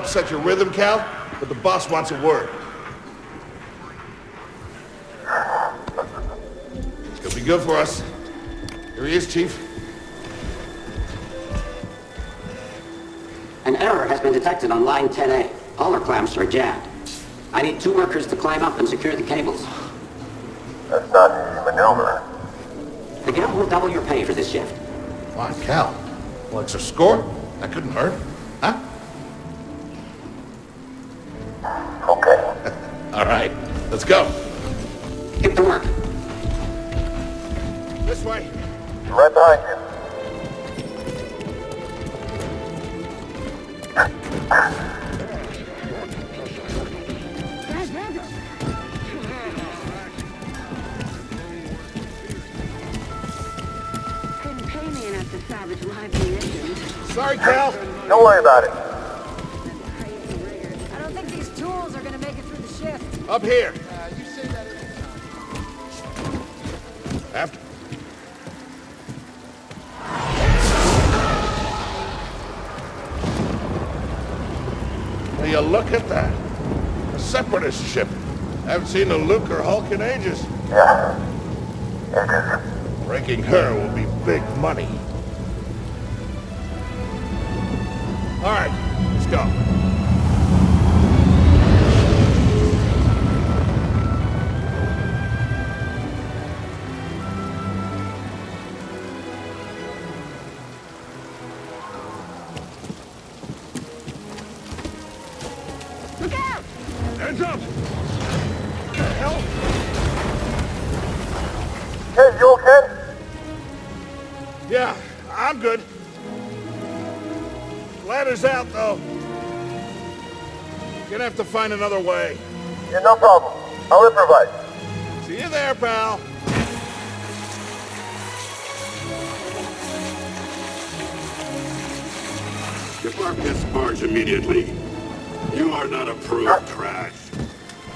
upset your rhythm, Cal, but the boss wants a word. It's gonna be good for us. Here he is, Chief. An error has been detected on line 10A. All our clamps are jammed. I need 2 workers to climb up and secure the cables. That's not an easy maneuver. The guild will double your pay for this shift. Come on, Cal. Well, extra score? That couldn't hurt. Huh? Okay. All right, let's go. Get to work. This way. Right behind you. Couldn't pay me enough to salvage live munitions. Sorry, Cal. Don't worry about it. I don't think these tools are gonna make it through the shift. Up here. You say that every time. After. Will you look at that? A separatist ship. Haven't seen a Luke or Hulk in ages. Yeah. Ages. Breaking her will be big money. All right, let's go. Look out! Hands up! What the hell? Hey, you okay? Yeah, I'm good. Ladder's out, though. Gonna have to find another way. Yeah, no problem. I'll improvise. See you there, pal. Depart this barge immediately. You are not approved trash.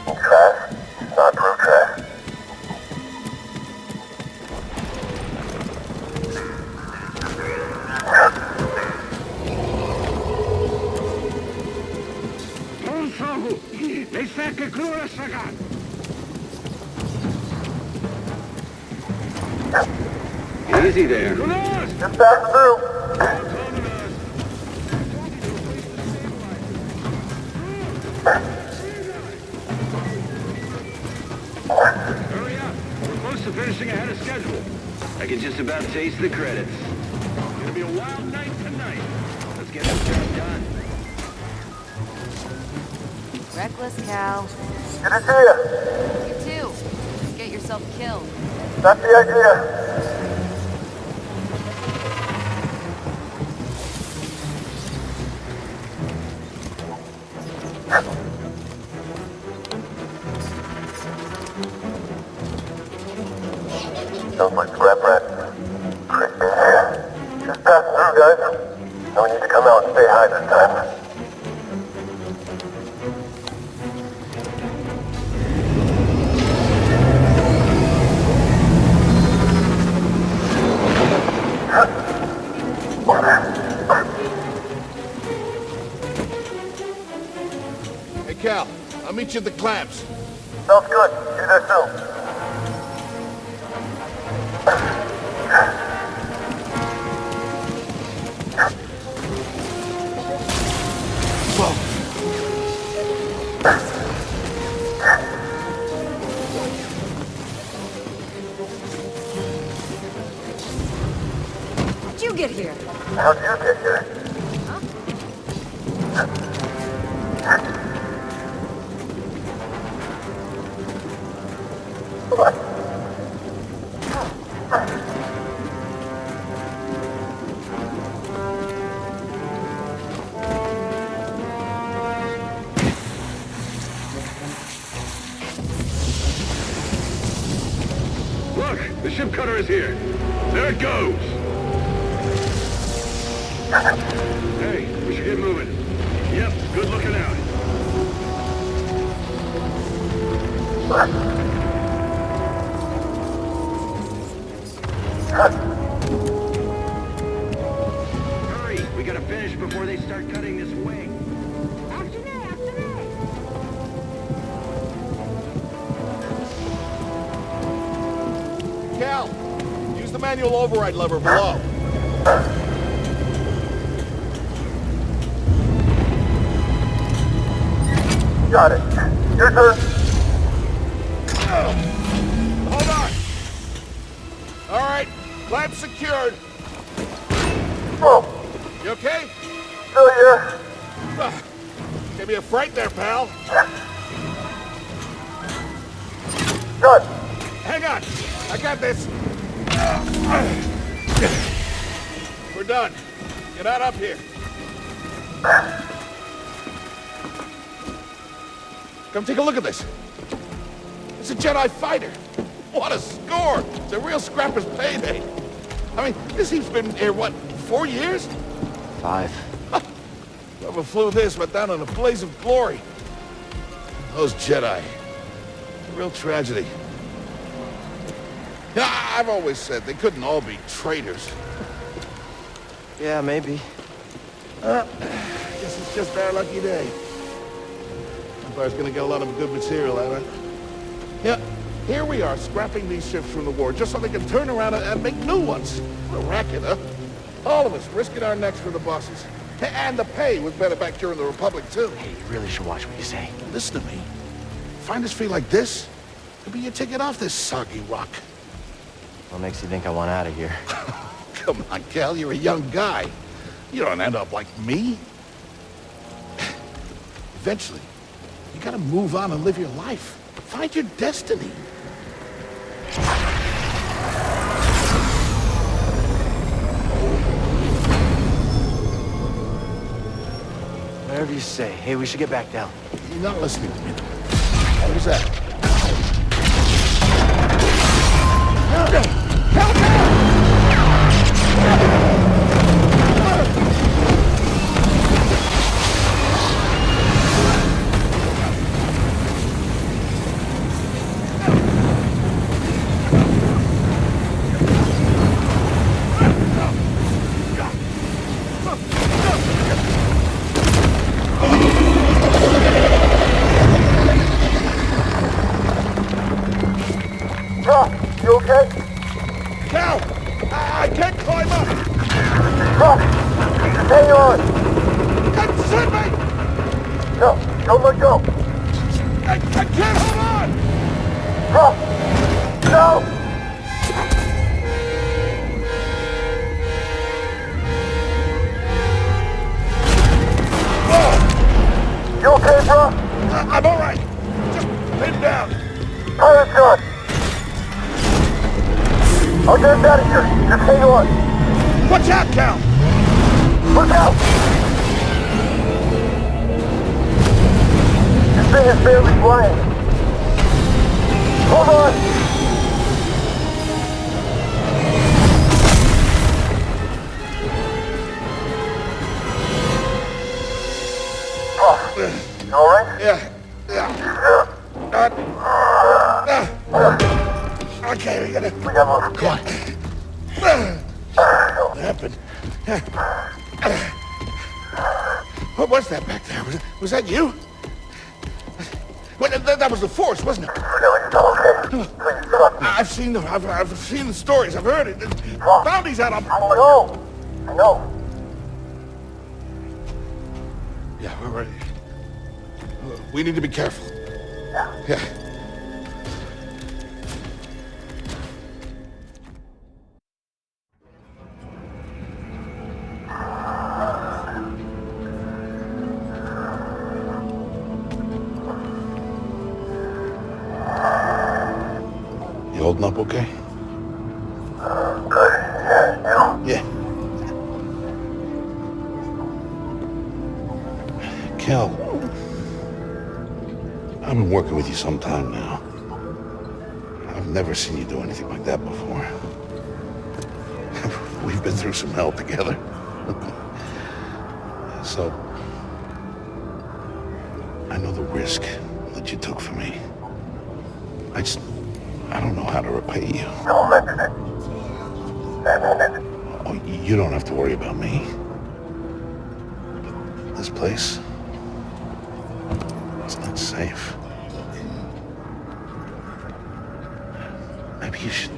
Trash? Not true trash. Easy there. Just passing through. Hurry up. We're close to finishing ahead of schedule. I can just about taste the credits. It's gonna be a wild night tonight. Let's get this job done. Reckless, Cal. Good to see you. You too. Just get yourself killed. That's the idea. Sounds like scrap rat. Great idea. Just passing through, guys. No need to come out and say hi this time. Hey, Cal, I'll meet you at the clamps. Sounds good. See there soon. How'd you get here? How'd you get here? Look, the ship cutter is here. There it goes. Hey, we should get moving. Yep, good looking out. Hurry, we gotta finish before they start cutting this wing. Cal, use the manual override lever below. Got it. Your turn. Hold on. All right, clamp secured. Whoa. You okay? Still here. Gave me a fright there, pal. Good. Hang on. I got this. We're done. Get out up here. Come take a look at this. It's a Jedi fighter. What a score! It's a real scrapper's payday. I mean, this he's been here, what, 4 years? 5. Whoever flew this went down in a blaze of glory. Those Jedi. Real tragedy. Yeah, I've always said they couldn't all be traitors. Yeah, maybe. Guess it's just our lucky day. Empire's gonna get a lot of good material out of it. Yeah, here we are, scrapping these ships from the war, just so they can turn around and make new ones. What a racket, huh? All of us risking our necks for the bosses. And the pay was better back during the Republic, too. Hey, you really should watch what you say. Listen to me. Find us free like this, it'll be your ticket off this soggy rock. What makes you think I want out of here? Come on, Cal, you're a young guy. You don't end up like me. Eventually, you gotta move on and live your life. Find your destiny. Whatever you say. Hey, we should get back down. You're not listening to me. What was that? You okay? Cal! I can't climb up! Hang on. Send me! No, don't let go. I can't hold on! No! You okay, bro? I'm all right. Just pin down. Pilot's gone. I'll get us out of here. Just hang on. Watch out, Cal! Look out! This thing is barely flying. Hold on! Oh, you alright? Yeah. Okay, we gotta... We got more. Come on. What happened? What was that back there? Was that you? Well, that was the Force, wasn't it? Please trust me. I've seen the stories. I've heard it. Bounties out on... I know. Yeah, we're ready. We need to be careful. Yeah. You holding up okay? Good. Yeah, you? Yeah. Cal, I've been working with you some time now. I've never seen you do anything like that before. We've been through some hell together. So, I know the risk that you took for me. I don't know how to repay you. Don't mention it. I mean it. Oh, you don't have to worry about me. But this place, it's not safe. Maybe you should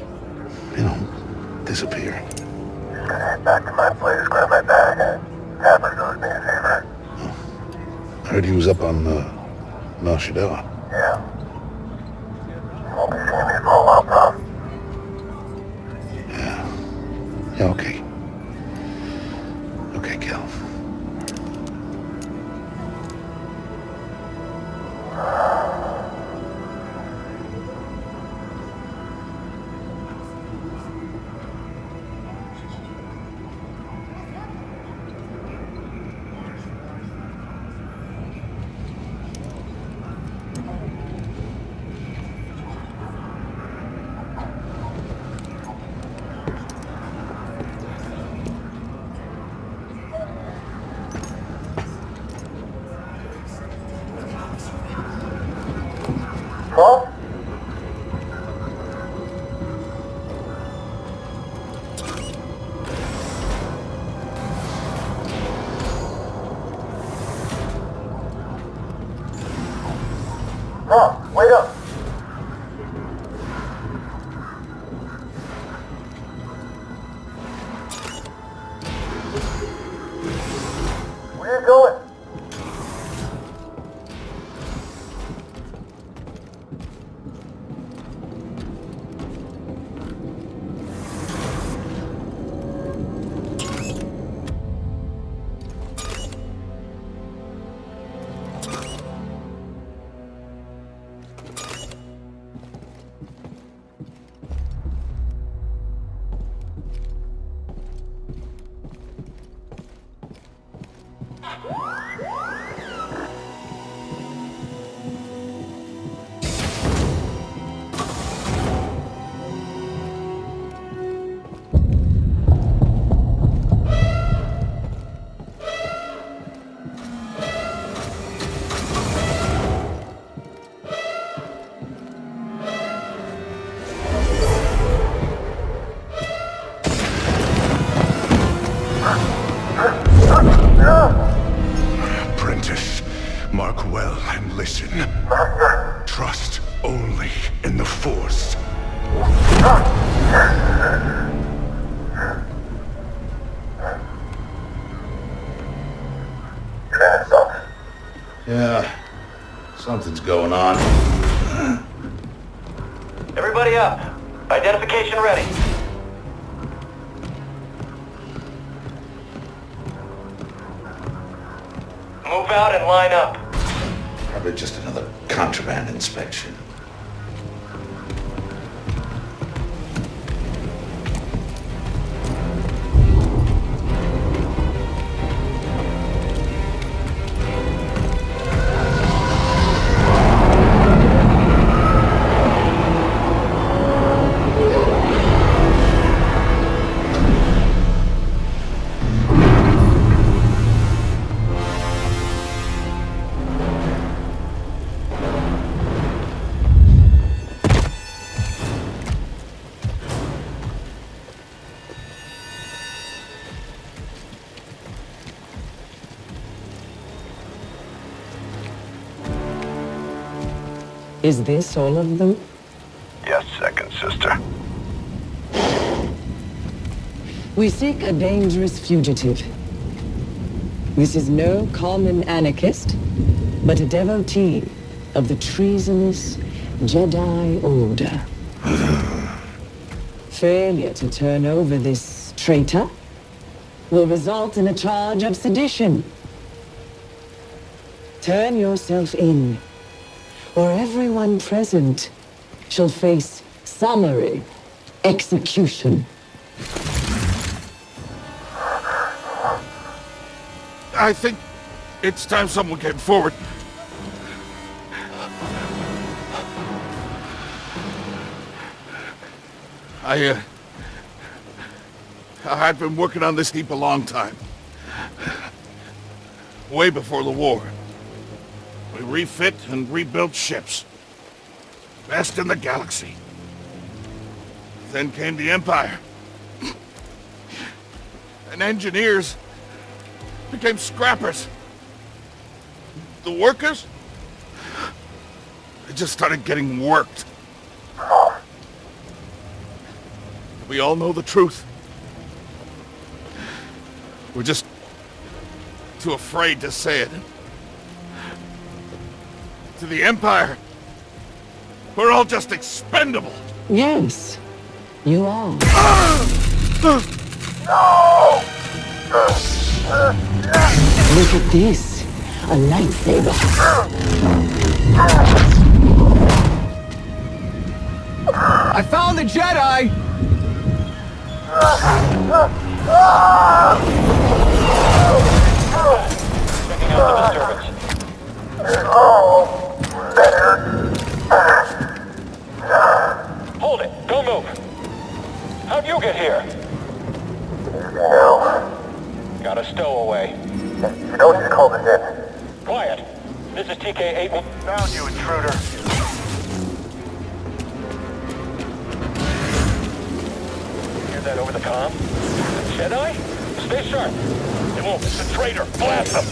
disappear. Just gonna head back to my place, grab my bag. Tavern owes me a favor. I heard he was up on, Nar Shaddaa. Yeah. Won't be seeing me for a while, Prauf. Yeah, okay. Okay, Cal. Prauf? Prauf, wait up! Where you going? Apprentice, mark well and listen. Trust only in the Force. Training sucks. Yeah, something's going on. Everybody up. Identification ready. Move out and line up. Probably just another contraband inspection. Is this all of them? Yes, second sister. We seek a dangerous fugitive. This is no common anarchist, but a devotee of the treasonous Jedi Order. Failure to turn over this traitor will result in a charge of sedition. Turn yourself in, or everyone present shall face summary execution. I think it's time someone came forward. I've been working on this heap a long time. Way before the war. We refit and rebuilt ships. Best in the galaxy. Then came the Empire. And engineers became scrappers. The workers, they just started getting worked. We all know the truth. We're just too afraid to say it. To the Empire, we're all just expendable. Yes, you are. No! Look at this. A lightsaber. I found the Jedi! Checking out the disturbance. Oh, better. Hold it! Don't move! How'd you get here? No. Got a stowaway. You don't need to call this in. Quiet. This is TK-8. Found you, intruder. Hear that over the comm? The Jedi? Stay sharp. They won't. It's a traitor. Blast them.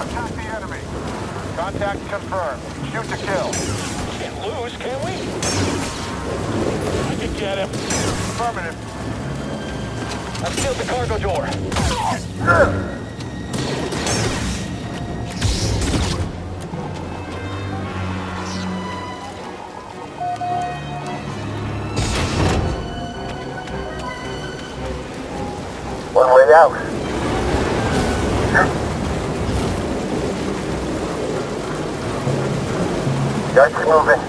Attack the enemy. Contact confirmed. Shoot to kill. Can't lose, can we? I can get him. Affirmative. I've sealed the cargo door. One way out. Guys, keep moving.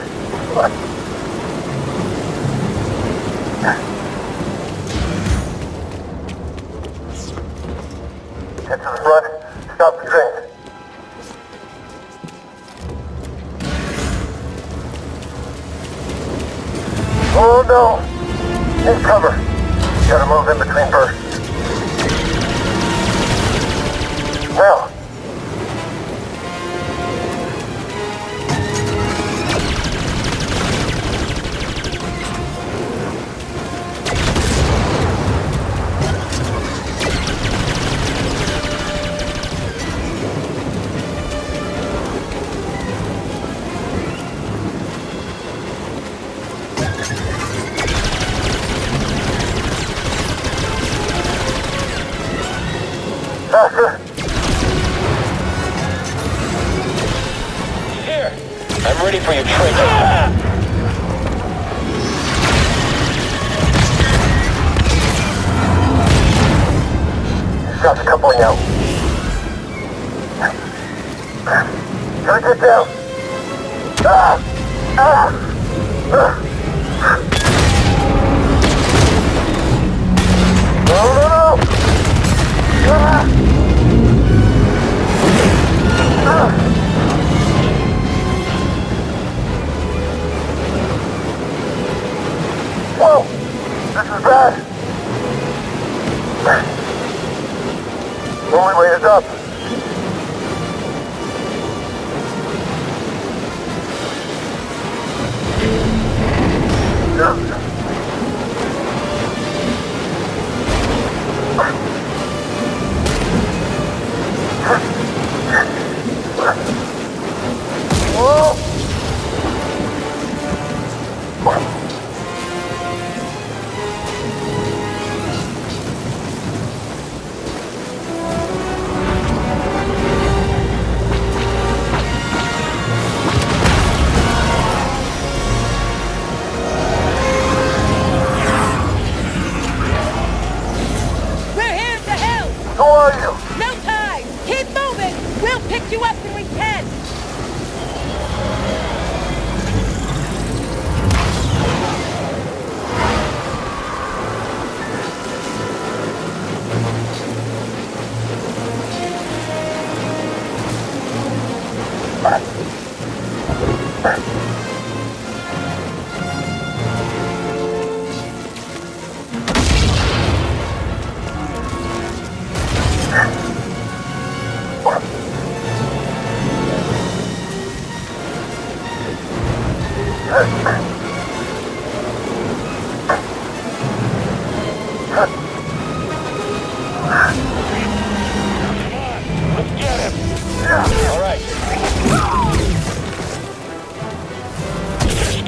Head to the front. Stop the train. Oh no! Take cover. Gotta move in between first. Well. Faster. Here. I'm ready for your traitor. Got the coupling out. Gotta get down. No. Whoa! This is bad. The only way is up. Who are you? No time! Keep moving! We'll pick you up when we can!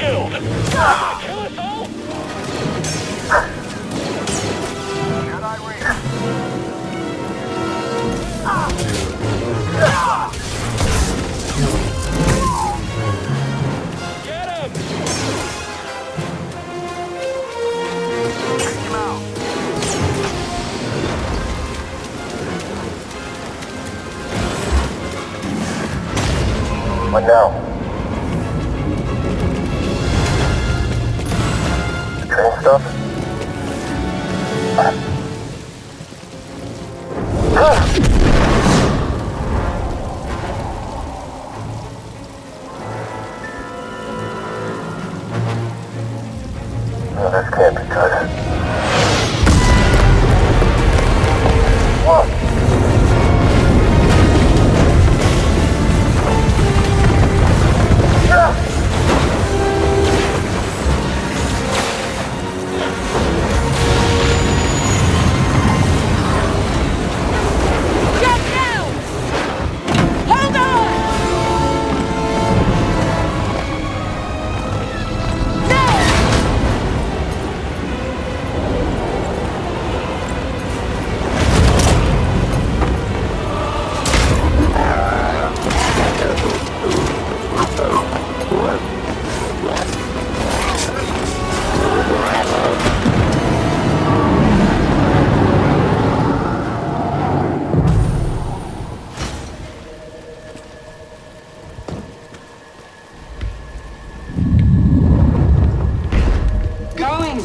Skilled. Kill us all? What now? The train stop? No, this can't be good. Whoa!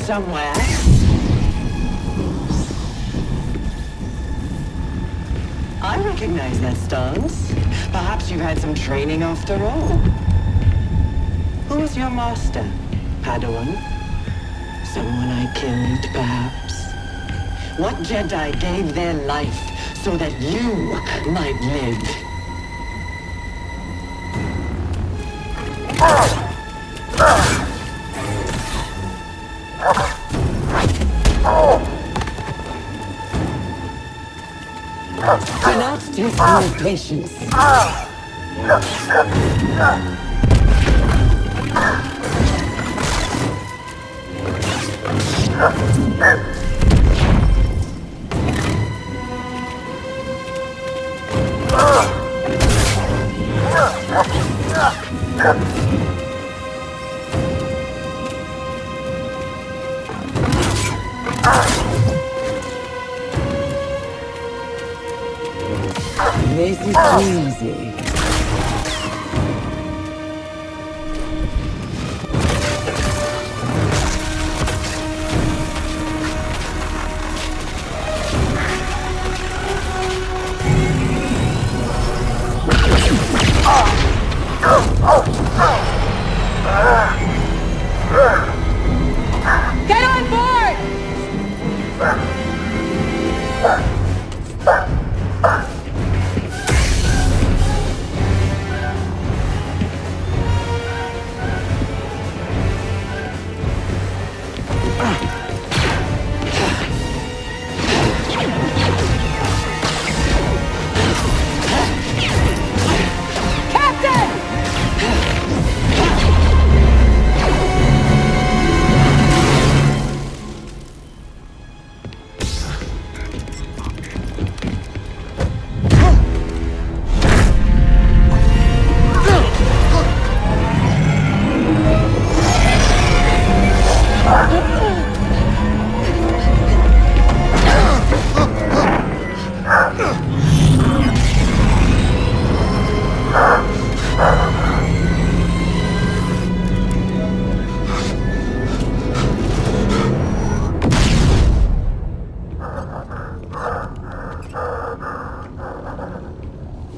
Somewhere. I recognize that stance. Perhaps you've had some training after all. Who was your master, Padawan? Someone I killed, perhaps? What Jedi gave their life so that you might live? Do not test my patience. This is easy. Get on board!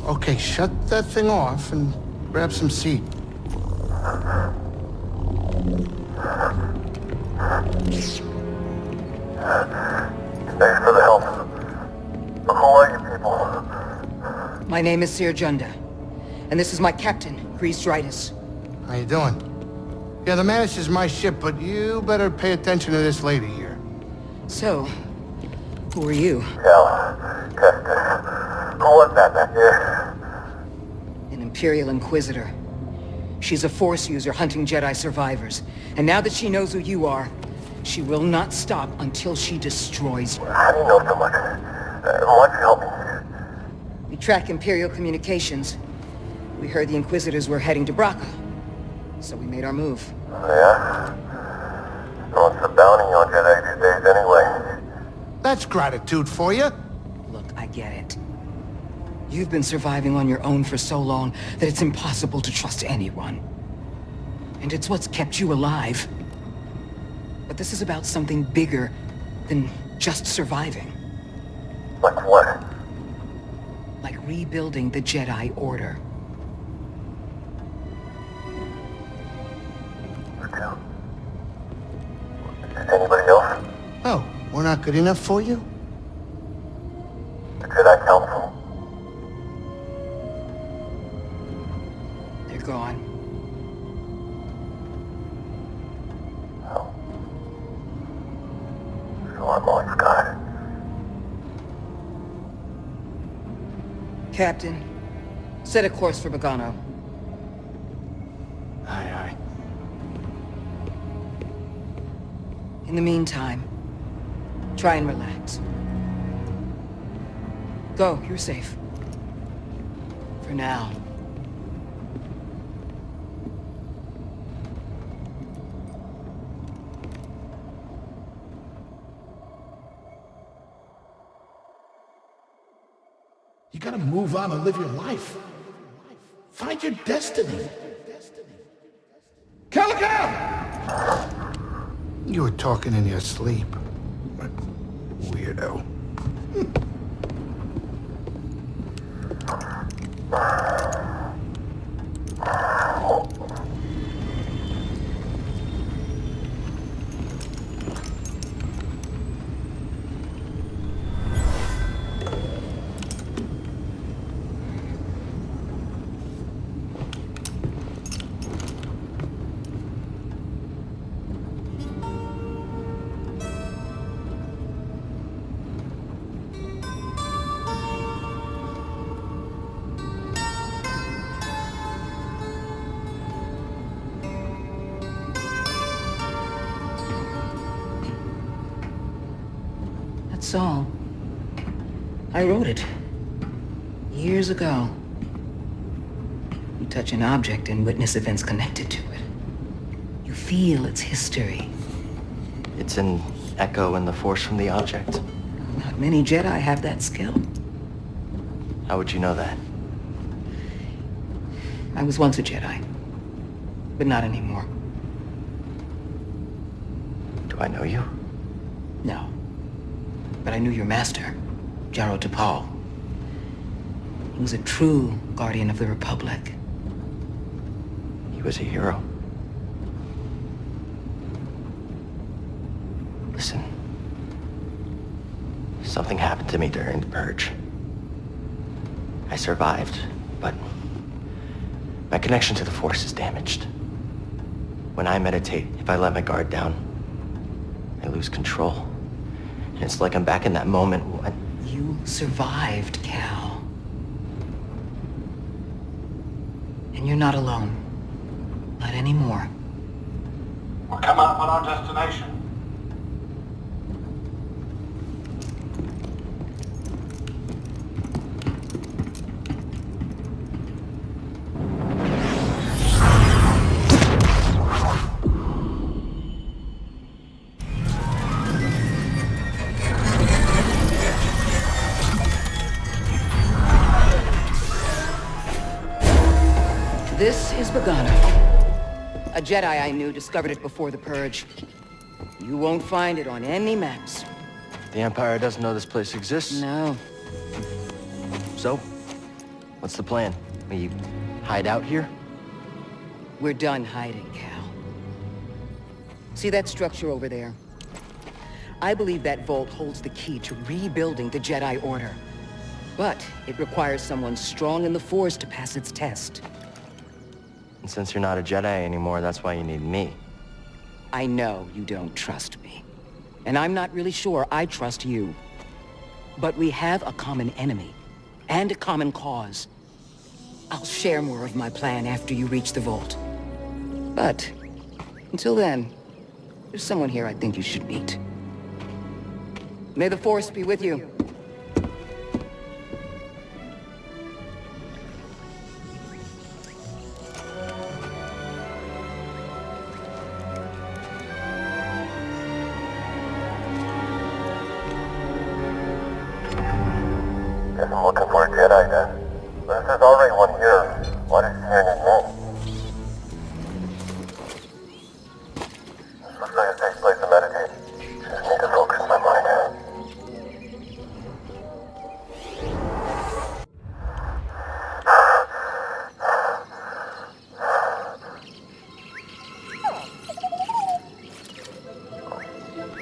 Okay, shut that thing off and grab some seat. Thanks for the help. Who are you people? My name is Cere Junda, and this is my captain, Greez Dritus. How you doing? Yeah, the Mantis is my ship, but you better pay attention to this lady here. So, who are you? Cal Kestis. Who was that back there? An Imperial Inquisitor. She's a Force user hunting Jedi survivors. And now that she knows who you are, she will not stop until she destroys you. How do you know so much? Why'd you help me? We track Imperial communications. We heard the Inquisitors were heading to Bracca. So we made our move. Yeah? What's the bounty on Jedi these days anyway? That's gratitude for you. Look, I get it. You've been surviving on your own for so long that it's impossible to trust anyone. And it's what's kept you alive. But this is about something bigger than just surviving. Like what? Like rebuilding the Jedi Order. Anybody else? Oh, we're not good enough for you? The Jedi Council. They're gone. Oh. So I'm all you've got. Captain, set a course for Bogano. Aye, aye. In the meantime, try and relax. Go, you're safe. For now. You gotta move on and live your life. Find your destiny. Calico! You were talking in your sleep. Weirdo. Song. I wrote it. Years ago. You touch an object and witness events connected to it. You feel its history. It's an echo in the force from the object. Not many Jedi have that skill. How would you know that? I was once a Jedi, but not anymore. Do I know you? No. But I knew your master, Jaro Tapal. He was a true guardian of the Republic. He was a hero. Listen. Something happened to me during the Purge. I survived, but my connection to the Force is damaged. When I meditate, if I let my guard down, I lose control. And it's like I'm back in that moment when... You survived, Cal. And you're not alone. Not anymore. We're coming up on our destination. This is Bogano. A Jedi I knew discovered it before the Purge. You won't find it on any maps. The Empire doesn't know this place exists? No. So? What's the plan? We hide out here? We're done hiding, Cal. See that structure over there? I believe that vault holds the key to rebuilding the Jedi Order. But it requires someone strong in the Force to pass its test. And since you're not a Jedi anymore, that's why you need me. I know you don't trust me. And I'm not really sure I trust you. But we have a common enemy. And a common cause. I'll share more of my plan after you reach the vault. But, until then, there's someone here I think you should meet. May the Force be with you. Guess I'm looking for a Jedi then. But if there's already one here, why does he hear his name? This looks like a safe place to meditate. Just need to focus my mind.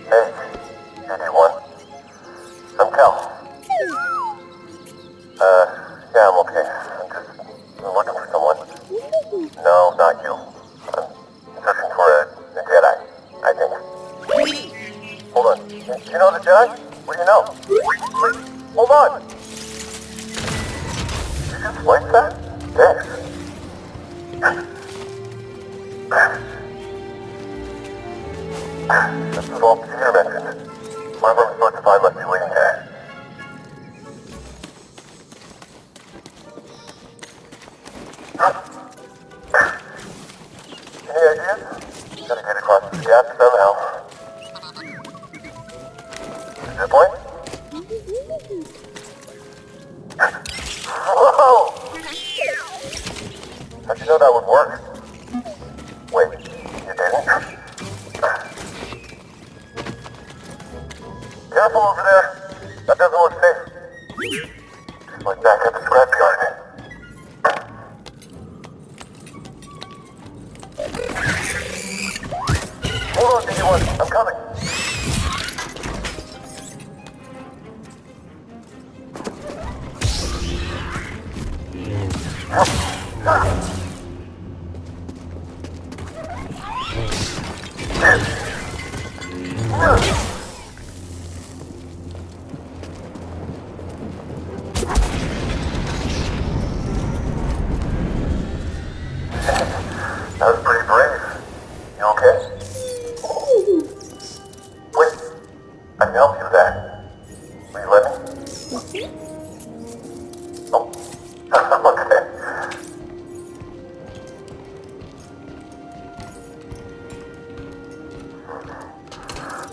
Hey, JD1. I'm Cal. Yeah, I'm okay. I'm just looking for someone. No, not you. I'm searching for a Jedi, I think. Hold on. Do you know the Jedi? What do you know? Wait, hold on! Did you just slice that? Thanks. This is all Stinger mentioned. One of them supposed to find left me waiting there. Any ideas? Gotta get across this gap somehow. Zip line? Whoa! How'd you know that would work? Wait, you didn't? Careful over there. That doesn't look safe. Just like back at the scrapyard. Hold on, DD1. I'm coming. That was pretty brave. You okay? Wait, I can help you with that. Will you let me? Oh, okay.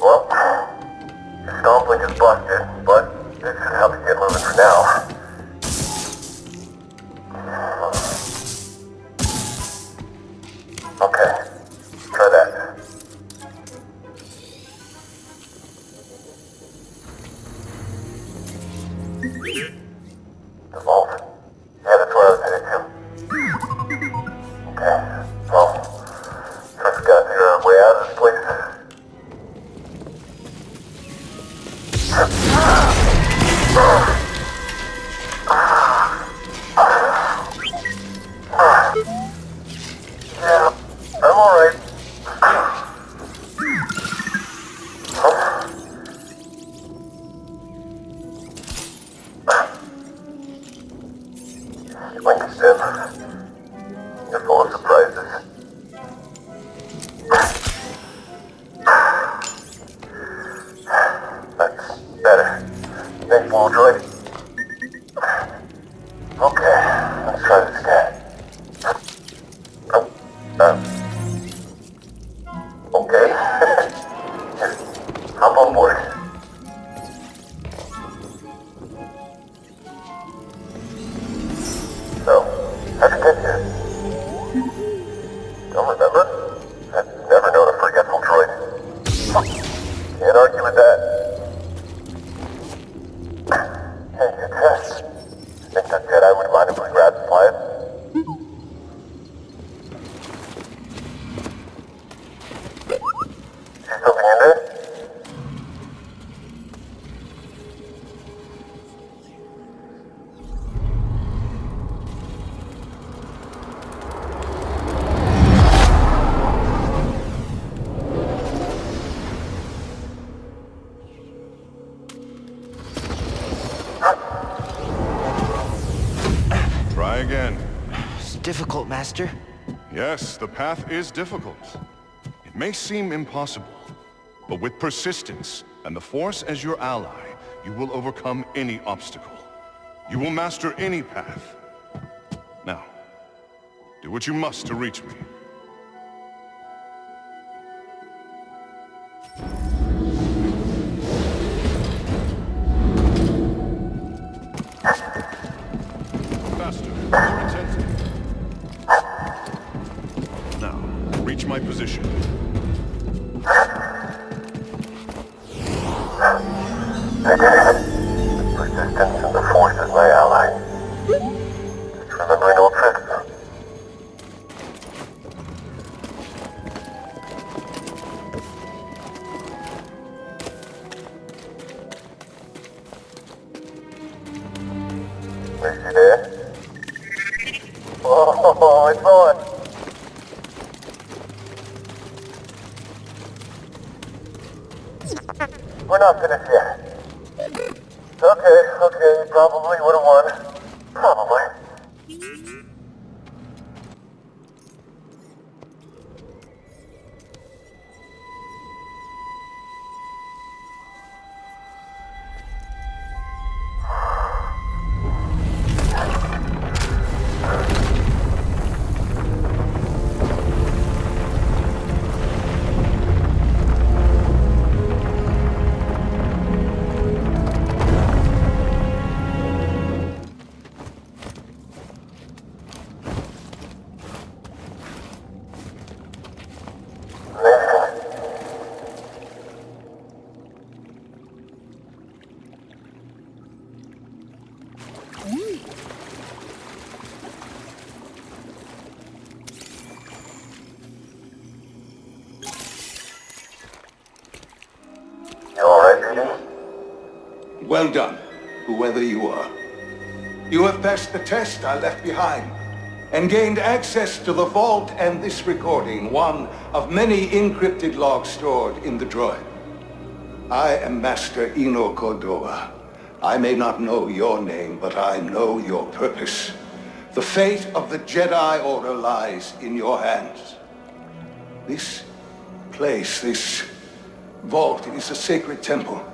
Well, your stomp link is busted, but this should help you get moving for now. Okay, try that. The vault? Yeah, that's where I was headed to. Okay, well, first gotta figure out a way out of this place. Yeah, I'm alright. Link is in. You're full of surprises. That's better. Thanks, little droid. Okay, let's try this again. Okay. Hop on board. So, how'd you get here? Don't remember? I've never known a forgetful droid. Can't argue with that. Hey, a test. Think that Jedi would mind if we grab the flight? See something in there? Try again. It's difficult, Master. Yes, the path is difficult. It may seem impossible, but with persistence and the Force as your ally, you will overcome any obstacle. You will master any path. Now, do what you must to reach me. Faster. Reach my position. I did it. Persistence in the Force is my ally. Just remembering old tricks. Is she there? Oh, it's on. We're not finished yet. Okay, probably would have won. Probably. Well done, whoever you are. You have passed the test I left behind, and gained access to the vault and this recording, one of many encrypted logs stored in the droid. I am Master Eno Cordova. I may not know your name, but I know your purpose. The fate of the Jedi Order lies in your hands. This place, this vault, is a sacred temple,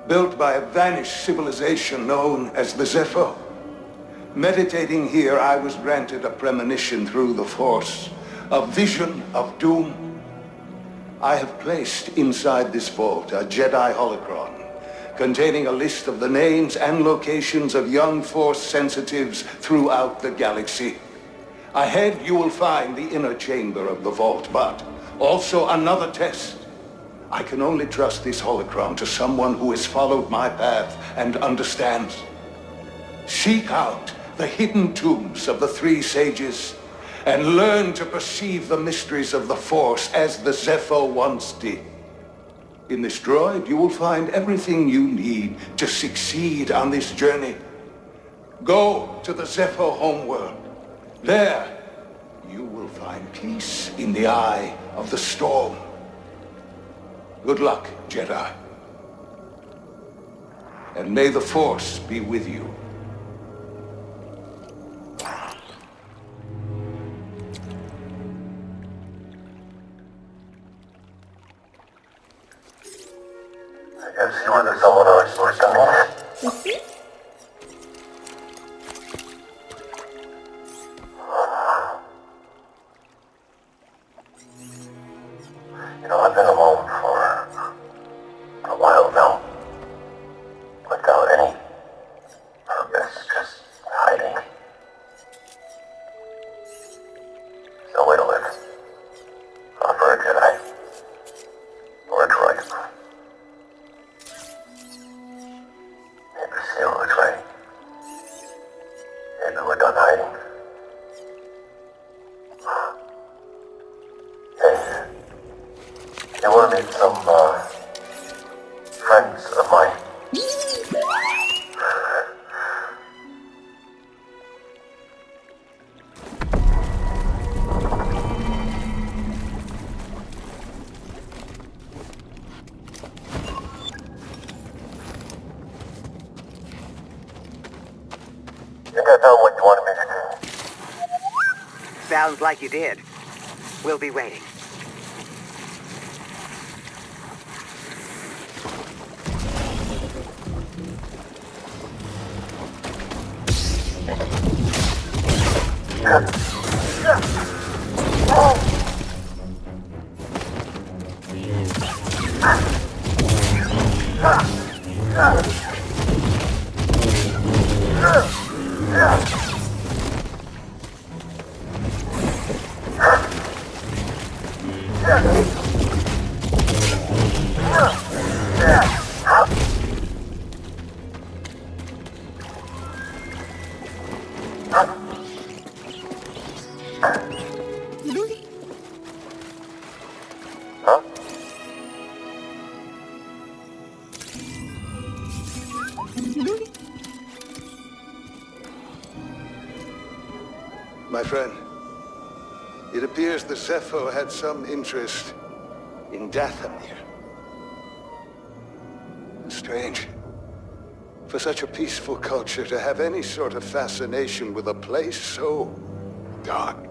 built by a vanished civilization known as the Zeffo. Meditating here, I was granted a premonition through the Force, a vision of doom. I have placed inside this vault a Jedi Holocron, containing a list of the names and locations of young Force sensitives throughout the galaxy. Ahead, you will find the inner chamber of the vault, but also another test. I can only trust this holocron to someone who has followed my path and understands. Seek out the hidden tombs of the three sages and learn to perceive the mysteries of the Force as the Zeffo once did. In this droid, you will find everything you need to succeed on this journey. Go to the Zeffo homeworld. There, you will find peace in the eye of the storm. Good luck, Jedi. And may the Force be with you. I guess you were the someone I was supposed to meet. You know, I've been alone for a while now. Without any purpose, just hiding. No way to live. Not for a Jedi. Or a droid. Maybe Seal looks right. Maybe we're done hiding. Hey. You want to meet some, friends of mine? Think I found what you wanted me to do? Sounds like you did. We'll be waiting. My friend, it appears the Zeffo had some interest in Dathomir. Strange. For such a peaceful culture to have any sort of fascination with a place so dark.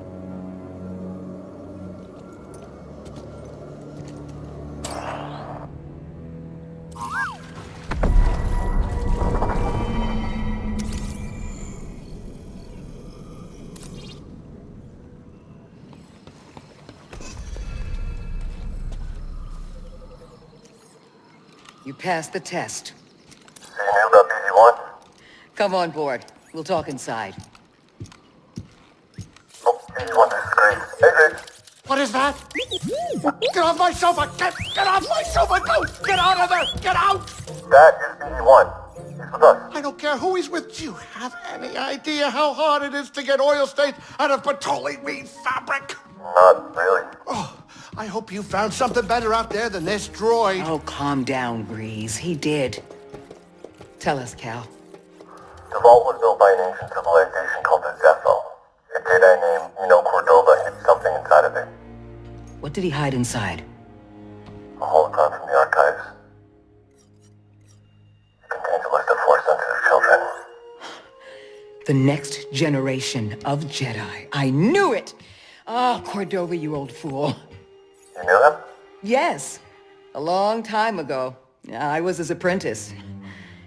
You passed the test. So you nailed up BD1? Come on board. We'll talk inside. Oh, BD1, this is Greez. Hey, Greez. What is that? Get off my sofa! Get off my sofa! Go! Get out of there! Get out! That is BD1. He's with us. I don't care who he's with. Do you have any idea how hard it is to get oil stains out of petroleum weed fabric? Not really. Oh, I hope you found something better out there than this droid. Oh, calm down, Greez. He did. Tell us, Cal. The vault was built by an ancient civilization called the Zeffo. A Jedi named Eno Cordova hid something inside of it. What did he hide inside? A holocron from the archives. It contains a list of Force-sensitive children. The next generation of Jedi. I knew it! Ah, Cordova, you old fool. You knew him? Yes. A long time ago. I was his apprentice.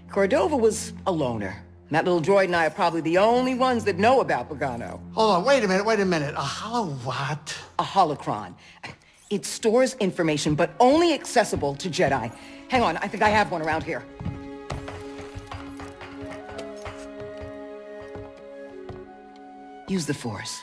Cordova was a loner. That little droid and I are probably the only ones that know about Bogano. Hold on, wait a minute. A holo what? A holocron. It stores information, but only accessible to Jedi. Hang on, I think I have one around here. Use the Force.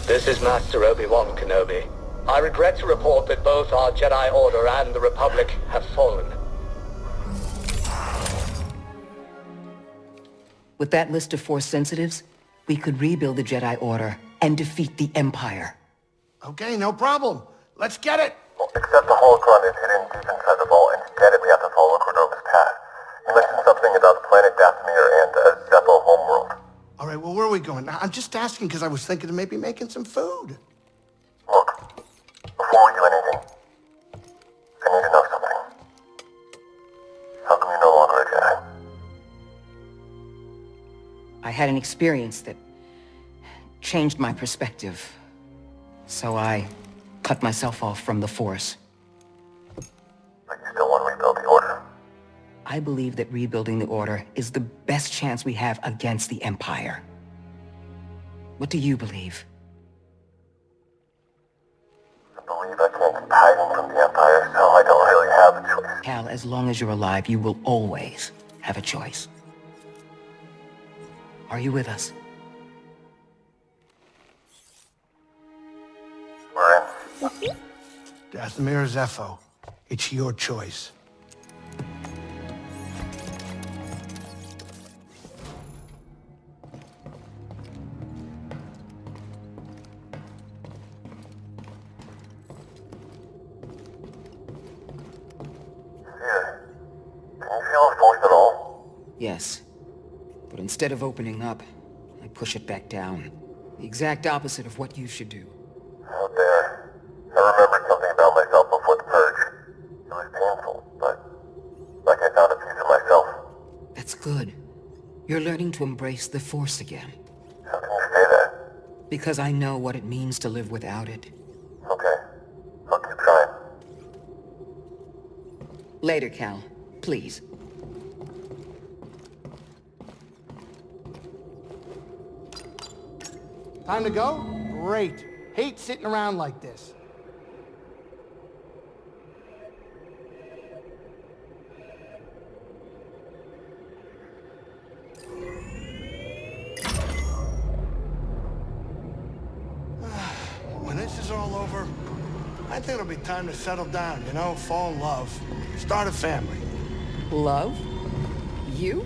This is Master Obi-Wan Kenobi. I regret to report that both our Jedi Order and the Republic have fallen. With that list of Force sensitives, we could rebuild the Jedi Order and defeat the Empire. Okay, no problem. Let's get it. Well, except the holocron is hidden deep inside the vault, and to get it we have to follow Cordova's path. You mentioned something about the planet Dathomir and the Zeffo homeworld. All right, well, where are we going? I'm just asking because I was thinking of maybe making some food. Look, before we do anything, I need to know something. How come you're no longer a Jedi? I had an experience that changed my perspective. So I cut myself off from the Force. But you still want to rebuild the Order? I believe that rebuilding the Order is the best chance we have against the Empire. What do you believe? I believe I can't keep hiding from the Empire, so I don't really have a choice. Cal, as long as you're alive, you will always have a choice. Are you with us? We're in. Dathomir or Zeffo, it's your choice. Yes. But instead of opening up, I push it back down. The exact opposite of what you should do. Out there. I remembered something about myself before the Purge. It was painful, but like I found a piece of myself. That's good. You're learning to embrace the Force again. How can you say that? Because I know what it means to live without it. Okay. I'll keep trying. Later, Cal. Please. Time to go? Great. Hate sitting around like this. I think it'll be time to settle down, you know, fall in love. Start a family. Love? You?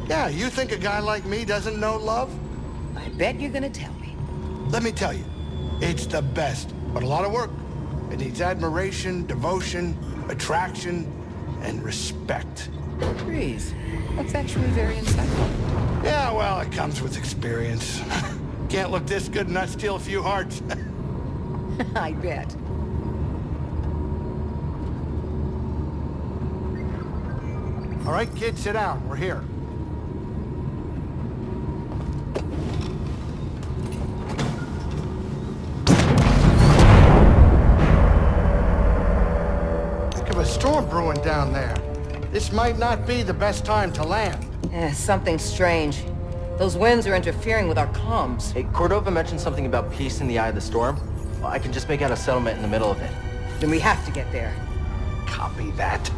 Yeah, you think a guy like me doesn't know love? I bet you're gonna tell me. Let me tell you, it's the best, but a lot of work. It needs admiration, devotion, attraction, and respect. Greez, that's actually very insightful. Yeah, well, it comes with experience. Can't look this good and not steal a few hearts. I bet. All right, kids, sit down. We're here. Think of a storm brewing down there. This might not be the best time to land. Something strange. Those winds are interfering with our comms. Hey, Cordova mentioned something about peace in the eye of the storm. Well, I can just make out a settlement in the middle of it. Then we have to get there. Copy that.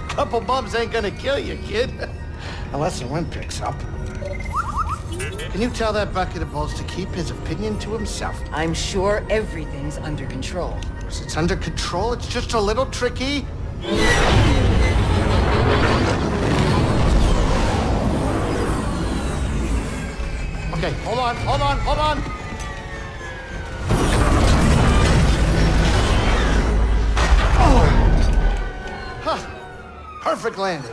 Couple bumps ain't gonna kill you, kid. Unless the wind picks up. Can you tell that bucket of balls to keep his opinion to himself? I'm sure everything's under control. It's under control, it's just a little tricky. Okay, hold on. Oh! Huh. Perfect landing.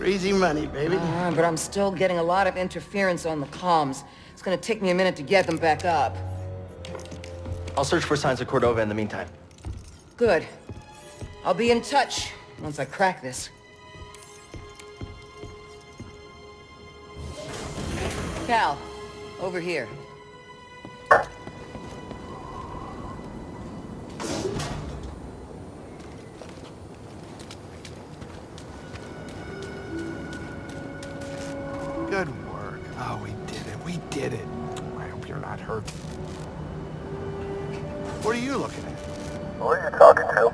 Easy money, baby. But I'm still getting a lot of interference on the comms. It's gonna take me a minute to get them back up. I'll search for signs of Cordova in the meantime. Good. I'll be in touch once I crack this. Cal, over here. Good work. Oh, we did it. I hope you're not hurt. What are you looking at? Who are you talking to?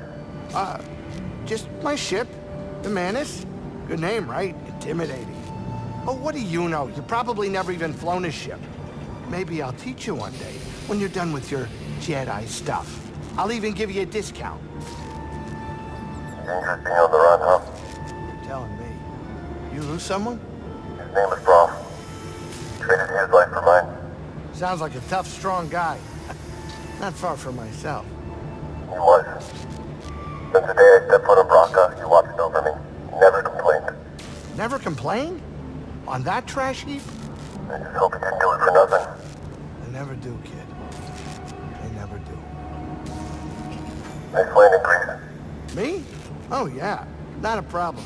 Just my ship, the Mantis. Good name, right? Intimidating. Oh, what do you know? You probably never even flown a ship. Maybe I'll teach you one day, when you're done with your Jedi stuff. I'll even give you a discount. Dangerous being on the run, huh? You're telling me. You lose someone? His name is Prauf. Traded his life for mine. Sounds like a tough, strong guy. Not far from myself. He was. Since the day I stepped foot on Bracca, he watched over me. Never complained. Never complained? On that trash heap? I just hope he didn't do it for nothing. They never do, kid. They never do. Nice landing, Greez. Me? Oh, yeah. Not a problem.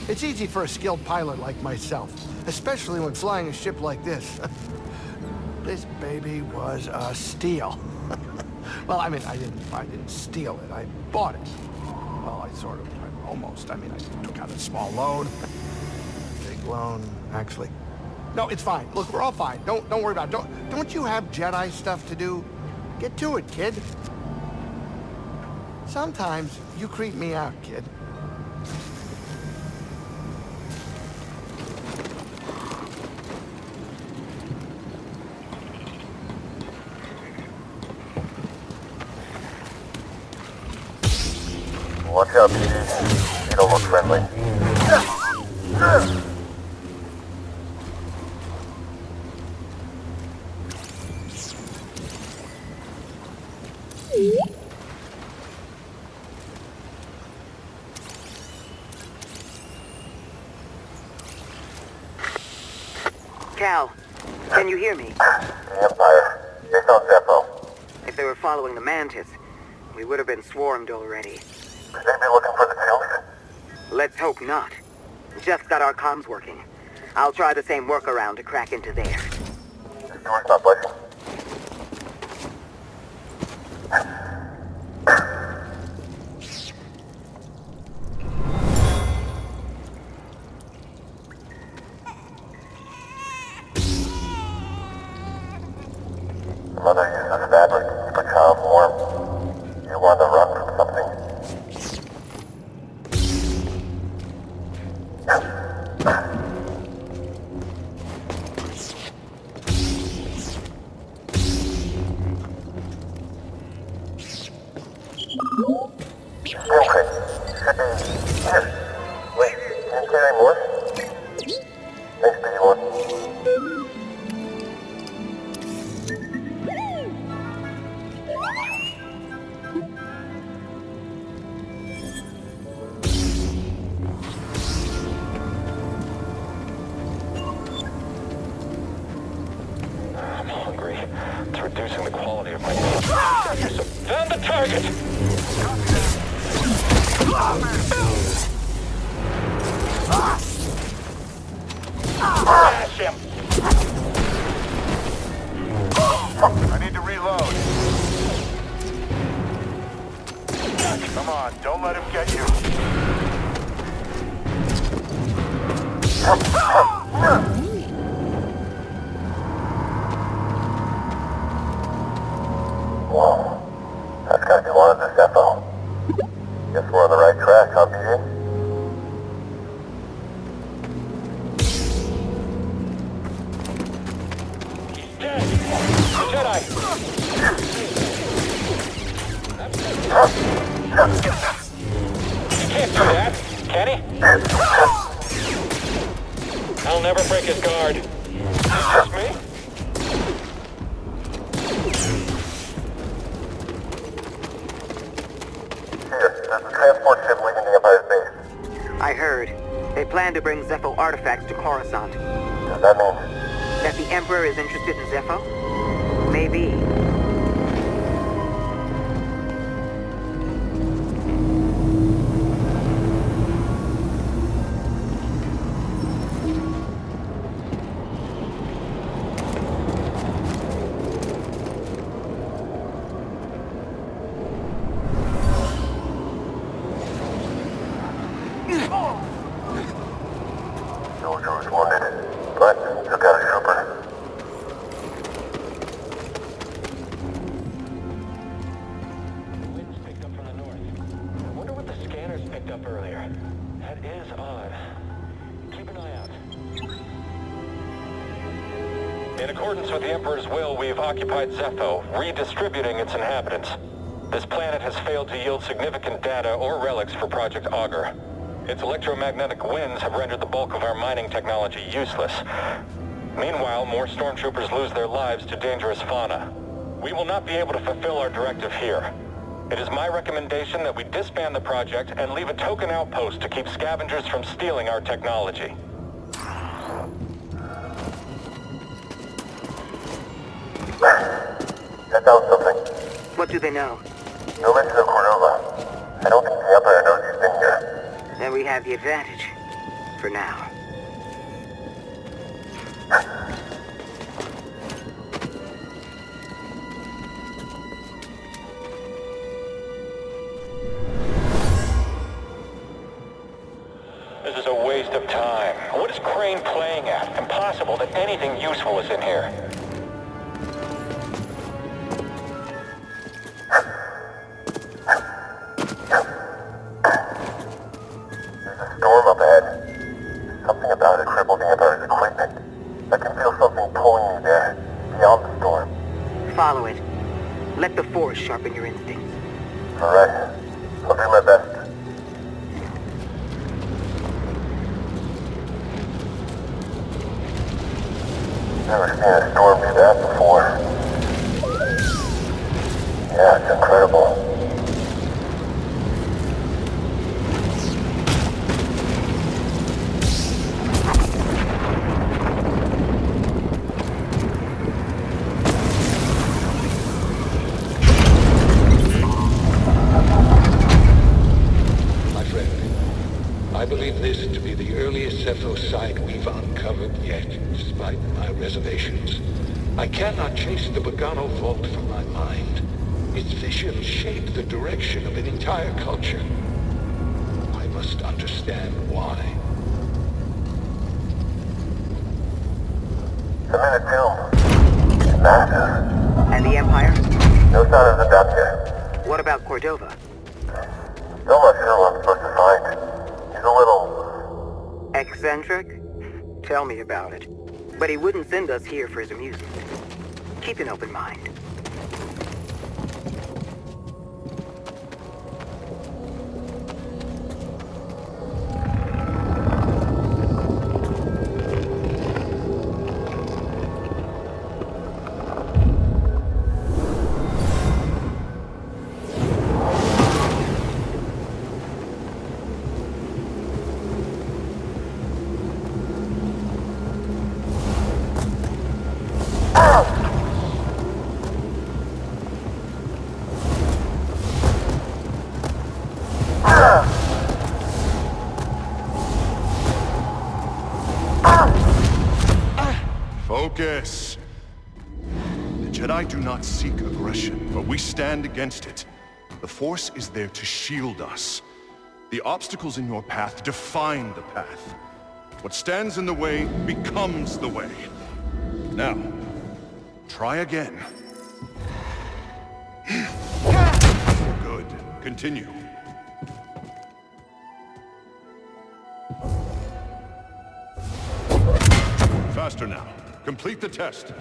It's easy for a skilled pilot like myself, especially when flying a ship like this. This baby was a steal. Well, I mean, I didn't steal it. I bought it. Well, almost. I mean, I took out a small loan. Big loan, actually. No, it's fine. Look, we're all fine. Don't worry about it. Don't you have Jedi stuff to do? Get to it, kid. Sometimes you creep me out, kid. Watch out, PD. You don't look friendly. Cal, can you hear me? The Empire. They found Zeffo. If they were following the Mantis, we would have been swarmed already. Could they be looking for the chieftain? Let's hope not. Just got our comms working. I'll try the same workaround to crack into there. This door's not budging. The mother uses fabric to keep a child warm. You want to run from something. It's reducing the quality of my beam. Found the target! Smash him! I need to reload. Come on, don't let him get you. Whoa. That's gotta be one of the Zeffo. Guess we're on the right track, huh, BJ? Dead! Jedi! He can't do that, can he? I'll never break his guard. Just me? Here, there's a transport ship leaving the Empire's base. I heard. They plan to bring Zeffo artifacts to Coruscant. Does that mean? That the Emperor is interested in Zeffo? Maybe. Soldier was wounded, but took out a trooper. Winds picked up from the north. I wonder what the scanners picked up earlier. That is odd. Keep an eye out. In accordance with the Emperor's will, we've occupied Zeffo, redistributing its inhabitants. This planet has failed to yield significant data or relics for Project Augur. Its electromagnetic winds have rendered the bulk of our mining technology useless. Meanwhile, more stormtroopers lose their lives to dangerous fauna. We will not be able to fulfill our directive here. It is my recommendation that we disband the project and leave a token outpost to keep scavengers from stealing our technology. Check out something. What do they know? No mention of Cordova. I don't think the Empire knows he's been here. Then we have the advantage. For now. This is a waste of time. What is Crane playing at? Impossible that anything useful is in here. Storm up ahead. Something about it crippled the Empire's equipment. I can feel something pulling me there, beyond the storm. Follow it. Let the Force sharpen your instincts. Alright. I'll do my best. Never seen a storm do that before. Yeah, it's incredible. I believe this to be the earliest Zeffo site we've uncovered yet, despite my reservations. I cannot chase the Bogano vault from my mind. Its visions shape the direction of an entire culture. I must understand why. I'm in a tomb. It's massive. And the Empire? No sign of the Doctor. What about Cordova? Still not sure what I'm supposed to find. He's a little... Eccentric? Tell me about it. But he wouldn't send us here for his amusement. Keep an open mind. Focus! The Jedi do not seek aggression, but we stand against it. The Force is there to shield us. The obstacles in your path define the path. What stands in the way becomes the way. Now, try again. Good. Continue. Faster now. Complete the test.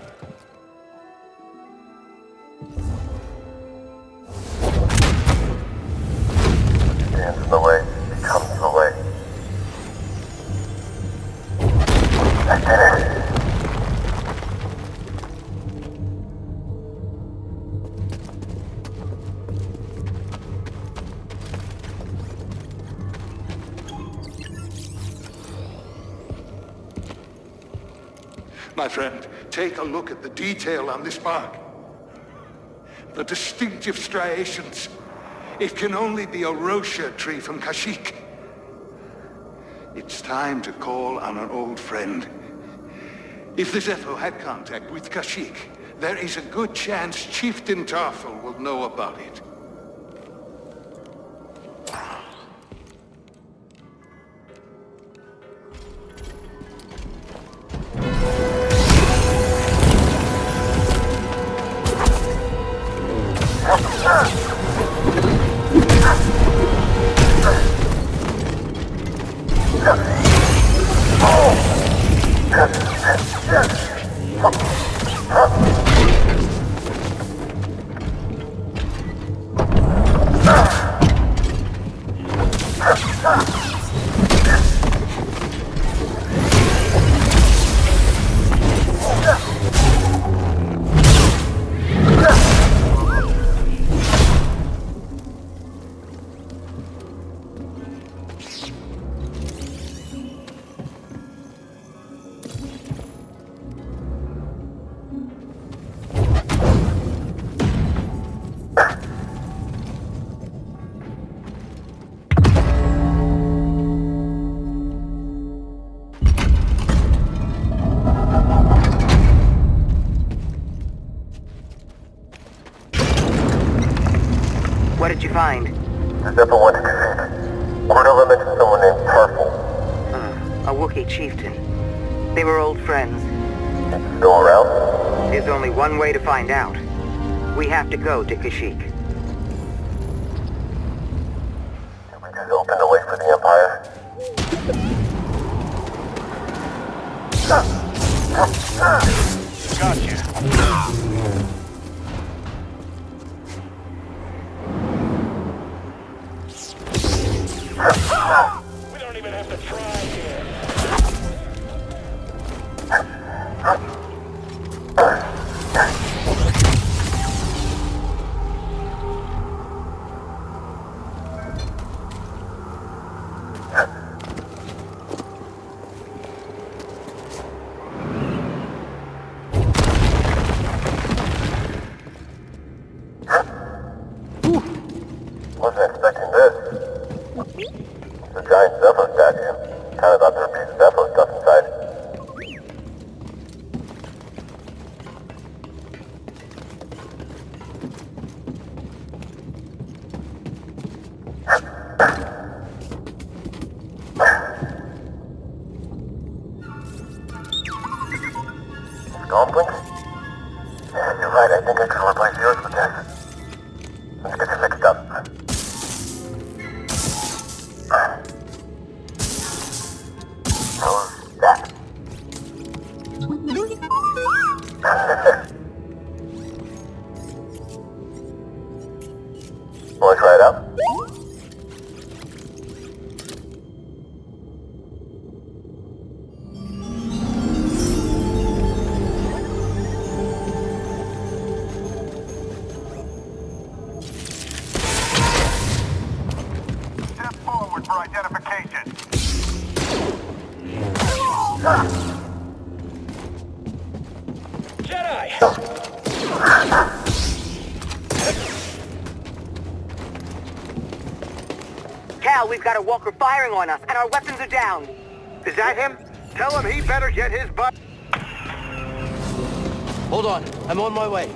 Stands in the way, becomes the way. I did it. My friend, take a look at the detail on this mark. The distinctive striations. It can only be a Rocha tree from Kashyyyk. It's time to call on an old friend. If the Zeffo had contact with Kashyyyk, there is a good chance Chieftain Tarfful will know about it. What did you find? The Zeffo went to Kashyyyk. Cordova mentioned someone named Tarfful. A Wookiee chieftain. They were old friends. Still around? There's only one way to find out. We have to go to Kashyyyk. Did we just open the way for the Empire? Gotcha. We don't even have to try here. Wasn't expecting this. It's a giant Zeffo statue. Kinda thought there'd be Zeffo stuff inside. Scomplings? Yeah, you're right. I think I could replace yours with this. Let's get it fixed up. How's that? Wanna try it out? Step forward for identification. Jedi! Cal, we've got a walker firing on us, and our weapons are down. Is that him? Tell him he better get his butt... Hold on, I'm on my way.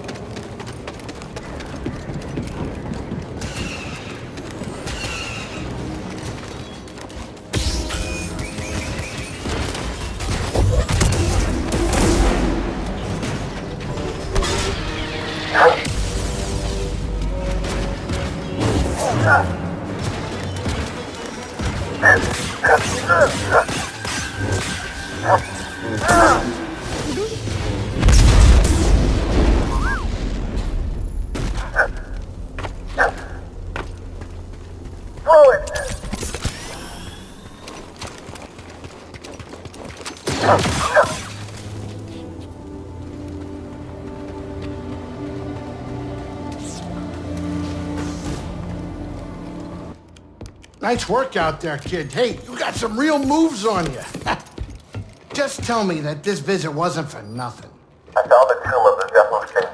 Nice work out there, kid. Hey, you got some real moves on you. Just tell me that this visit wasn't for nothing. I found the tomb of the Zeffo king.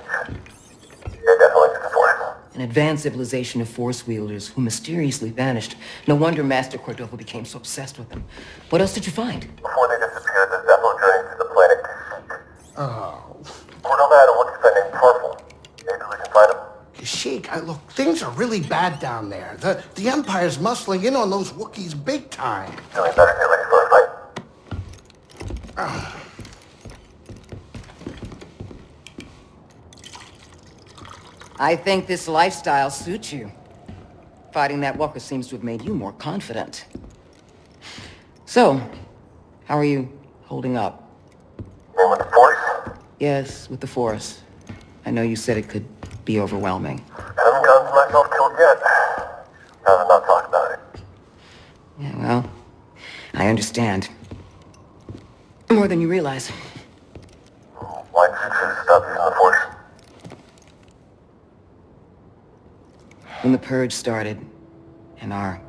It definitely is the Force. An advanced civilization of Force wielders who mysteriously vanished. No wonder Master Cordova became so obsessed with them. What else did you find? Before they disappeared, the Zeffo journeyed to the planet Kashyyyk. Oh. Cordova had a Wookiee named Tarfful. Maybe we can find him. Kashyyyk, look, things are really bad down there. The Empire's muscling in on those Wookiees big time. So we better get ready for a fight. I think this lifestyle suits you. Fighting that walker seems to have made you more confident. So, how are you holding up? And with the Force? Yes, with the Force. I know you said it could be overwhelming. Haven't gotten myself killed yet. Rather not talk about it. Yeah, well, I understand. More than you realize. Why did you choose to stop using the Force? When the Purge started, and our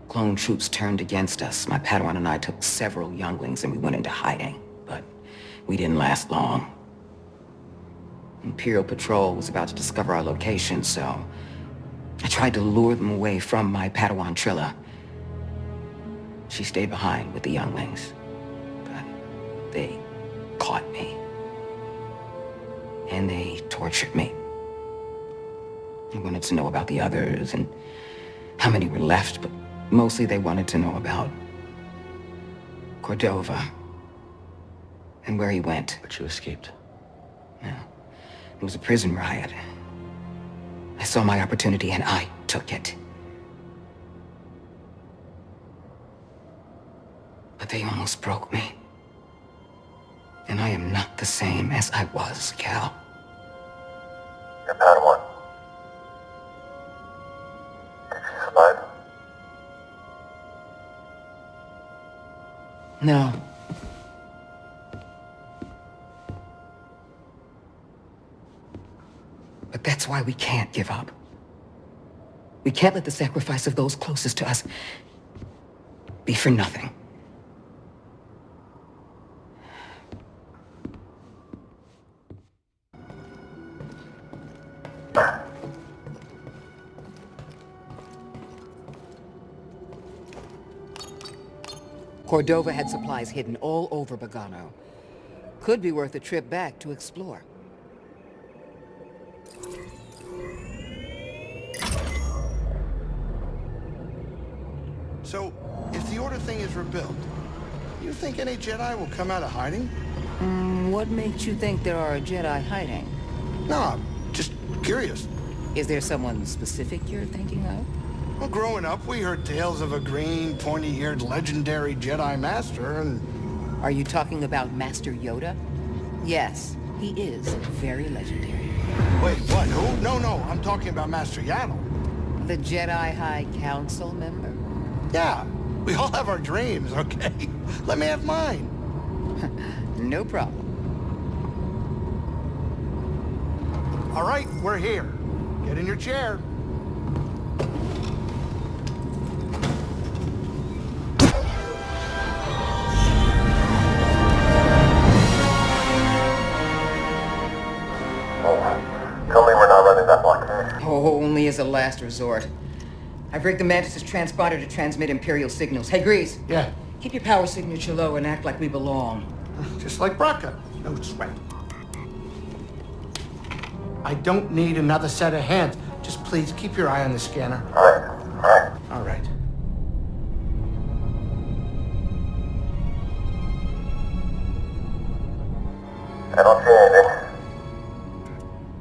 clone troops turned against us, my Padawan and I took several younglings and we went into hiding. But we didn't last long. Imperial patrol was about to discover our location, so I tried to lure them away from my Padawan Trilla. She stayed behind with the younglings, but they caught me. And they tortured me. They wanted to know about the others and how many were left, but mostly they wanted to know about Cordova and where he went. But you escaped. Yeah. It was a prison riot. I saw my opportunity and I took it. But they almost broke me. And I am not the same as I was, Cal. Your Padawan. Did she survive? No. But that's why we can't give up. We can't let the sacrifice of those closest to us be for nothing. Cordova had supplies hidden all over Bogano. Could be worth a trip back to explore. So, if the Order thing is rebuilt, you think any Jedi will come out of hiding? What makes you think there are Jedi hiding? No, I'm just curious. Is there someone specific you're thinking of? Well, growing up, we heard tales of a green, pointy-eared, legendary Jedi Master, and... Are you talking about Master Yoda? Yes, he is very legendary. Wait, what? Who? No, I'm talking about Master Yaddle. The Jedi High Council member? Yeah, we all have our dreams, okay? Let me have mine. No problem. All right, we're here. Get in your chair. Tell me we're not running that blockade. Oh, only as a last resort. I've rigged the Mantis' transponder to transmit Imperial signals. Hey, Greez. Yeah? Keep your power signature low and act like we belong. Just like Bracca. No sweat. I don't need another set of hands. Just please keep your eye on the scanner. All right. I don't see anything.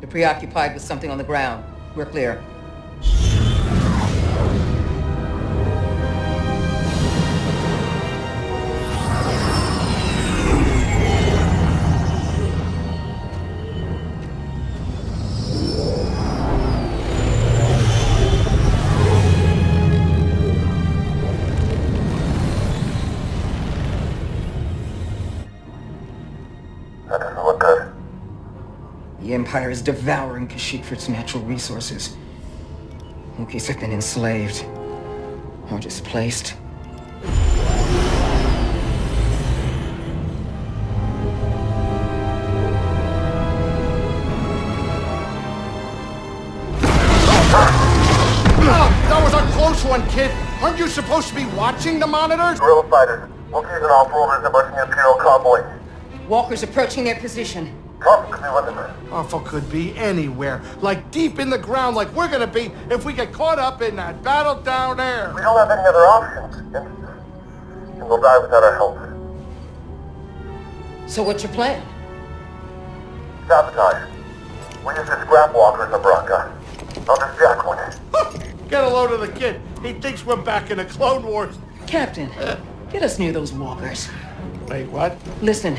You're preoccupied with something on the ground. We're clear. That doesn't look good. The Empire is devouring Kashyyyk for its natural resources. Wookiees have been enslaved or displaced. That was a close one, kid. Aren't you supposed to be watching the monitors? Guerrilla fighters. Wookiees and off-worlders ambushing Imperial convoy. Walkers approaching their position. Tarfful could be with them. Tarfful could be anywhere. Like deep in the ground, like we're gonna be if we get caught up in that battle down there. We don't have any other options. And we'll die without our help. So what's your plan? Sabotage. We use the scrap walkers of Bracca. I'll just jack one. Get a load of the kid. He thinks we're back in the Clone Wars. Captain, get us near those walkers. Wait, what? Listen,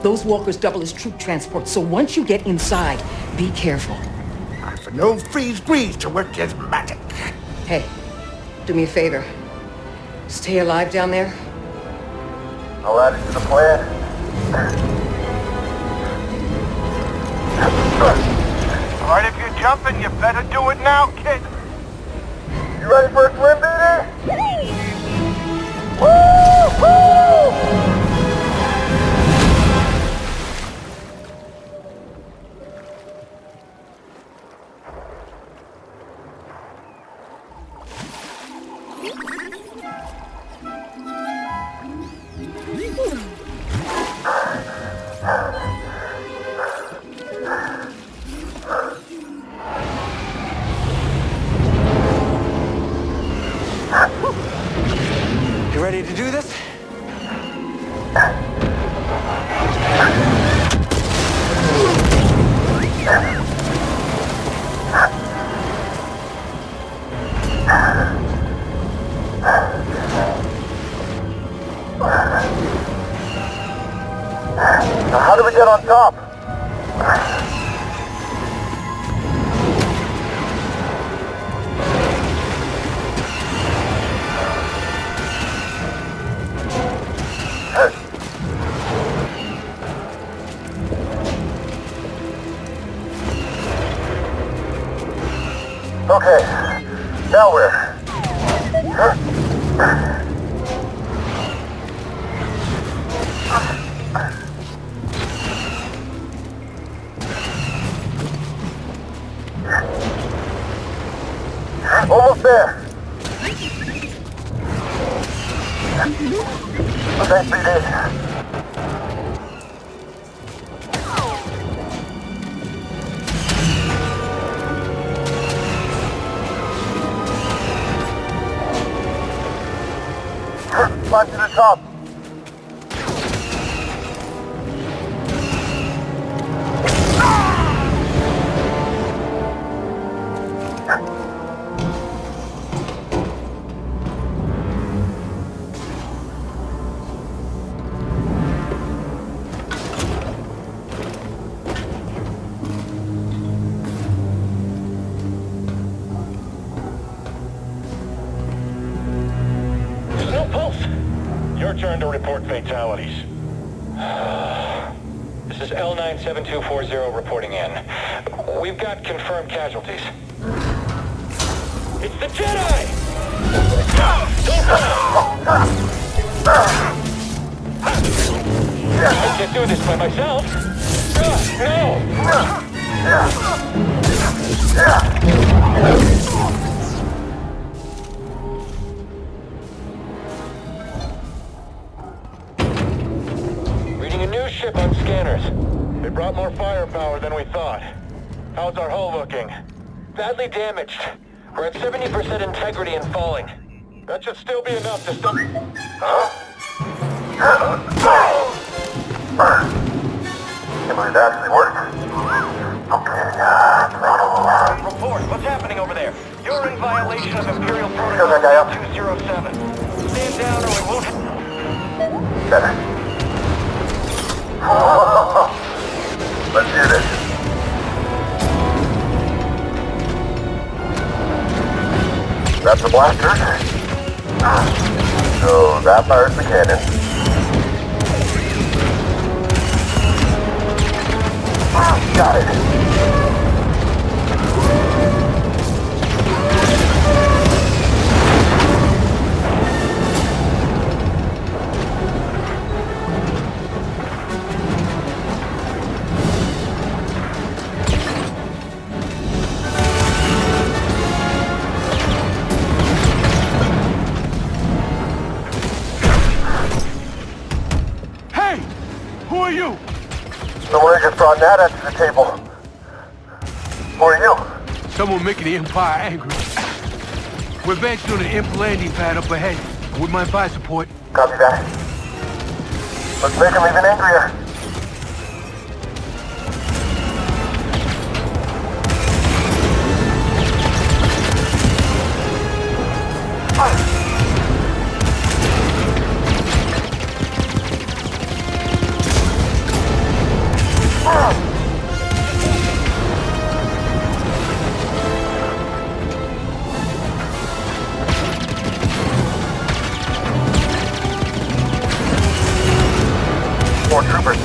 those walkers double as troop transport, so once you get inside, be careful. For no freeze Greez to work his magic. Hey, do me a favor. Stay alive down there. I'll add it to the plan. Alright, if you're jumping, you better do it now, kid. You ready for a swim, baby? Woo! You ready to do this? Now how do we get on top? Okay, now where? Almost there. Thanks, BD. Climb to the top. Your turn to report fatalities. This is L97240 reporting in. We've got confirmed casualties. It's the Jedi! I can't do this by myself. No! Reading a new ship on scanners. They brought more firepower than we thought. How's our hull looking? Badly damaged. We're at 70% integrity and falling. That should still be enough to stop... Huh? Can't believe that actually worked. Okay, Report, what's happening over there? You're in violation of Imperial Protocol 207. Stand down or we won't... Better. Let's do this. That's the blaster. So that fires the cannon. Got it. Hey! Who are you? Someone just brought that to the table. Who are you? Someone making the Empire angry. We're advancing on the Imp landing pad up ahead. With my fire support. Copy that. Let's make them even angrier. More troopers.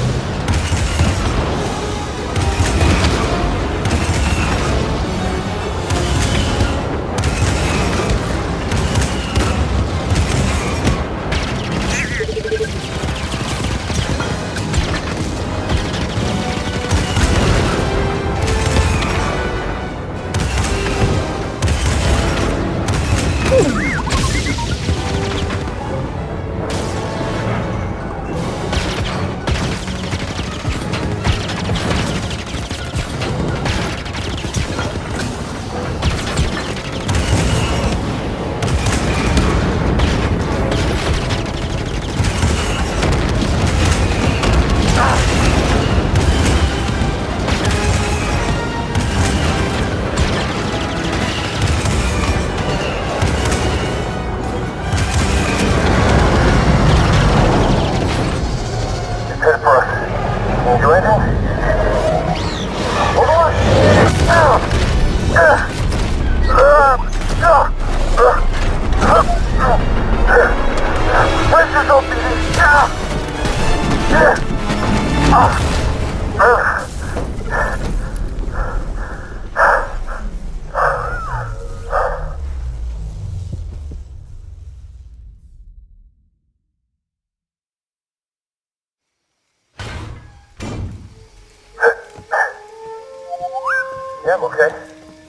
Yeah, I'm okay.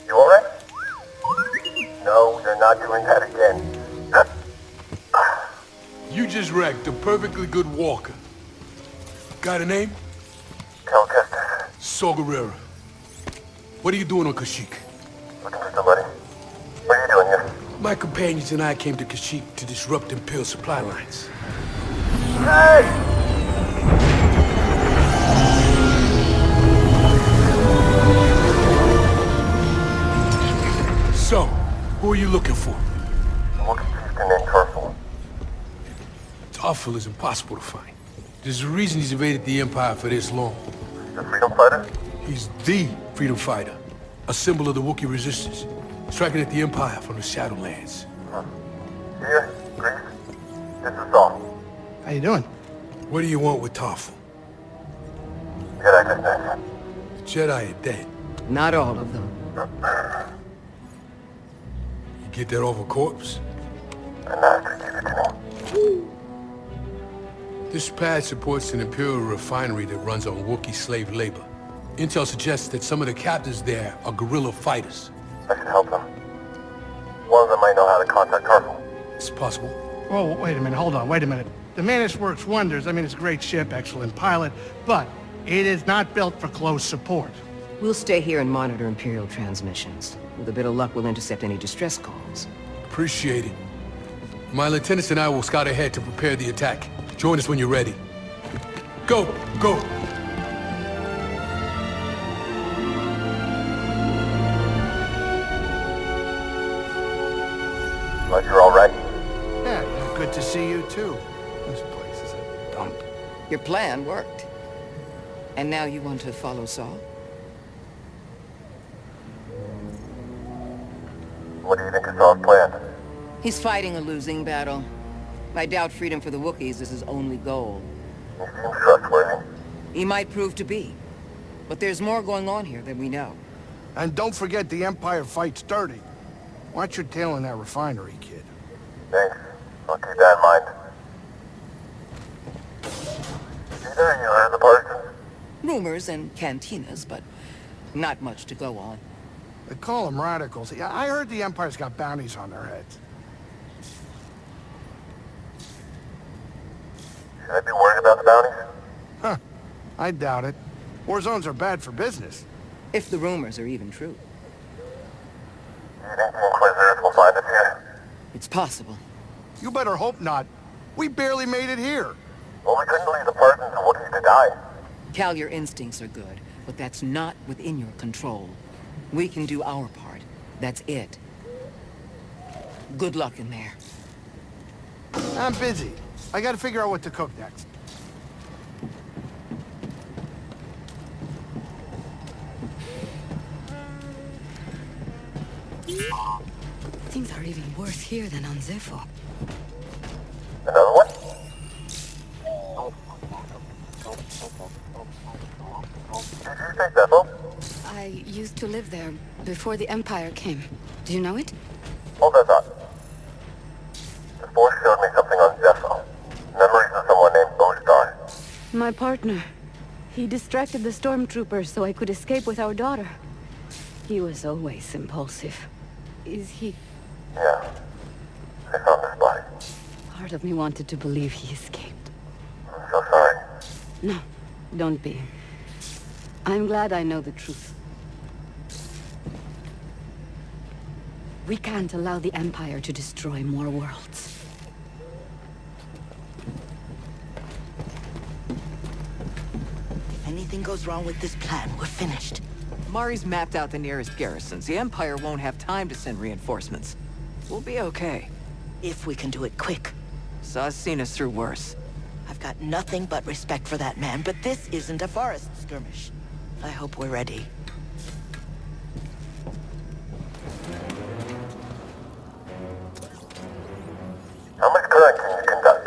You alright? No, you're not doing that again. You just wrecked a perfectly good walker. Got a name? Cal Kestis. Saw Gerrera. What are you doing on Kashyyyk? Looking for somebody. What are you doing here? My companions and I came to Kashyyyk to disrupt Imperial supply lines. Hey! So, who are you looking for? A Wookiee chieftain named Tarfful. Tarfful is impossible to find. There's a reason he's evaded the Empire for this long. The freedom fighter? He's the freedom fighter. A symbol of the Wookiee resistance. Striking at the Empire from the Shadowlands. Here, Greez. This is Saw. How you doing? What do you want with Tarfful? Jedi Knight. The Jedi are dead. Not all of them. You get that off a corpse? The Master gave it to me. This pad supports an Imperial refinery that runs on Wookiee slave labor. Intel suggests that some of the captives there are guerrilla fighters. I should help them. One of them might know how to contact Tarfful. It's possible. Oh, wait a minute, hold on, wait a minute. The Mantis works wonders. I mean, it's a great ship, excellent pilot, but it is not built for close support. We'll stay here and monitor Imperial transmissions. With a bit of luck, we'll intercept any distress calls. Appreciate it. My lieutenants and I will scout ahead to prepare the attack. Join us when you're ready. Go! Go! Glad you're all right. Yeah, good to see you too. This place is a dump. Your plan worked. And now you want to follow Saw? What do you think is Saw's plan? He's fighting a losing battle. I doubt freedom for the Wookiees is his only goal. He seems trustworthy. He might prove to be. But there's more going on here than we know. And don't forget the Empire fights dirty. Watch your tail in that refinery, kid. Thanks. I'll keep that in mind. Either you heard the parts? Rumors and cantinas, but not much to go on. They call them radicals. Yeah, I heard the Empire's got bounties on their heads. Should I be worried about the bounties? Huh. I doubt it. War zones are bad for business. If the rumors are even true. Do you think the Inquisitors will find us here? It's possible. You better hope not. We barely made it here. Well, we couldn't leave the Parsons and Wookiees to die. Cal, your instincts are good, but that's not within your control. We can do our part. That's it. Good luck in there. I'm busy. I gotta figure out what to cook next. Things are even worse here than on Zeffo. Another one? Did you say Zeffo? I used to live there before the Empire came. Do you know it? Hold that thought. The Force showed me something on Zeffo. Memories of someone named Bogano. My partner. He distracted the stormtroopers so I could escape with our daughter. He was always impulsive. Is he... Yeah. I found this body. Part of me wanted to believe he escaped. I'm so sorry. No, don't be. I'm glad I know the truth. We can't allow the Empire to destroy more worlds. If anything goes wrong with this plan, we're finished. Mari's mapped out the nearest garrisons. The Empire won't have time to send reinforcements. We'll be okay. If we can do it quick. Saw's seen us through worse. I've got nothing but respect for that man, but this isn't a forest skirmish. I hope we're ready. How much current can you conduct?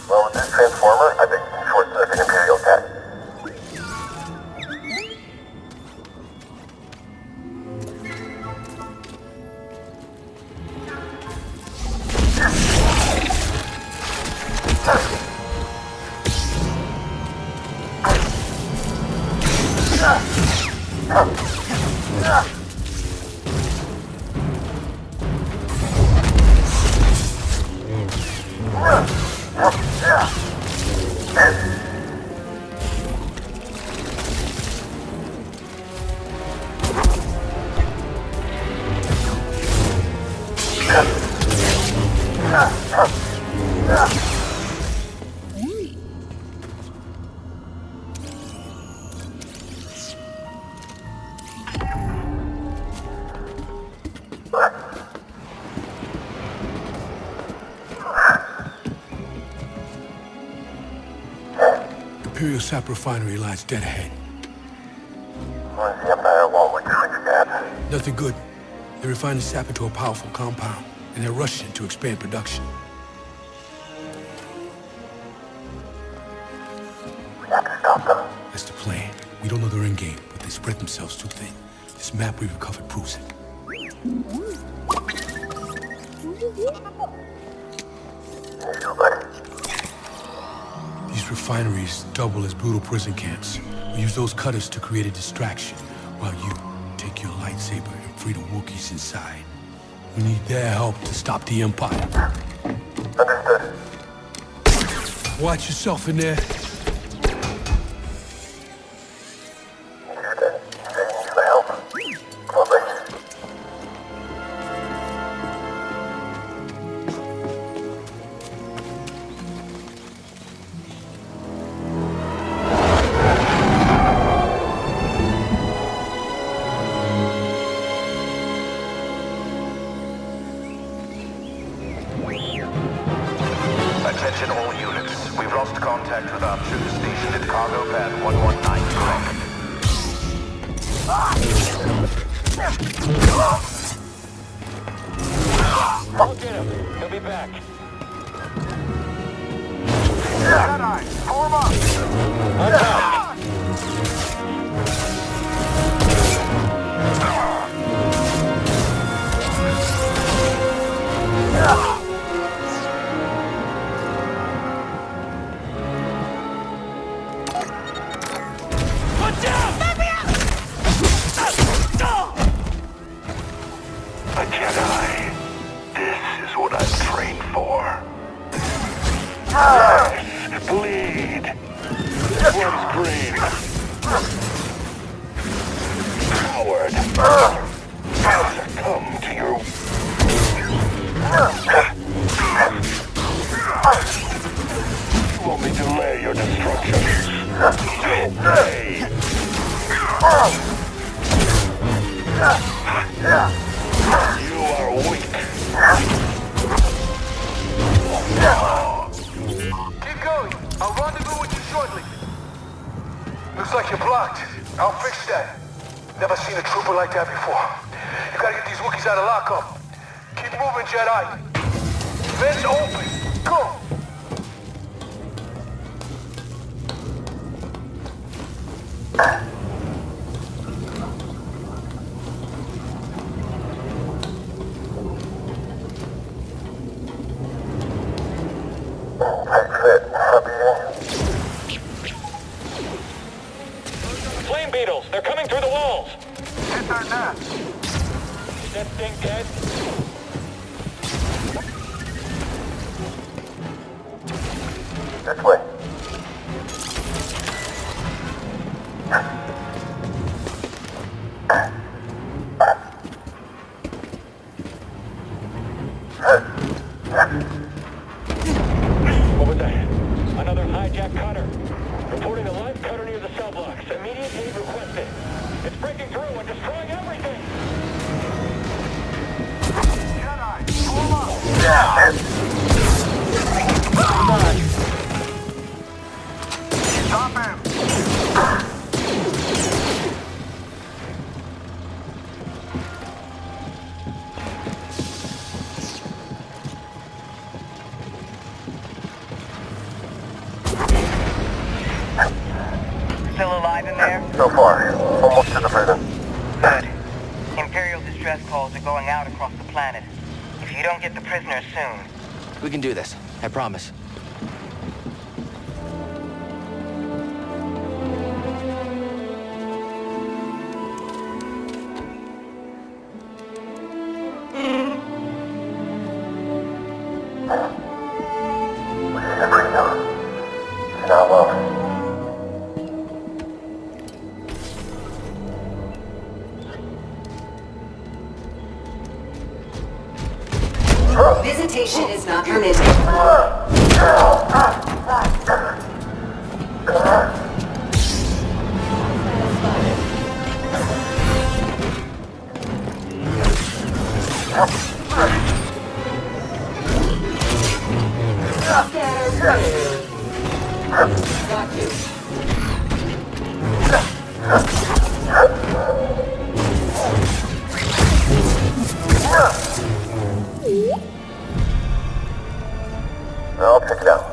Well, with this transformer, I bet you can short-circuit Imperial tech. Imperial sap refinery lies dead ahead. What does the Empire want with switch tab? Nothing good. They refine the sap into a powerful compound, and they're rushing to expand production. We have to stop them. That's the plan. We don't know their endgame, but they spread themselves too thin. This map we recovered proves it. These refineries double as brutal prison camps. We use those cutters to create a distraction, while you take your lightsaber and free the Wookiees inside. We need their help to stop the Empire. Understood. Watch yourself in there. 119 correct. I'll get him. He'll be back. Jedi, form up! Watch out! Let me out! A Jedi. This is what I'm trained for. Yes, bleed. This one's green. Coward. Succumb to your... You want me to delay your destruction? Obey! You are weak. Keep going. I'll rendezvous with you shortly. Looks like you're blocked. I'll fix that. Never seen a trooper like that before. You gotta get these Wookiees out of lockup. Keep moving, Jedi. Vents open. Go! Flame beetles, they're coming through the walls. Hit their nest. Is that thing dead? This way. What was that? Another hijacked cutter. Reporting a live cutter near the cell blocks. Immediate aid requested. It's breaking through and destroying everything. Jedi, pull up. Stop him. Still alive in there? So far, almost to the prison. Good. Imperial distress calls are going out across the planet. If you don't get the prisoners soon... We can do this. I promise. Visitation is not permitted. I'll check it out.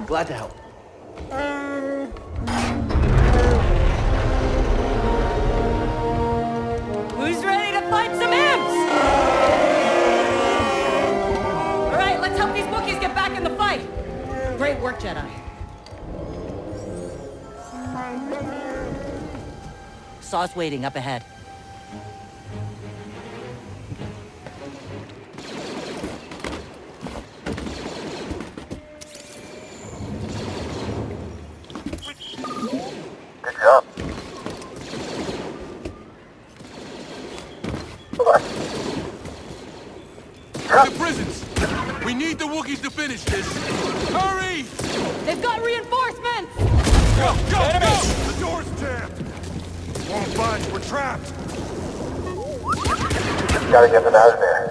Glad to help. Who's ready to fight some imps? All right, let's help these Wookiees get back in the fight. Great work, Jedi. Saw's waiting up ahead. Good job. The prisons! We need the Wookiees to finish this! Hurry! They've got reinforcements! Go, go, Enemy! go! The door's jammed! Won't budge, we're trapped! Gotta get them out of there.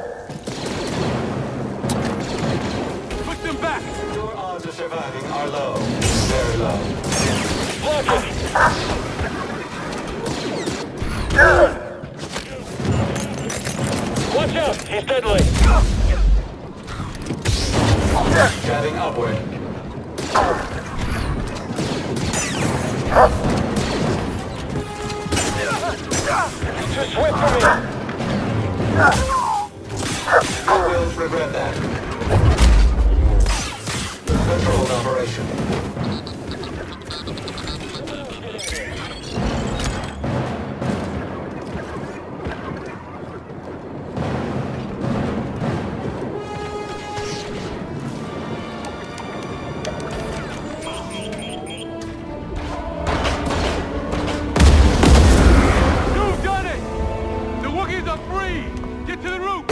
Push them back! Your odds of surviving are low. Very low. Block it! Watch out, he's deadly! Jabbing upward. Too swift for me! You will regret that. Controlled operation. You've done it! The Wookiees are free! Get to the roof!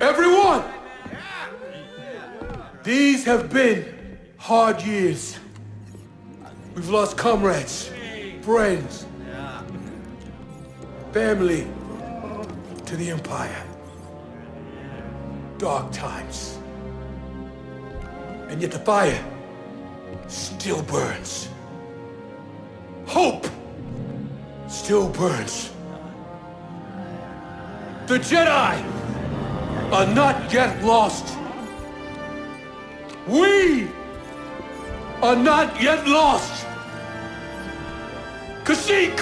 Everyone! These have been hard years. We've lost comrades, friends, family to the Empire. Dark times. And yet the fire still burns. Hope still burns. The Jedi are not yet lost. We are not yet lost. Kashyyyk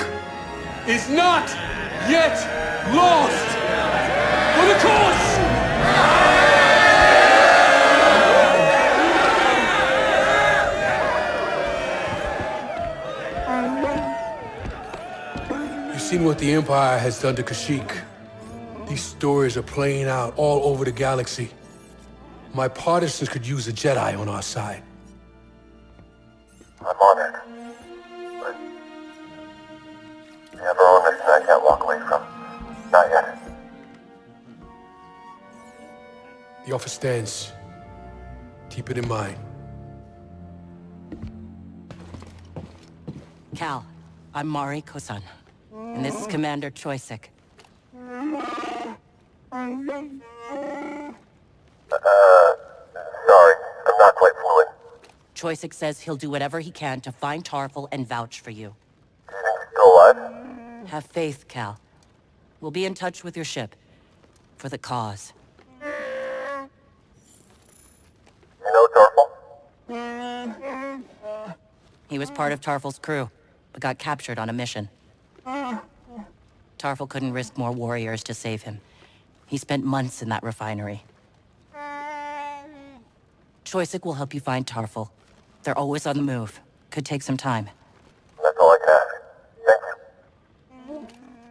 is not yet lost. For the cause! You've seen what the Empire has done to Kashyyyk. These stories are playing out all over the galaxy. My partisans could use a Jedi on our side. I'm on it. But we have our own mission I can't walk away from. Not yet. The offer stands. Keep it in mind. Cal, I'm Mari Kosan, and this is Commander Choisyk. Sorry. I'm not quite fluent. Choisyk says he'll do whatever he can to find Tarfful and vouch for you. Do you think he's still alive? Have faith, Cal. We'll be in touch with your ship. For the cause. You know Tarfful? He was part of Tarfful's crew, but got captured on a mission. Tarfful couldn't risk more warriors to save him. He spent months in that refinery. Choisyk will help you find Tarfful. They're always on the move. Could take some time. That's all I can ask.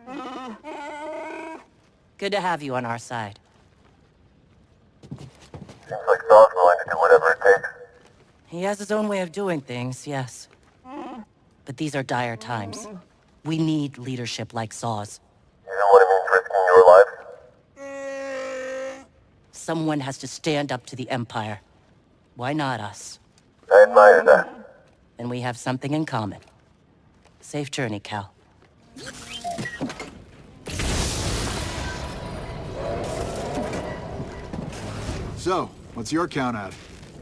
Thank you. Good to have you on our side. Seems like Saw's willing to do whatever it takes. He has his own way of doing things, yes. But these are dire times. We need leadership like Saw's. You know what it means risking your life? Someone has to stand up to the Empire. Why not us? I admire that. Then we have something in common. Safe journey, Cal. So, what's your count at?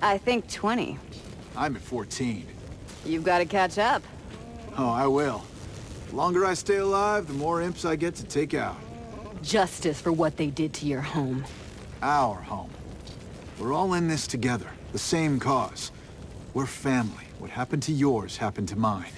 I think 20. I'm at 14. You've got to catch up. Oh, I will. The longer I stay alive, the more imps I get to take out. Justice for what they did to your home. Our home. We're all in this together. The same cause. We're family. What happened to yours happened to mine.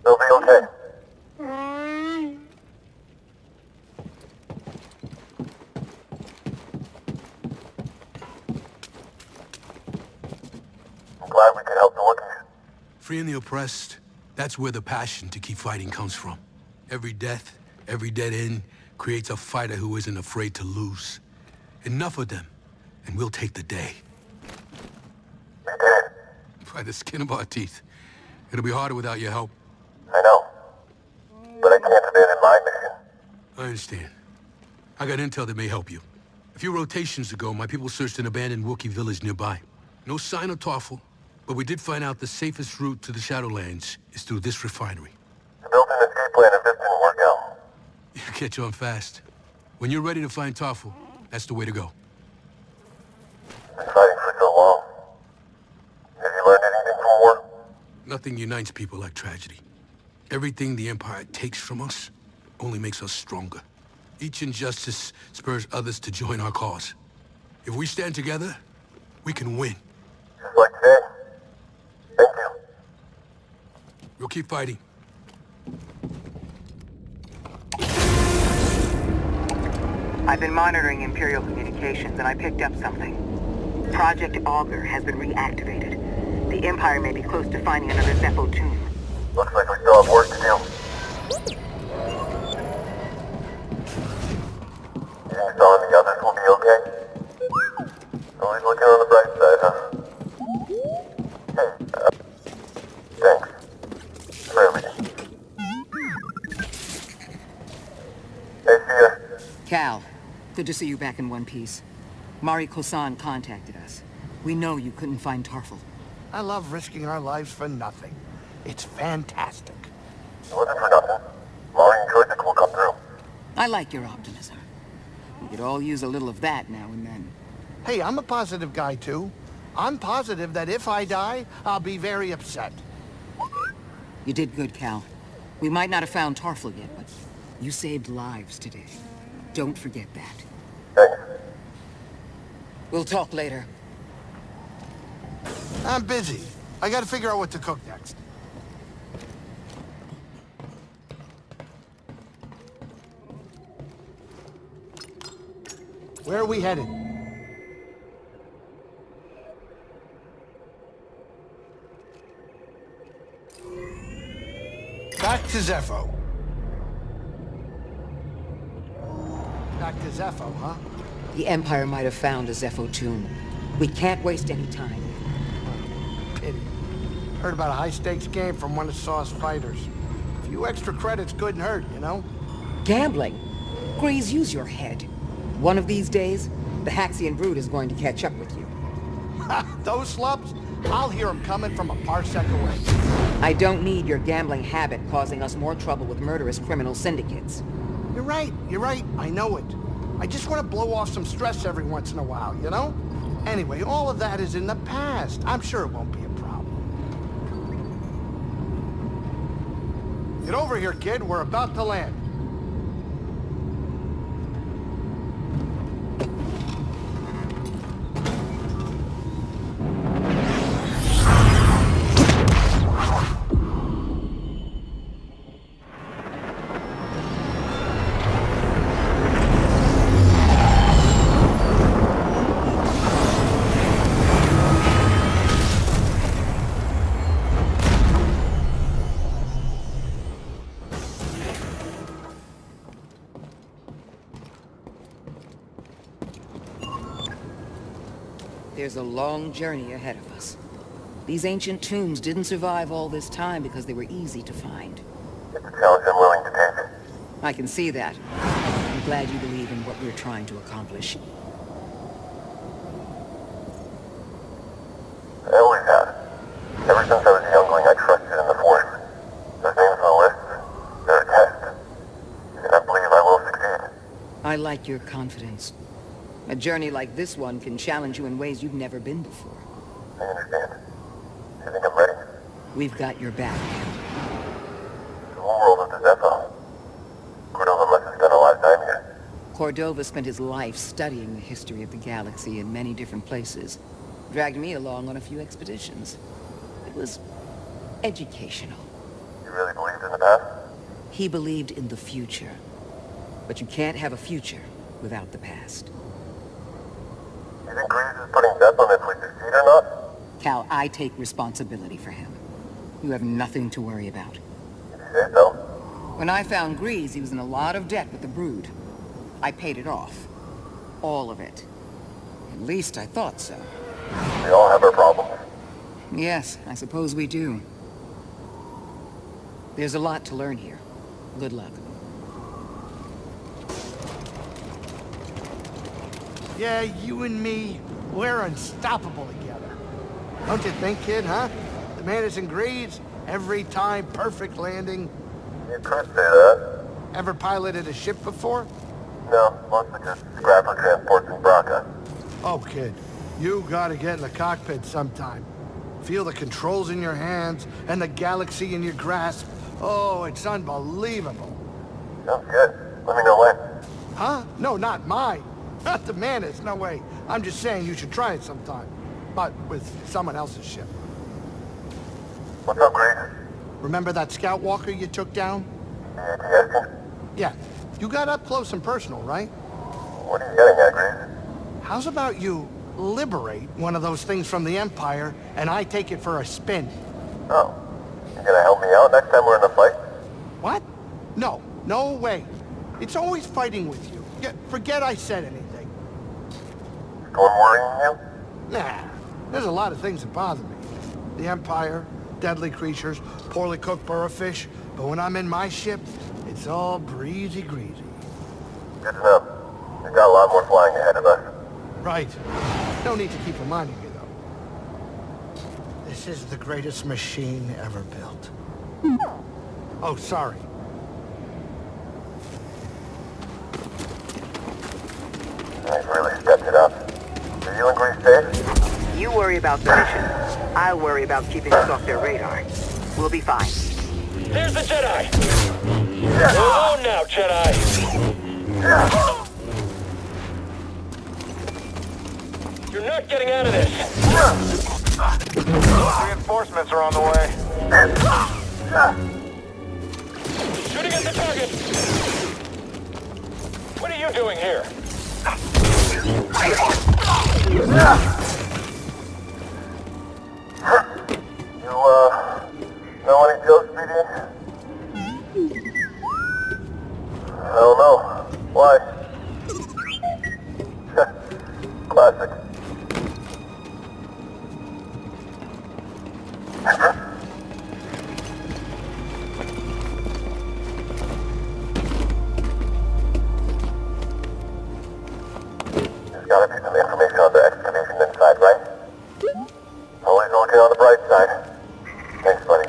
They'll be okay. glad we could help the Wookiees. Freeing the oppressed, that's where the passion to keep fighting comes from. Every death, every dead end, creates a fighter who isn't afraid to lose. Enough of them, and we'll take the day. By the skin of our teeth. It'll be harder without your help. I know. But I can't abandon my mission. I understand. I got intel that may help you. A few rotations ago, my people searched an abandoned Wookiee village nearby. No sign of Tarfful, but we did find out the safest route to the Shadowlands is through this refinery. The built-in escape plan if this didn't work out. You catch on fast. When you're ready to find Tarfful, that's the way to go. Been fighting for so long. Have you learned anything from war? Nothing unites people like tragedy. Everything the Empire takes from us only makes us stronger. Each injustice spurs others to join our cause. If we stand together, we can win. Just like today. Thank you. We'll keep fighting. I've been monitoring Imperial communications and I picked up something. Project Augur has been reactivated. The Empire may be close to finding another Zeffo tomb. Looks like we still have work to do. You think Saw and the others will be okay? Always looking on the bright side, huh? Hey, thanks. For everything. Hey, see ya. Cal, good to see you back in one piece. Mari Kosan contacted us. We know you couldn't find Tarfful. I love risking our lives for nothing. It's fantastic. It wasn't for nothing. Mari and Kashyyyk will come through. I like your optimism. We could all use a little of that now and then. Hey, I'm a positive guy, too. I'm positive that if I die, I'll be very upset. You did good, Cal. We might not have found Tarfful yet, but you saved lives today. Don't forget that. Thanks. We'll talk later. I'm busy. I gotta figure out what to cook next. Where are we headed? Back to Zeffo. Back to Zeffo, huh? The Empire might have found a Zeffo tomb. We can't waste any time. Pity. Heard about a high-stakes game from one of Saw's fighters. A few extra credits couldn't hurt, you know? Gambling? Greez, use your head. One of these days, the Haxian brood is going to catch up with you. Ha! Those slubs? I'll hear them coming from a parsec away. I don't need your gambling habit causing us more trouble with murderous criminal syndicates. You're right, I know it. I just want to blow off some stress every once in a while, you know? Anyway, all of that is in the past. I'm sure it won't be a problem. Get over here, kid. We're about to land. There's a long journey ahead of us. These ancient tombs didn't survive all this time because they were easy to find. It's a challenge I'm willing to take. I can see that. I'm glad you believe in what we're trying to accomplish. I always have. Ever since I was a youngling, I trusted in the Force. Those names on the list, they're a test. And I believe I will succeed. I like your confidence. A journey like this one can challenge you in ways you've never been before. I understand. You think I'm ready? We've got your back. The homeworld of the Zeffo. Cordova must have spent a lot of time here. Cordova spent his life studying the history of the galaxy in many different places. Dragged me along on a few expeditions. It was educational. You really believed in the past? He believed in the future. But you can't have a future without the past. You think Greez is putting bets on if we succeed or not? Cal, I take responsibility for him. You have nothing to worry about. So? When I found Greez, he was in a lot of debt with the Brood. I paid it off. All of it. At least I thought so. We all have our problems. Yes, I suppose we do. There's a lot to learn here. Good luck. Yeah, you and me, we're unstoppable together. Don't you think, kid, huh? The Mantis and Greez, every time perfect landing. You could say that. Ever piloted a ship before? No, mostly just scrapper transports in Bracca. Oh, kid, you gotta get in the cockpit sometime. Feel the controls in your hands and the galaxy in your grasp. Oh, it's unbelievable. Sounds good. Let me know when. Huh? No, not mine. Not the Mantis, no way. I'm just saying you should try it sometime. But with someone else's ship. What's up, Greez? Remember that scout walker you took down? Yeah. You got up close and personal, right? What are you getting at, Greez? How's about you liberate one of those things from the Empire, and I take it for a spin? Oh. You gonna help me out next time we're in a fight? What? No. No way. It's always fighting with you. Yeah, forget I said anything. Storm worrying you? Nah. There's a lot of things that bother me. The Empire, deadly creatures, poorly cooked burrow fish. But when I'm in my ship, it's all breezy. Good to know. We've got a lot more flying ahead of us. Right. No need to keep reminding me, though. This is the greatest machine ever built. Oh, sorry. I've really stepped it up. Are you and Greez safe? You worry about the mission. I'll worry about keeping us off their radar. We'll be fine. There's the Jedi! Hold on now, Jedi! You're not getting out of this! Reinforcements are on the way. Shooting at the target! What are you doing here? You, know any jokes, BD? I don't know. Why? Classic. There's gotta be some information on the excavation inside, right? Always looking on the bright side. Thanks, buddy.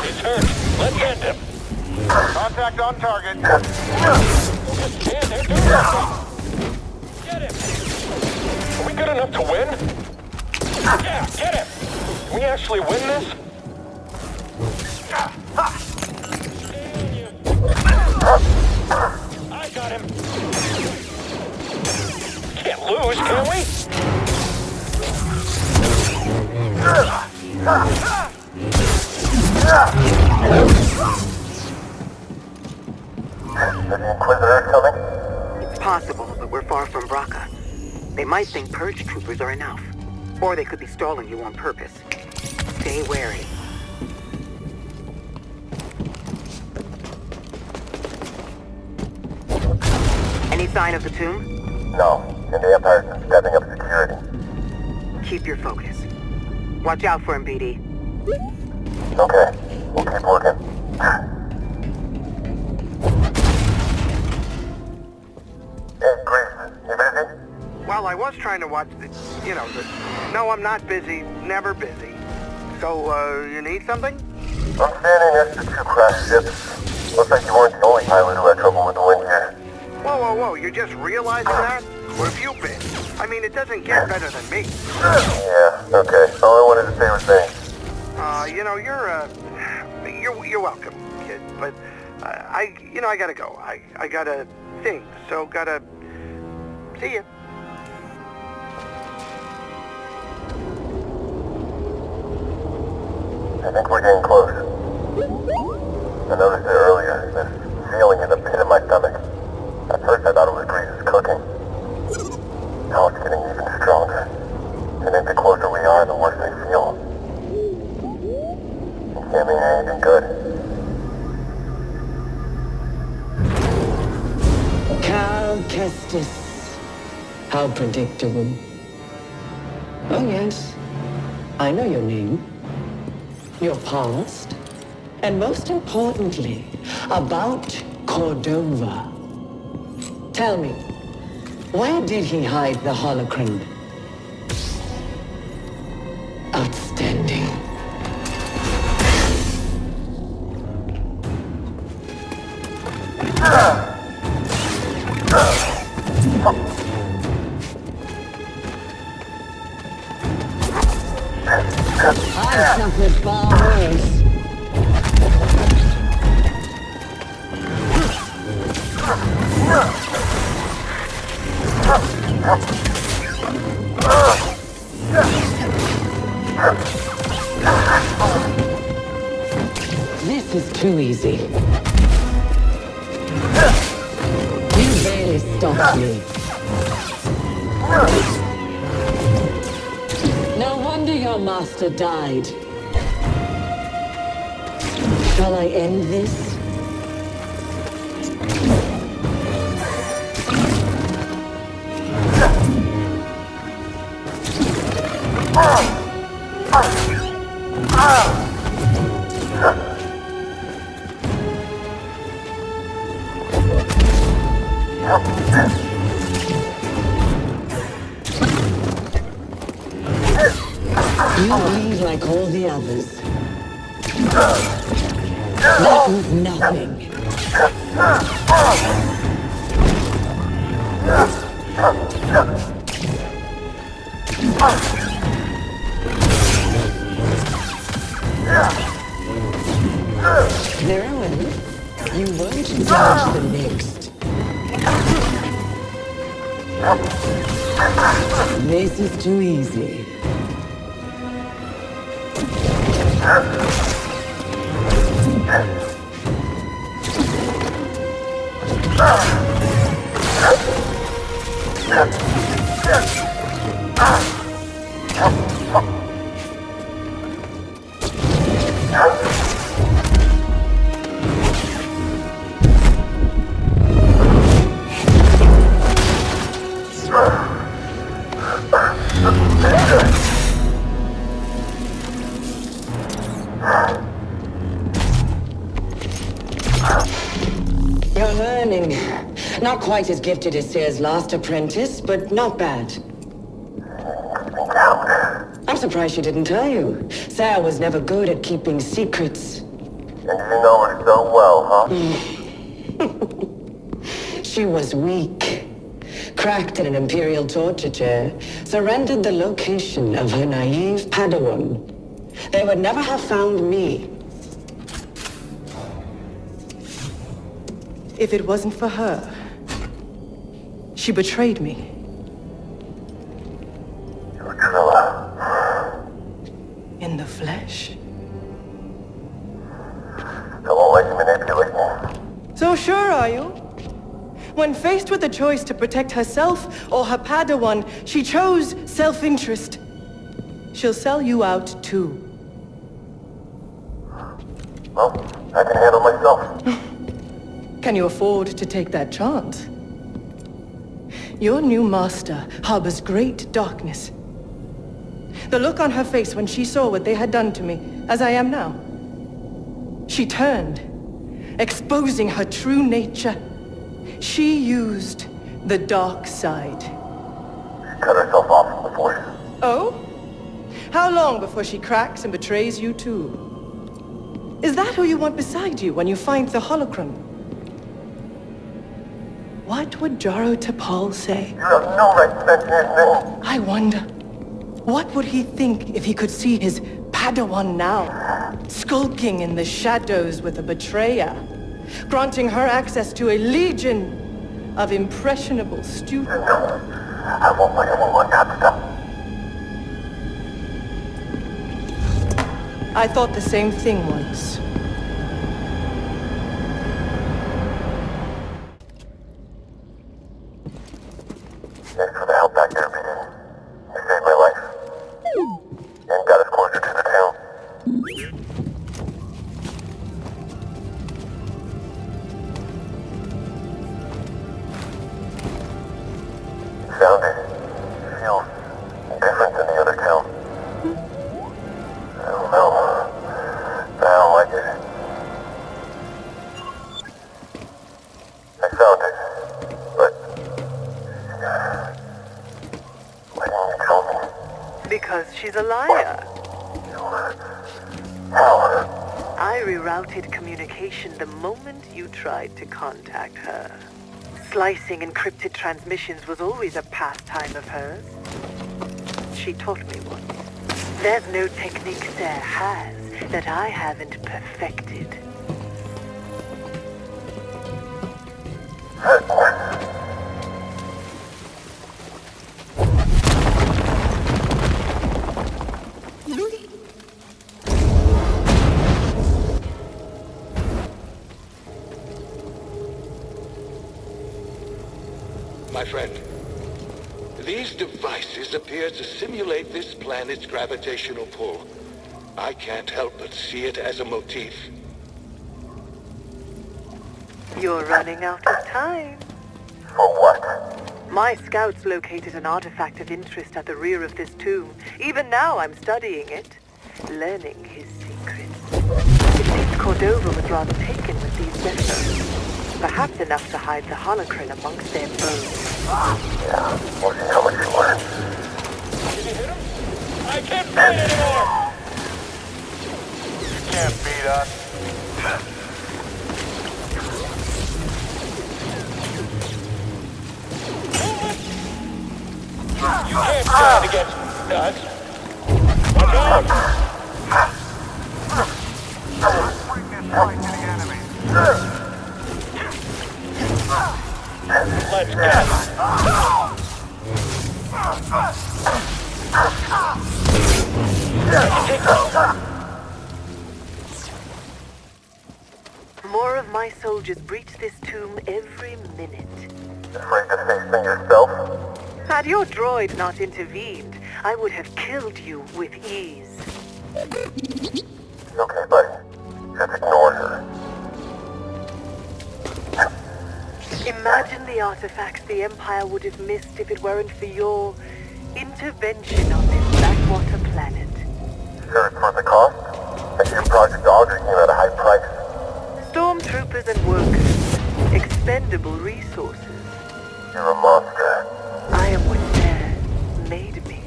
He's hurt. Let's get him. Contact on target. Man, they're doing something. Get him. Are we good enough to win? Yeah, get him. Can we actually win this? I got him. Can't lose, can we? Are the Inquisitors coming? It's possible, but we're far from Bracca. They might think Purge troopers are enough. Or they could be stalling you on purpose. Stay wary. Any sign of the tomb? No, and the Empire's been stepping up security. Keep your focus. Watch out for him, BD. Okay, we'll keep looking. Well, I was trying to watch the... No, I'm not busy. Never busy. So, you need something? I'm standing next to 2 crashed ships. Looks like you weren't the only pilot who had trouble with the wind here. Whoa, you're just realizing that? Where have you been? I mean, it doesn't get better than me. Yeah, okay. All I wanted to say was thanks. You're welcome, kid. But, I gotta go. I gotta sing, so gotta... See ya. I think we're getting close. I noticed it earlier, this feeling in the pit of my stomach. At first I thought it was Greez's cooking. Now it's getting even stronger. I think the closer we are, the worse I feel. It can't mean anything good. Cal Kestis. How predictable. Oh yes, I know your name. Your past, and most importantly, about Cordova. Tell me, where did he hide the holocron? Outstanding. I suffered far worse. This is too easy. You barely stopped me. No wonder your master died. Shall I end this? You bleed like all the others. That was nothing. Very well. You won't dodge the next. This is too easy. You're learning. Not quite as gifted as Cere's last apprentice, but not bad. I'm surprised she didn't tell you. Cere was never good at keeping secrets. And you know her so well, huh? She was weak. Cracked in an Imperial torture chair. Surrendered the location of her naive Padawan. They would never have found me. If it wasn't for her, she betrayed me. In the flesh. I won't let you manipulate me. So sure are you? When faced with the choice to protect herself or her Padawan, she chose self-interest. She'll sell you out too. Well, I can handle myself. Can you afford to take that chance? Your new master harbors great darkness. The look on her face when she saw what they had done to me, as I am now. She turned, exposing her true nature. She used the dark side. cut herself off from the Force. Oh? How long before she cracks and betrays you too? Is that who you want beside you when you find the Holocron? What would Jaro Tapal say? You have no right to mention his name. I wonder, what would he think if he could see his Padawan now, skulking in the shadows with a betrayer, granting her access to a legion of impressionable students? No, I won't let anyone touch them. I thought the same thing once. Thanks for the help back there, BD. You saved my life. And got us closer to the town. Found it. Feels different than the other town. I don't know. I don't like it. I found it. But why didn't you tell me? Because she's a liar. How? I rerouted communication the moment you tried to contact her. Slicing encrypted transmissions was always a pastime of hers. She taught me once. There's no technique Cere has that I haven't perfected. My friend, these devices appear to simulate this planet's gravitational pull. I can't help but see it as a motif. You're running out of time. For what? My scouts located an artifact of interest at the rear of this tomb. Even now I'm studying it, learning his secrets. It seems Cordova was rather taken with these Zeffo. Perhaps enough to hide the Holocron amongst their bones. Yeah, we'll see how much you learn. Did you hit him? I can't fight anymore! You can't beat us. You can't stand against us. Watch out! Bring this fight to the enemy. Let's More of my soldiers breach this tomb every minute. Afraid to face them yourself? Had your droid not intervened, I would have killed you with ease. Okay, buddy. Just ignore her. Imagine the artifacts the Empire would have missed if it weren't for your intervention on this backwater planet. Sure it's worth the cost? I hear Project Auger came at a high price. Stormtroopers and workers. Expendable resources. You're a monster. I am what Cere made me.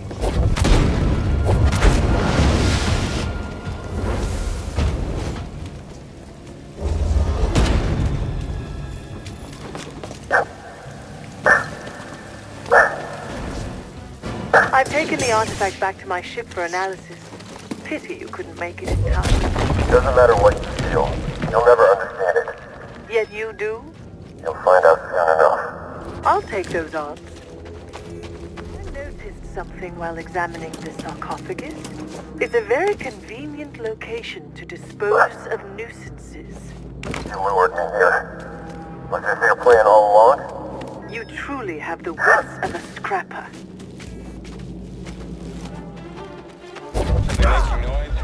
I've taken the artifact back to my ship for analysis. Pity you couldn't make it in time. Doesn't matter what you feel. You'll never understand it. Yet you do? You'll find out soon enough. I'll take those odds. I noticed something while examining the sarcophagus. It's a very convenient location to dispose of nuisances. You lured me here. Was this your plan all along? You truly have the wits of a scrapper. Making noise.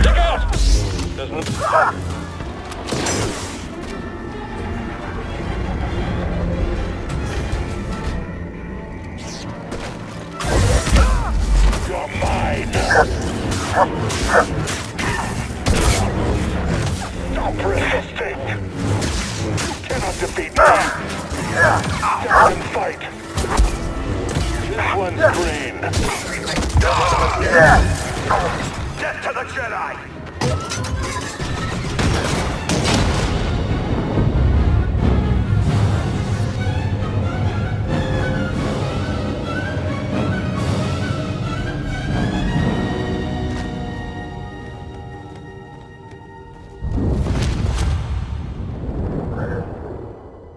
Look out! Doesn't... You're mine! Don't resist. You cannot defeat me. Stand and fight. this one's green. Get to the Jedi!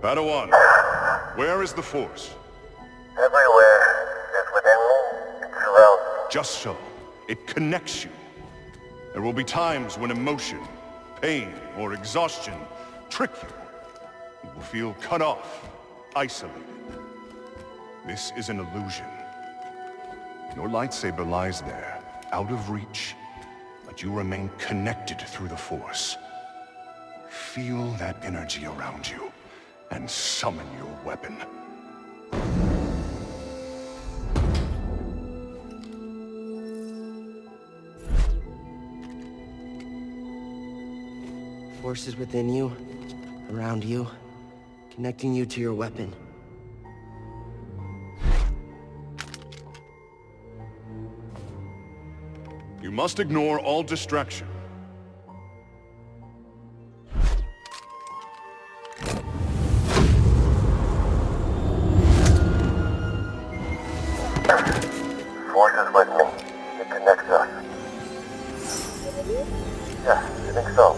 Padawan, where is the Force? Everywhere. It's within me. It surrounds me. Just so. It connects you. There will be times when emotion, pain, or exhaustion trick you. You will feel cut off, isolated. This is an illusion. Your lightsaber lies there, out of reach, but you remain connected through the Force. Feel that energy around you, and summon your weapon. Force is within you, around you, connecting you to your weapon. You must ignore all distraction. Force is with me. It connects us. Yeah, I think so.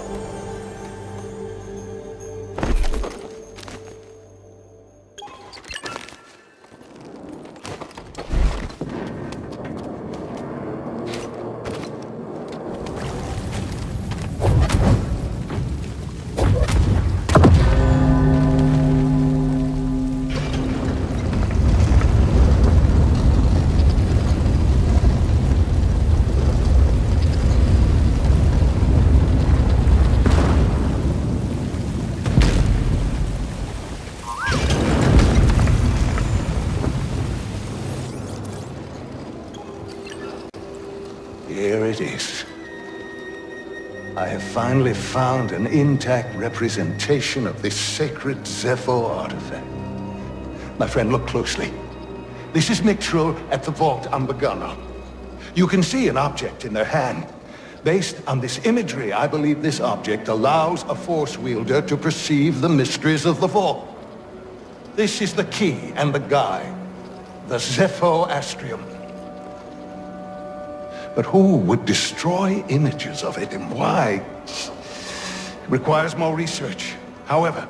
Here it is. I have finally found an intact representation of this sacred Zeffo artifact. My friend, look closely. This is Mixtral at the vault on Bogano. You can see an object in their hand. Based on this imagery, I believe this object allows a Force wielder to perceive the mysteries of the vault. This is the key and the guide, the Zeffo Astrium. But who would destroy images of it, and why? It requires more research. However,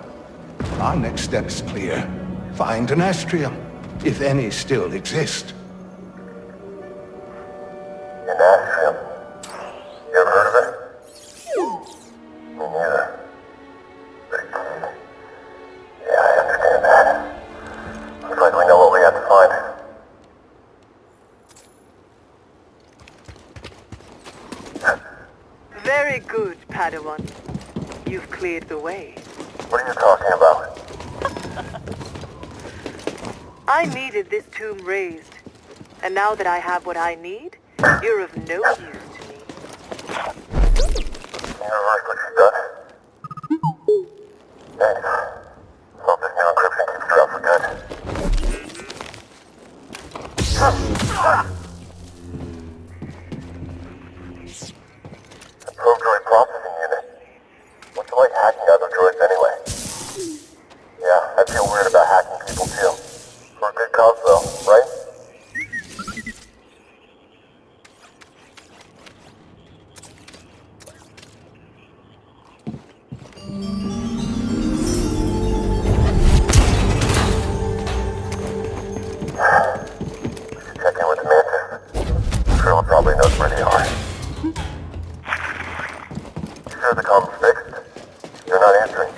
our next step is clear. Find an Astrium, if any still exist. An Astrium? You ever heard of it? Me neither. But it's key. Yeah, I understand that. Looks like we know what we have to find. Very good, Padawan. You've cleared the way. What are you talking about? I needed this tomb raised. And now that I have what I need, you're of no use to me. Can you reverse what you've done? Thanks. Hope this new encryption keeps her out for good. Improved droid processing unit. What's it like hacking other droids anyway? Yeah, I feel weird about hacking people too. For a good cause though, right? We should check in with the Mantis. I'm sure he probably knows where they are. Sure the comms fixed? You're not answering.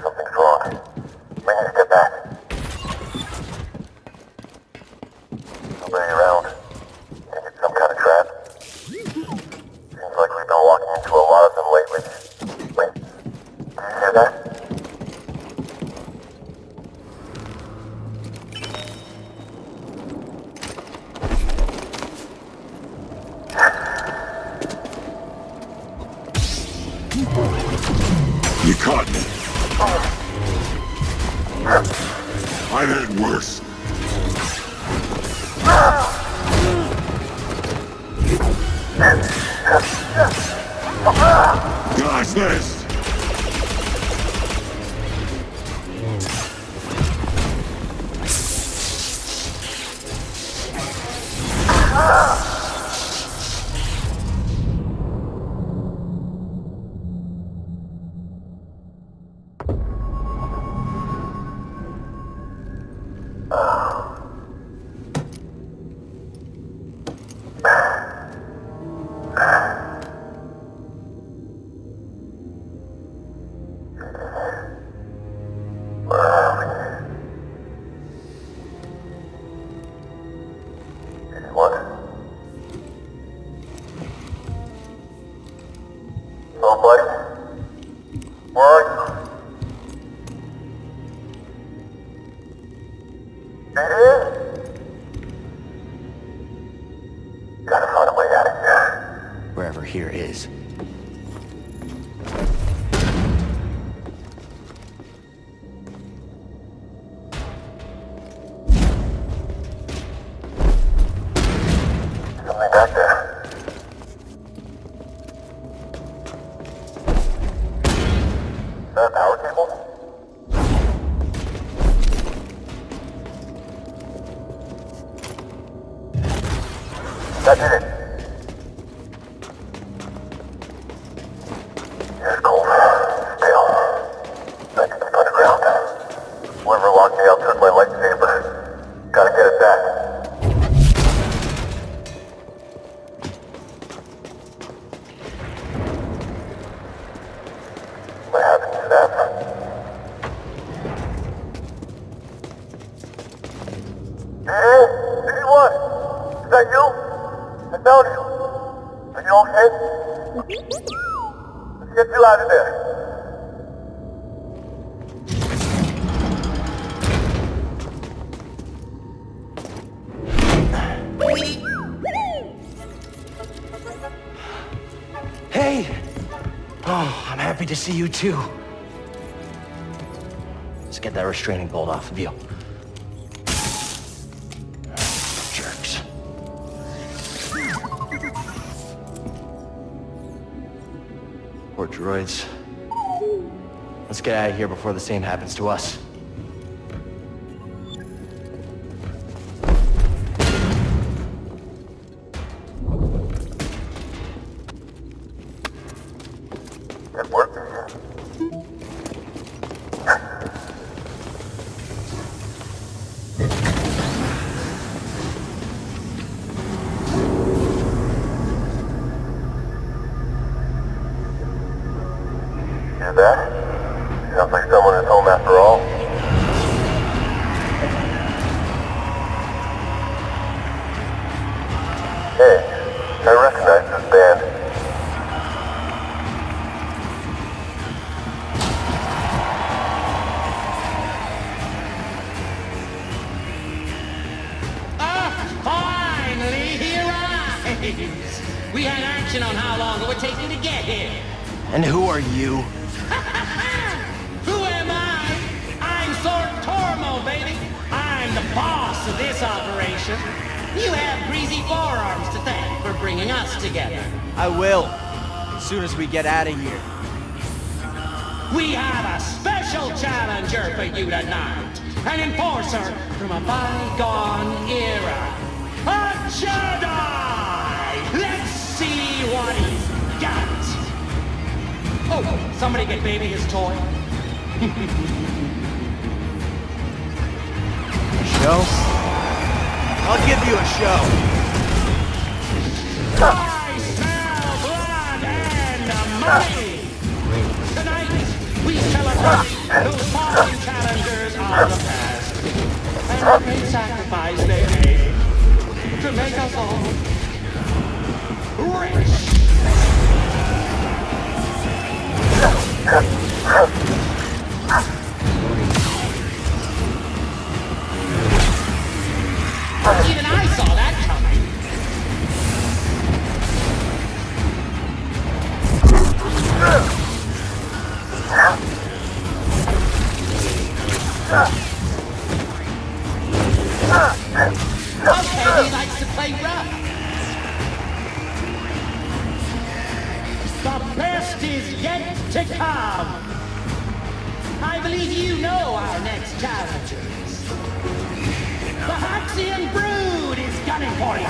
Something's wrong. We need to get back. Nobody around. Think it's some kind of trap? Seems like we've been walking into a lot of them lately. Wait, do you hear that? You caught me. I've had worse. Gosh, this! Here is. Something back there. Is that a power cable? That did it. Hey! Oh, I'm happy to see you too. Let's get that restraining bolt off of you. Jerks. Poor droids. Let's get out of here before the same happens to us. We had action on how long it would take you to get here. And who are you? Who am I? I'm Sword Tormo, baby. I'm the boss of this operation. You have greasy forearms to thank for bringing us together. I will, as soon as we get out of here. We have a special challenger for you tonight. An enforcer from a bygone era. A Jedi! Let's see what he's got. Oh, somebody get baby his toy. Show? I'll give you a show. I smell blood and money. Tonight, we celebrate those fallen challengers of the past. And the great sacrifice they made to make us all rich. Even I saw that coming. Okay, he likes to play rough. best is yet to come. I believe you know our next challengers. The Haxian Brood is gunning for you.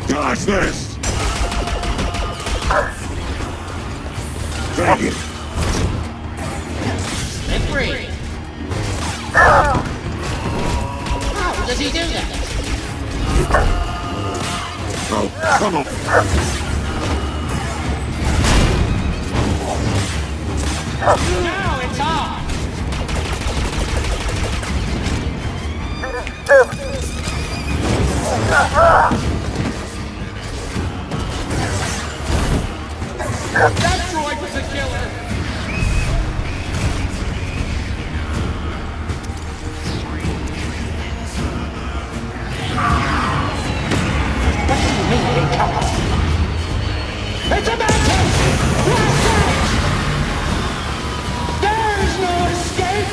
Dodge this! Take it! Slippery. How does he do that? Oh, come on! Now it's on! That droid was a killer! What do you mean, incoming? It's a mantis! Blast it! There's no escape!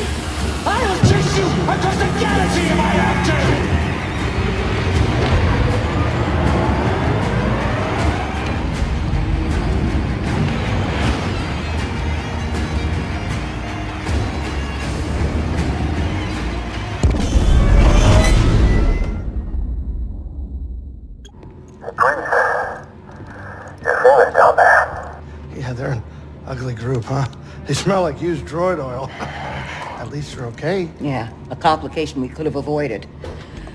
I'll chase you across the galaxy if I have to! Yeah, they're an ugly group, huh? They smell like used droid oil. At least they're okay. Yeah, a complication we could have avoided.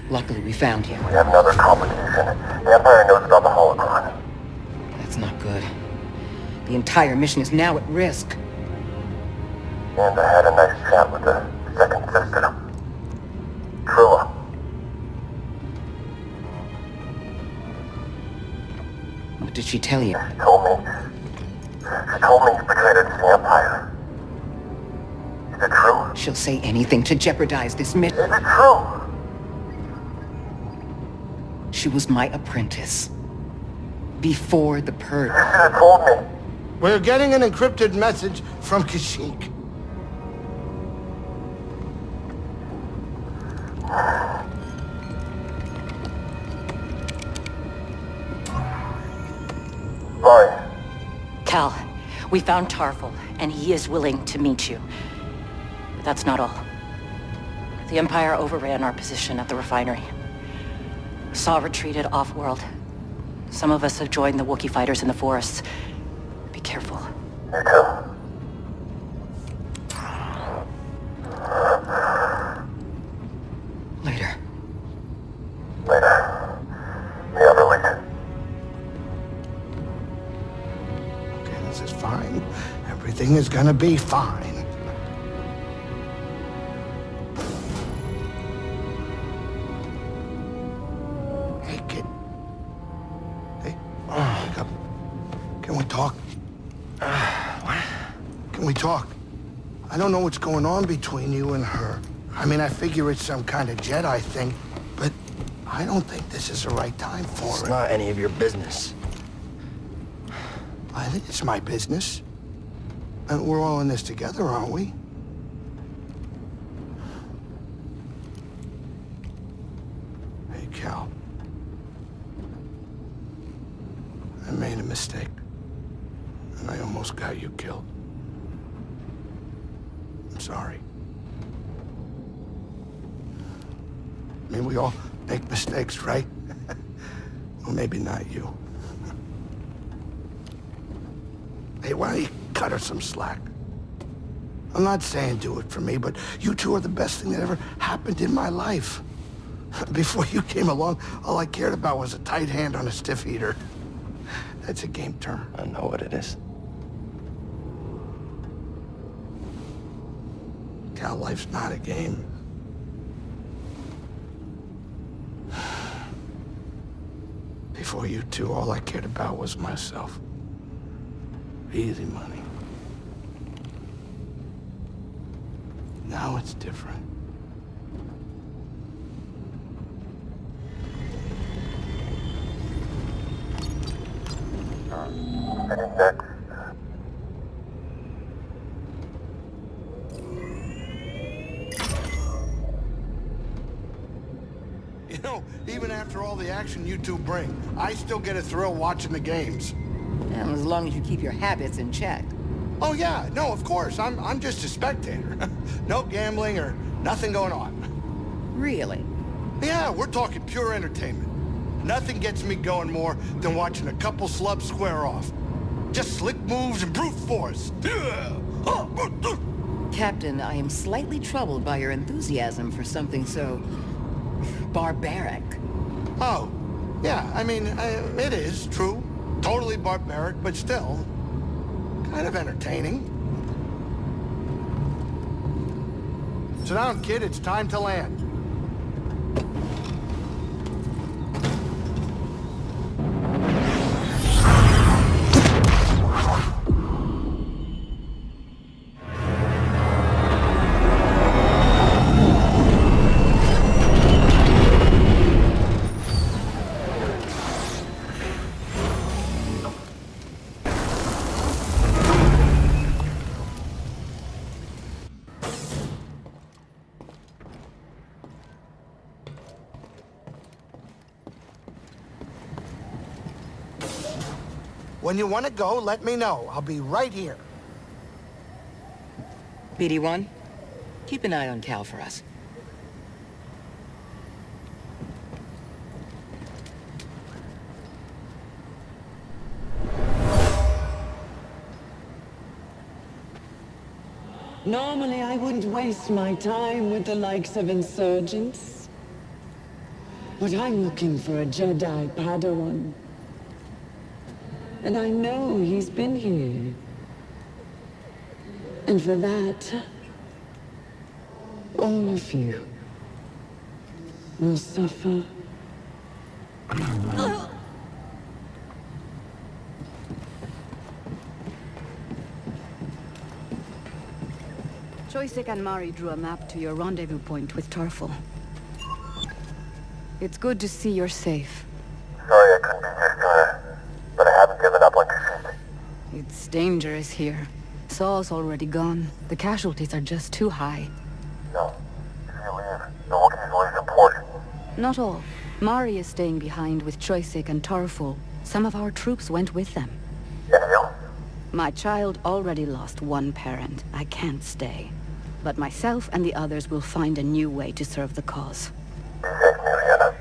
Luckily, we found you. We have another complication. The Empire knows about the Holocron. That's not good. The entire mission is now at risk. And I had a nice chat with the second sister. Trilla. What did she tell you? She told me you betrayed her to the Empire. Is it true? She'll say anything to jeopardize this mission. Is it true? She was my apprentice. Before the Purge. You should have told me. We're getting an encrypted message from Kashyyyk. Laurie. Cal, we found Tarfful, and he is willing to meet you. But that's not all. The Empire overran our position at the refinery. Saw retreated off-world. Some of us have joined the Wookiee fighters in the forests. Be careful. Me too. Later. Later. The other later. Okay, this is fine. Everything is gonna be fine. Hey, kid. Hey, wake up. Can we talk? What? Can we talk? I don't know what's going on between you and her. I mean, I figure it's some kind of Jedi thing, but I don't think this is the right time for it. It's not any of your business. I think it's my business. And we're all in this together, aren't we? Hey, Cal. I made a mistake. And I almost got you killed. I'm sorry. I mean, we all make mistakes, right? Well, maybe not you. Hey, why don't you cut her some slack? I'm not saying do it for me, but you two are the best thing that ever happened in my life. Before you came along, all I cared about was a tight hand on a stiff heater. That's a game term. I know what it is. Cal, life's not a game. Before you two, all I cared about was myself. Easy money. Now it's different. You know, even after all the action you two bring. I still get a thrill watching the games. And as long as you keep your habits in check. Oh yeah, no, of course. I'm just a spectator. No gambling or nothing going on. Really? Yeah, we're talking pure entertainment. Nothing gets me going more than watching a couple slubs square off. Just slick moves and brute force. Captain, I am slightly troubled by your enthusiasm for something so... barbaric. Oh, yeah, I mean, it is, true. Totally barbaric, but still, kind of entertaining. Sit down, kid, it's time to land. When you want to go, let me know. I'll be right here. BD-1, keep an eye on Cal for us. Normally, I wouldn't waste my time with the likes of insurgents. But I'm looking for a Jedi Padawan. And I know he's been here. And for that, all of you will suffer. Kashyyyk and Mari drew a map to your rendezvous point with Tarfful. It's good to see you're safe. Sorry I couldn't be here sooner, but I haven't given up on Kashyyyk. It's dangerous here. Saw's already gone. The casualties are just too high. No. If you leave, the Wookiees lose support. Not all. Mari is staying behind with Kashyyyk and Tarfful. Some of our troops went with them. And you? My child already lost one parent. I can't stay. But myself and the others will find a new way to serve the cause. Be safe, Mariana.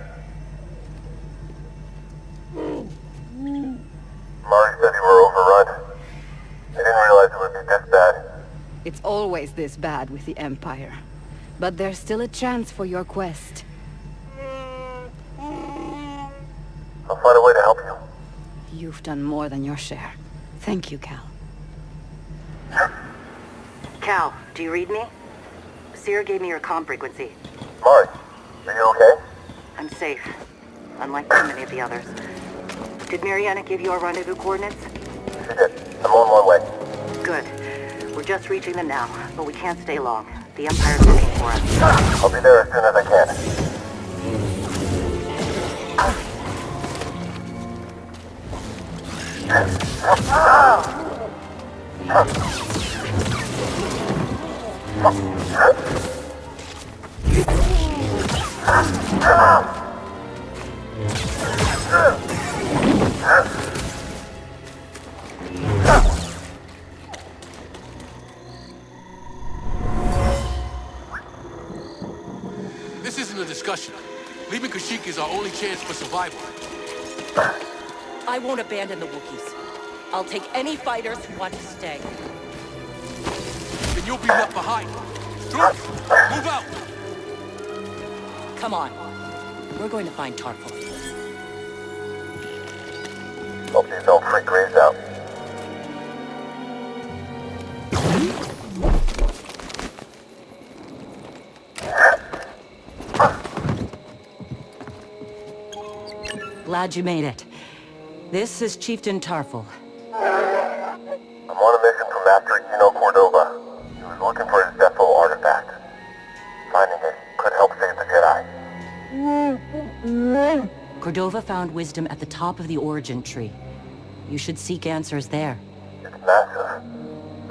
Mari said you were overrun. I didn't realize it would be this bad. It's always this bad with the Empire. But there's still a chance for your quest. I'll find a way to help you. You've done more than your share. Thank you, Cal. Cal, do you read me? Cere gave me your comm frequency. Mari, are you okay? I'm safe, unlike too many of the others. Did Mariana give you our rendezvous coordinates? She did. I'm on my way. Good. We're just reaching them now, but we can't stay long. The Empire's looking for us. I'll be there as soon as I can. This isn't a discussion. Leaving Kashyyyk is our only chance for survival. I won't abandon the Wookiees. I'll take any fighters who want to stay. Then you'll be left behind. Troops, move out! Come on. We're going to find Tarfful. Hope these don't freak Greez out. Glad you made it. This is Chieftain Tarfful. I'm on a mission for Master Eno Cordova. He was looking for his Zeffo artifact. Finding it could help save the Jedi. Cordova found wisdom at the top of the origin tree. You should seek answers there. It's massive.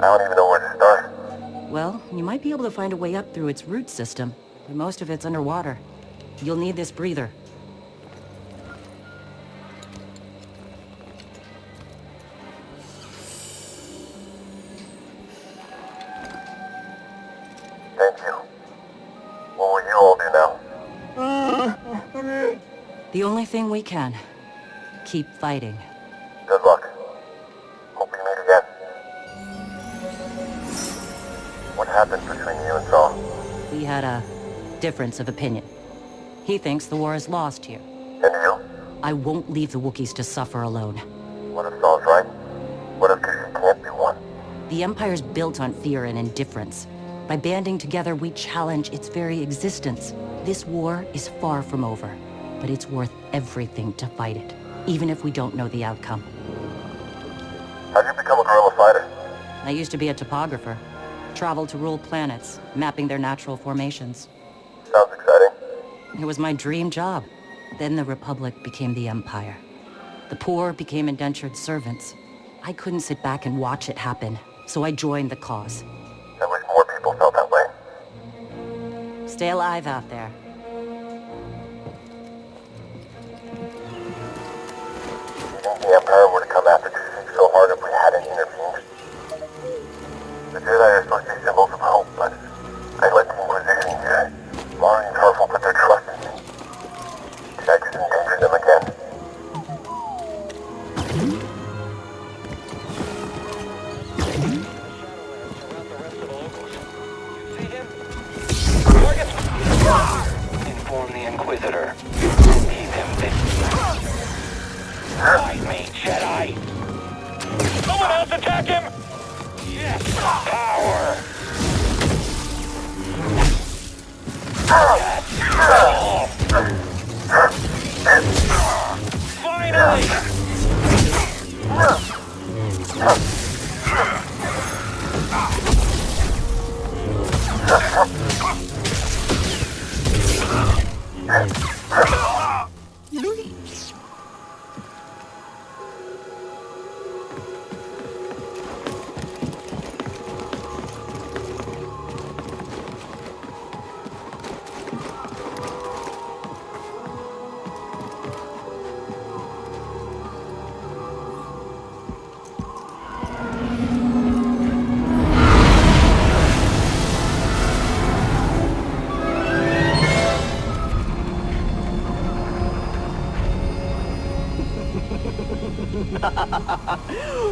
I don't even know where to start. Well, you might be able to find a way up through its root system, but most of it's underwater. You'll need this breather. The only thing we can. Keep fighting. Good luck. Hope we meet again. What happened between you and Saw? We had a difference of opinion. He thinks the war is lost here. And you? I won't leave the Wookiees to suffer alone. What if Saw's right? What if Kashyyyk can't be won? The Empire's built on fear and indifference. By banding together, we challenge its very existence. This war is far from over, but it's worth everything to fight it, even if we don't know the outcome. How'd you become a guerrilla fighter? I used to be a topographer. Traveled to rule planets, mapping their natural formations. Sounds exciting. It was my dream job. Then the Republic became the Empire. The poor became indentured servants. I couldn't sit back and watch it happen, so I joined the cause. I wish more people felt that way. Stay alive out there. Do you think the Empire would have come after Kashyyyk so hard if we hadn't intervened? The Jedi are supposed to be symbols of hope, but I let the Inquisition here. Mari and Tarfful put their trust in me. Did I just endanger them again? Inform the Inquisitor. Keep him busy. Fight me, Jedi! Someone else attack him! Yes! Power! Finally!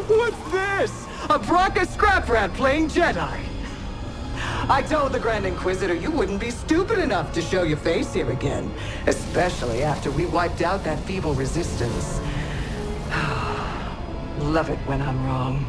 What's this? A Bracca scrap rat playing Jedi. I told the Grand Inquisitor you wouldn't be stupid enough to show your face here again. Especially after we wiped out that feeble resistance. Love it when I'm wrong.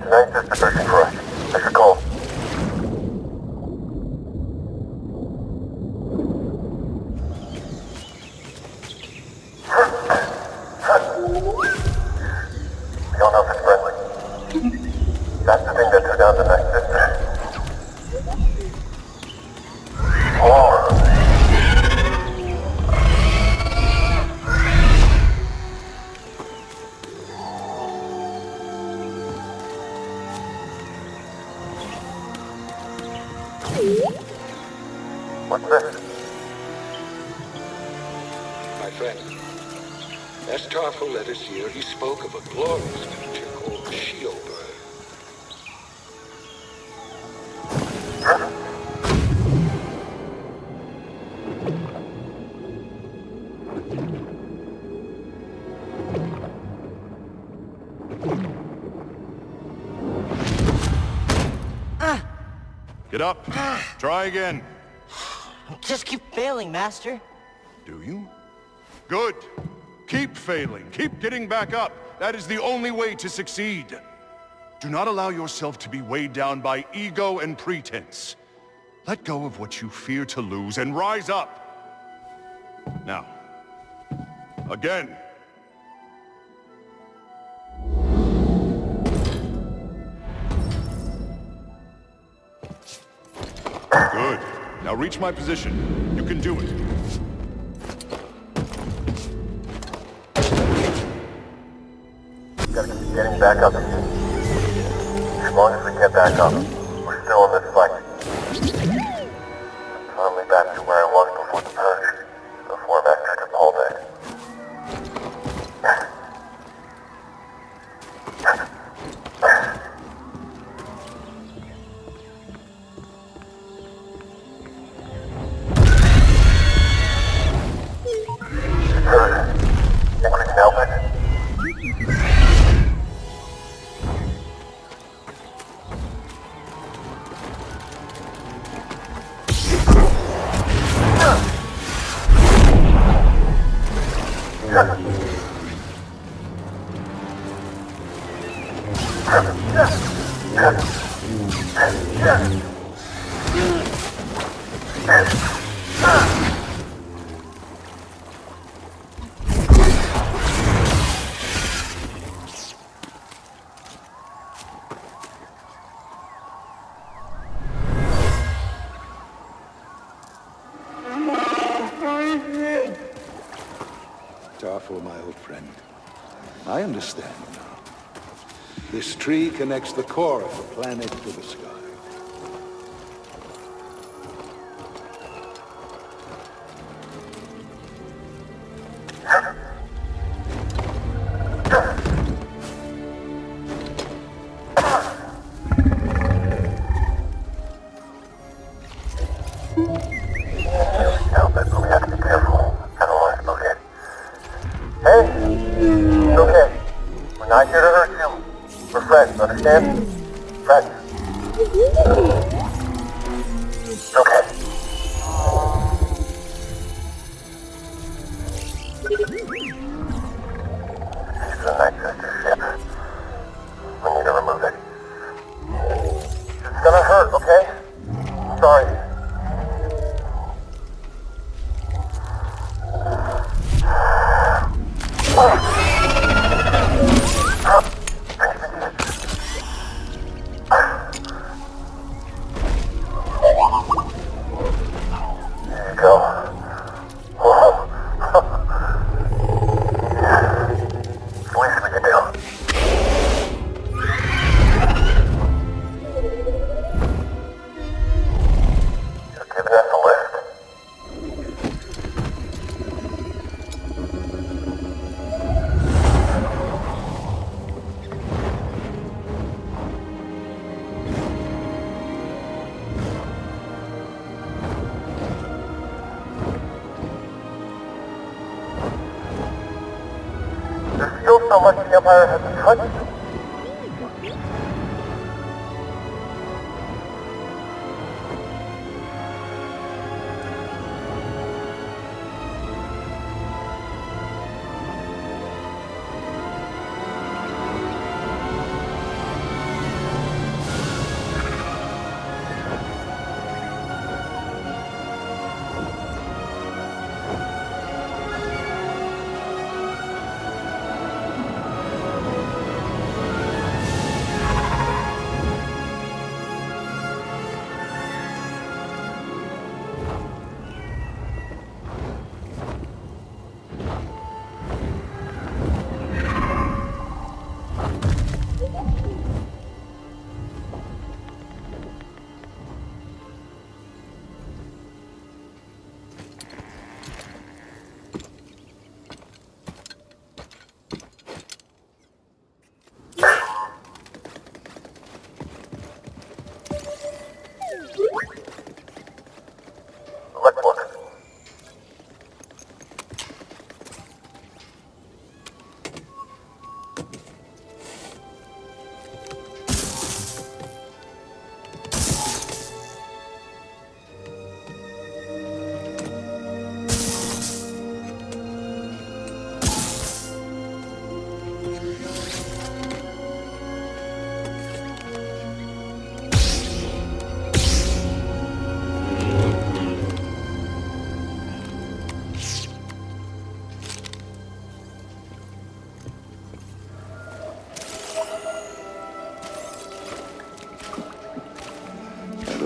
Tonight's is the searching for us. I should call. We don't know if it's friendly. That's the thing that took down the Night Sister. What's this? My friend, as Tarfful led us here, he spoke of a glorious creature called Kashyyyk. Get up. Try again. Just keep failing, Master. Do you? Good. Keep failing. Keep getting back up. That is the only way to succeed. Do not allow yourself to be weighed down by ego and pretense. Let go of what you fear to lose and rise up. Now, again. Good. Now reach my position. You can do it. Gotta keep getting back up again. As long as we get back up, we're still in this fight. I'm finally back to where I was before the purge, before Master took hold of it. Think we can help it? Tarfful, my old friend. I understand now. This tree connects the core of the planet to the sky. Understand? Friends. Okay. This is the Night Sister ship. We need to remove it. It's gonna hurt, okay? Sorry. So much the Empire hasn't touched.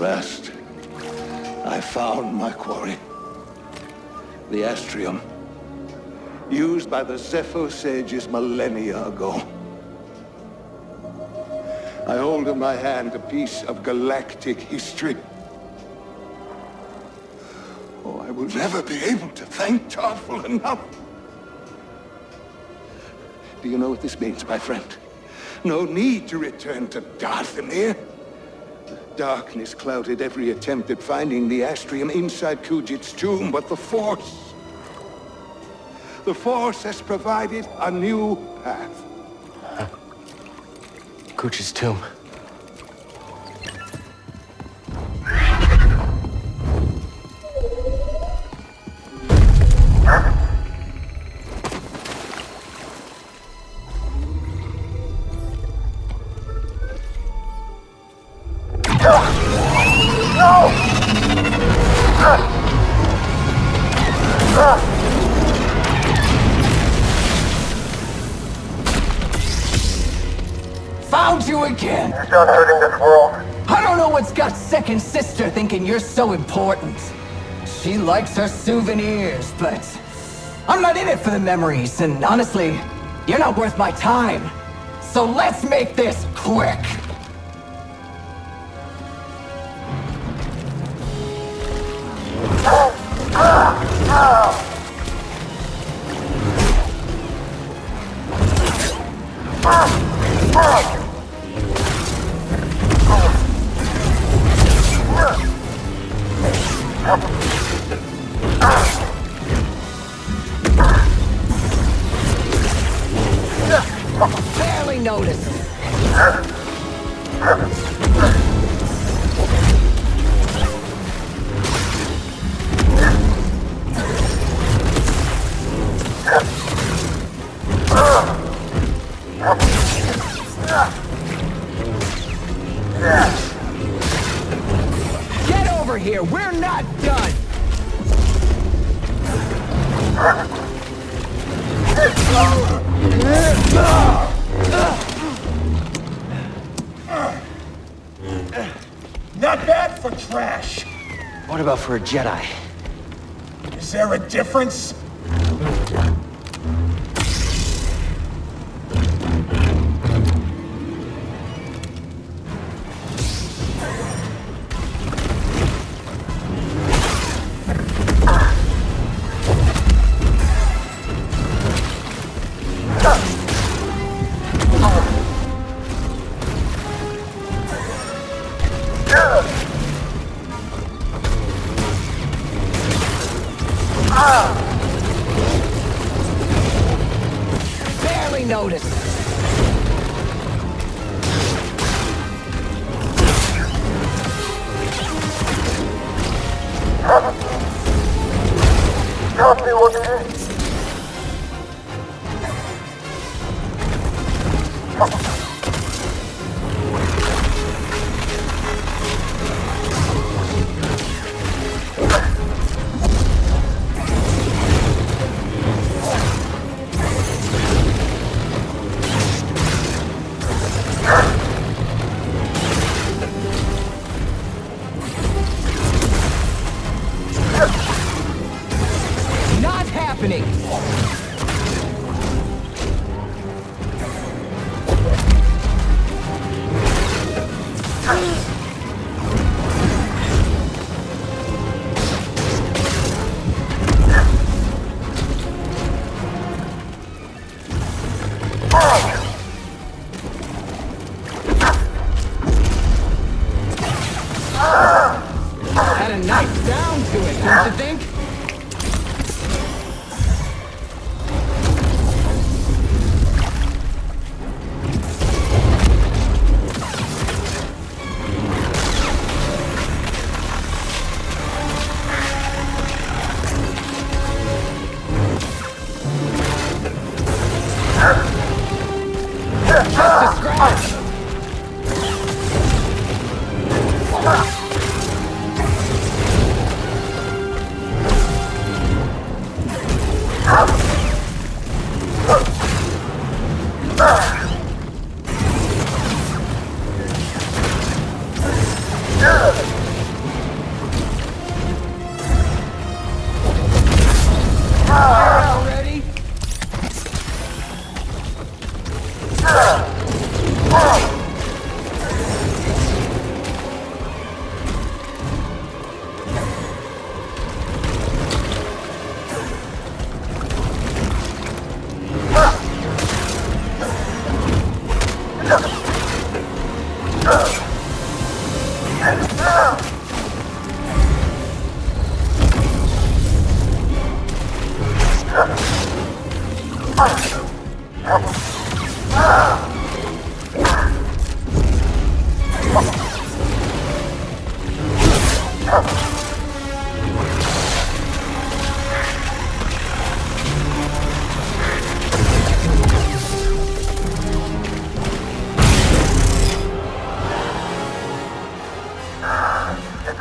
last, I found my quarry. The Astrium, used by the Zeffo sages millennia ago. I hold in my hand a piece of galactic history. Oh, I will never be able to thank Tarfful enough. Do you know what this means, my friend? No need to return to Dathomir. Darkness clouded every attempt at finding the Astrium inside Kujet's tomb, but the Force has provided a new path. Kujet's tomb. Found you again! You're done hurting this world. I don't know what's got second sister thinking you're so important. She likes her souvenirs, but I'm not in it for the memories, and honestly, you're not worth my time. So let's make this quick! Barely noticed. Get over here, we're not done! Not bad for trash. What about for a Jedi? Is there a difference? Barely noticed. Tell me what it is. Not happening! Had a nice sound to it, don't you think? Just a scratch!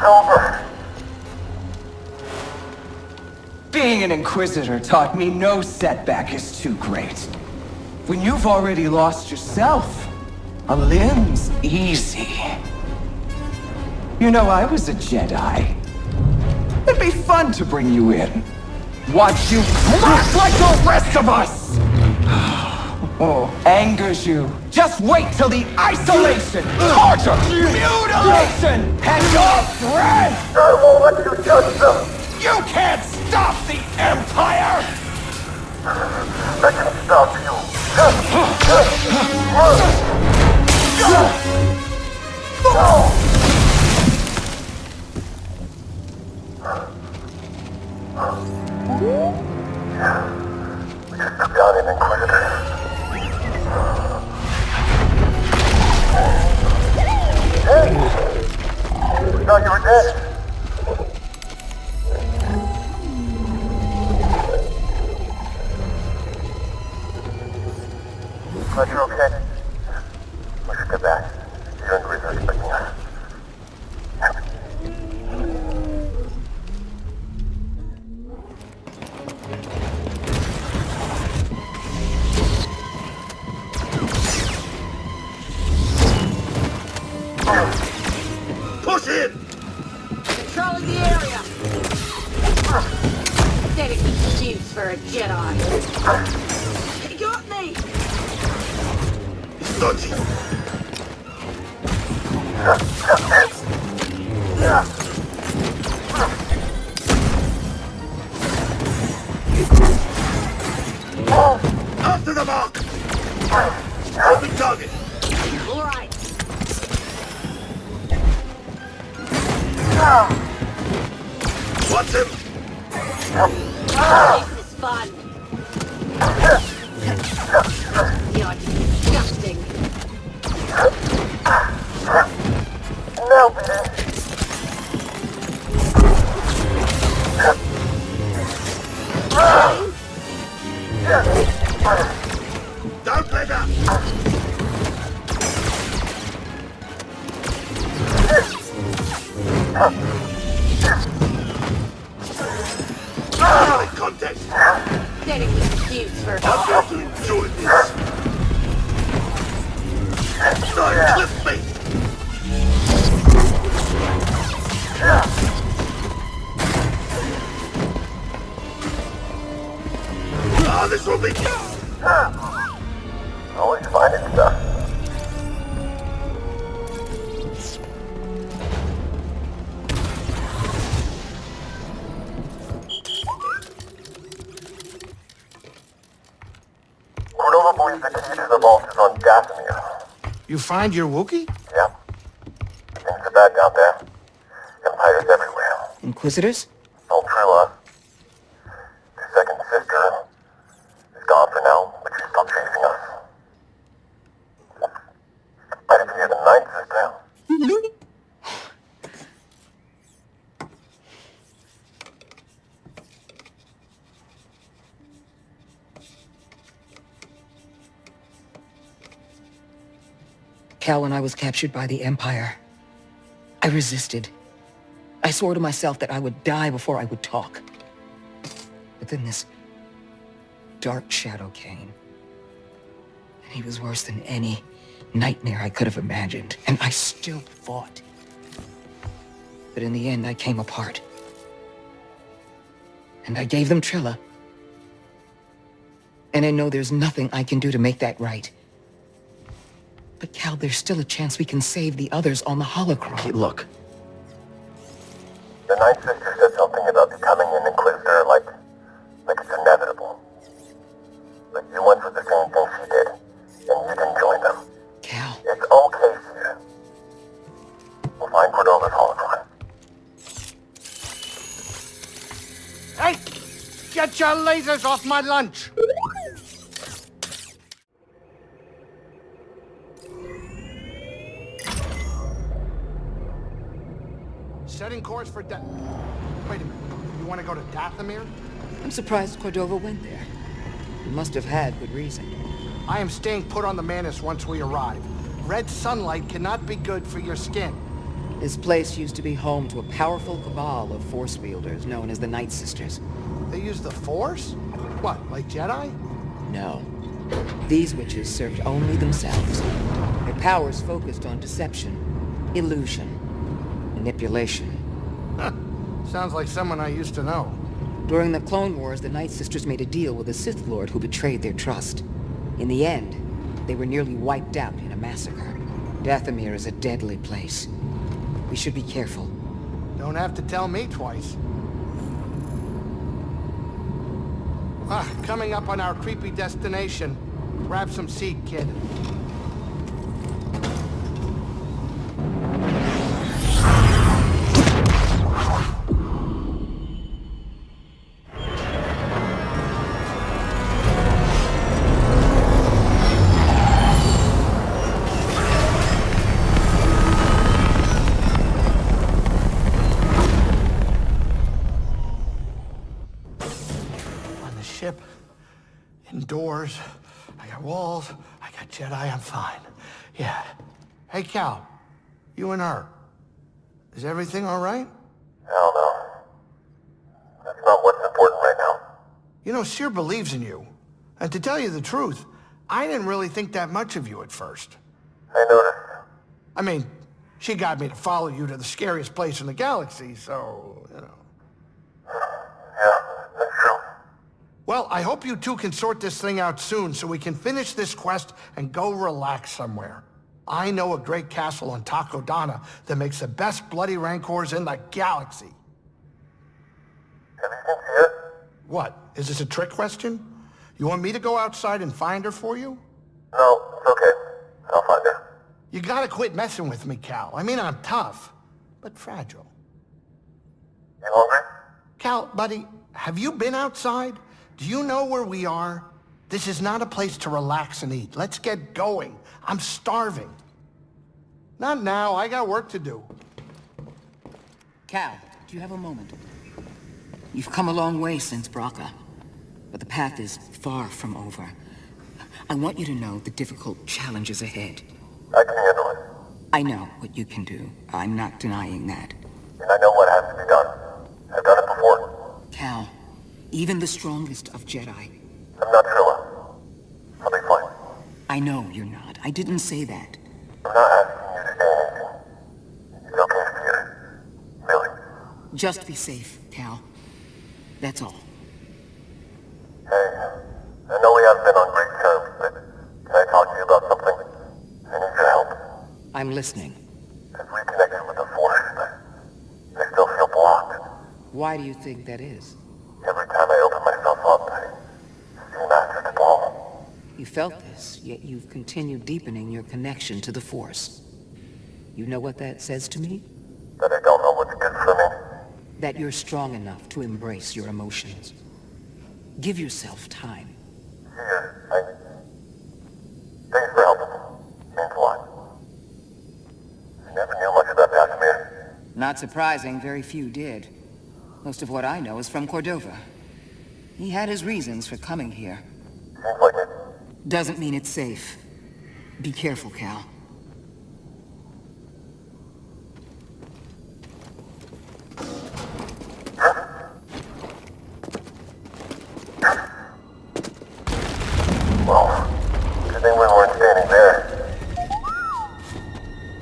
over. Being an Inquisitor taught me no setback is too great. When you've already lost yourself, a limb's easy. You know, I was a Jedi. It'd be fun to bring you in. Watch you crack like the rest of us! Oh, angers you. Just wait till the isolation, torture, mutilation, and your breath! I won't let you touch them! You can't stop the Empire! I can stop you. We just took down an Inquisitor. Hey! We thought you were dead. Glad you're okay. We should get back. You and Greez are expecting us. Push in! Controlling the area! Pathetic excuse for a Jedi. He got me! Dodgy! After the mark! Open target! All right. Watch him! This is fun. You're disgusting. No, baby. Don't let up! Solid context! Pathetic excuse for I'm going to enjoy this! Don't clip me! Ah, this will be... Always finding stuff. Cordova believes the key to the vault is on Dathomir. You find your Wookiee? Yeah. Things are bad down there. Empires everywhere. Inquisitors? Ultrilla. The second sister is gone for now, but she's still chasing us. Might have hear the ninth sister. Cal, when I was captured by the Empire, I resisted. I swore to myself that I would die before I would talk. But then this dark shadow came. And he was worse than any nightmare I could have imagined. And I still fought. But in the end, I came apart. And I gave them Trilla. And I know there's nothing I can do to make that right. But Cal, there's still a chance we can save the others on the Holocron. Hey, look. The ninth sister said something about becoming an Inquisitor like it's inevitable. But you went for the same thing she did, and you didn't join them. Cal. It's okay here. We'll find Cordova's Holocron. Hey! Get your lasers off my lunch! Setting course for Wait a minute. You want to go to Dathomir? I'm surprised Cordova went there. He must have had good reason. I am staying put on the Mantis once we arrive. Red sunlight cannot be good for your skin. This place used to be home to a powerful cabal of Force wielders known as the Night Sisters. They use the Force? What, like Jedi? No. These witches served only themselves. Their powers focused on deception, illusion, manipulation. Huh. Sounds like someone I used to know. During the Clone Wars, the Night Sisters made a deal with a Sith Lord who betrayed their trust. In the end, they were nearly wiped out in a massacre. Dathomir is a deadly place. We should be careful. Don't have to tell me twice. Coming up on our creepy destination. Grab some seat, kid. Indoors, I got walls, I got Jedi, I'm fine. Yeah. Hey, Cal, you and her, is everything all right? Hell no. That's not what's important right now. You know, Cere believes in you. And to tell you the truth, I didn't really think that much of you at first. I noticed. I mean, she got me to follow you to the scariest place in the galaxy, so, you know. Yeah, that's true. Well, I hope you two can sort this thing out soon so we can finish this quest and go relax somewhere. I know a great castle on Takodana that makes the best bloody rancors in the galaxy. Have you seen Cere? What? Is this a trick question? You want me to go outside and find her for you? No, it's okay. I'll find her. You gotta quit messing with me, Cal. I mean, I'm tough, but fragile. You hungry? Cal, buddy, have you been outside? Do you know where we are? This is not a place to relax and eat. Let's get going. I'm starving. Not now. I got work to do. Cal, do you have a moment? You've come a long way since Bracca, but the path is far from over. I want you to know the difficult challenges ahead. I can handle it. I know what you can do. I'm not denying that. And I know what has to be done. I've done it before. Cal, even the strongest of Jedi. I'm not Trilla. I'll be fine. I know you're not. I didn't say that. I'm not asking you to say anything. It's okay for you. Really. Just be safe, Cal. That's all. Hey, I know we haven't been on great terms, but can I talk to you about something? I need your help. I'm listening. I've reconnected with the Force, but I still feel blocked. Why do you think that is? Every time I open myself up, I seem after the ball. You felt this, yet you've continued deepening your connection to the Force. You know what that says to me? That I don't know what's good for me. That you're strong enough to embrace your emotions. Give yourself time. Cere, thanks for helping. Means a lot. I never knew much about Dathomir. Not surprising, very few did. Most of what I know is from Cordova. He had his reasons for coming here. Seems like it. Doesn't mean it's safe. Be careful, Cal. Well, good thing we weren't standing there.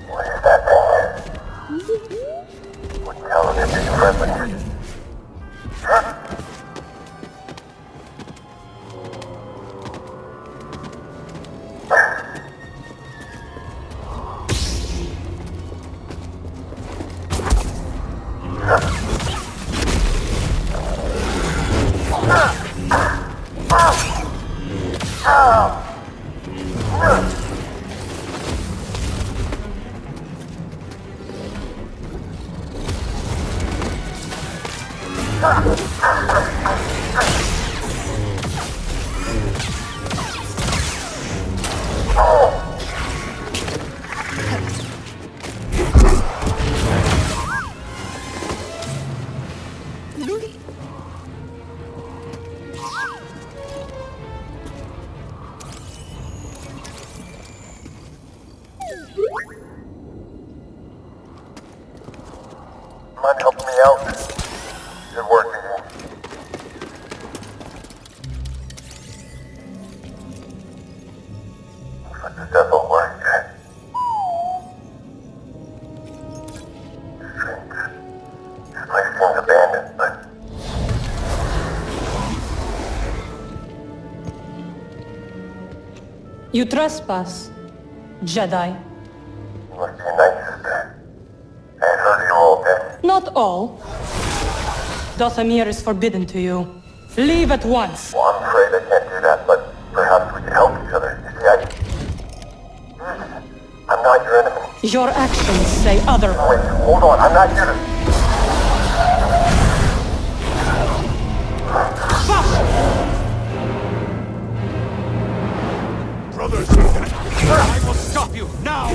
What is that thing? Wouldn't tell us if you're friendly. mind helping me out? Good work, Vivian. Looks like this Zeffo worked. Strange. This place seems abandoned, but... You trespass, Jedi. You must be a Night Sister. I heard you're all dead. Not all. Dothamir is forbidden to you. Leave at once. Well, I'm afraid I can't do that, but perhaps we can help each other. You see, I'm not your enemy. Your actions say otherwise. Wait, hold on. I'm not here to... Brothers, I will stop you now!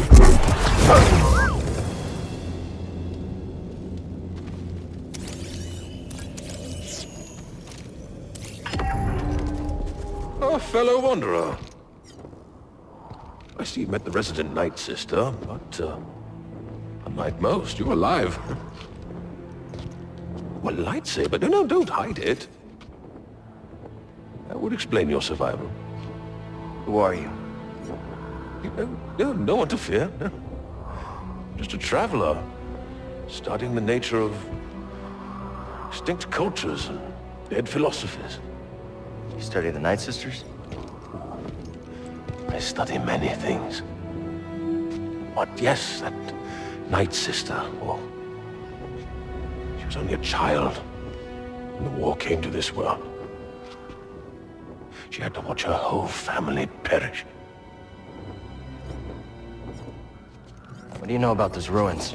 A fellow wanderer. I see you met the resident Night Sister, but, unlike most, you're alive. Well, lightsaber? No, don't hide it. That would explain your survival. Who are you? No one to fear. Just a traveler, studying the nature of extinct cultures and dead philosophies. You study the Night Sisters? I study many things. But yes, that Night Sister, well, she was only a child when the war came to this world. She had to watch her whole family perish. What do you know about those ruins?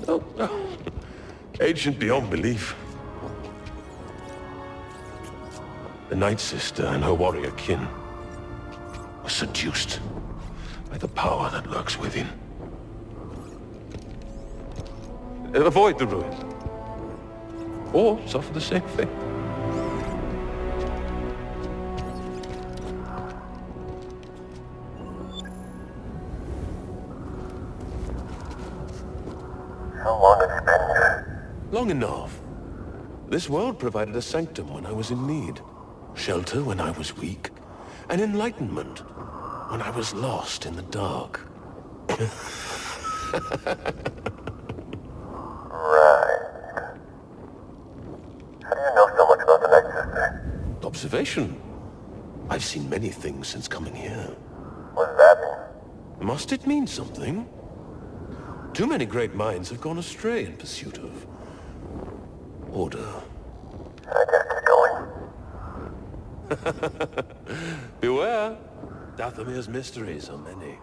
Oh, ancient beyond belief. The Night Sister and her warrior kin were seduced by the power that lurks within. Avoid the ruin, or suffer the same fate. How long have you been here? Long enough. This world provided a sanctum when I was in need, shelter when I was weak, and enlightenment when I was lost in the dark. Right. How do you know so much about the Night Sister? Observation. I've seen many things since coming here. What does that mean? Must it mean something? Too many great minds have gone astray in pursuit of order. I gotta get going. Beware. Dathomir's mysteries are many.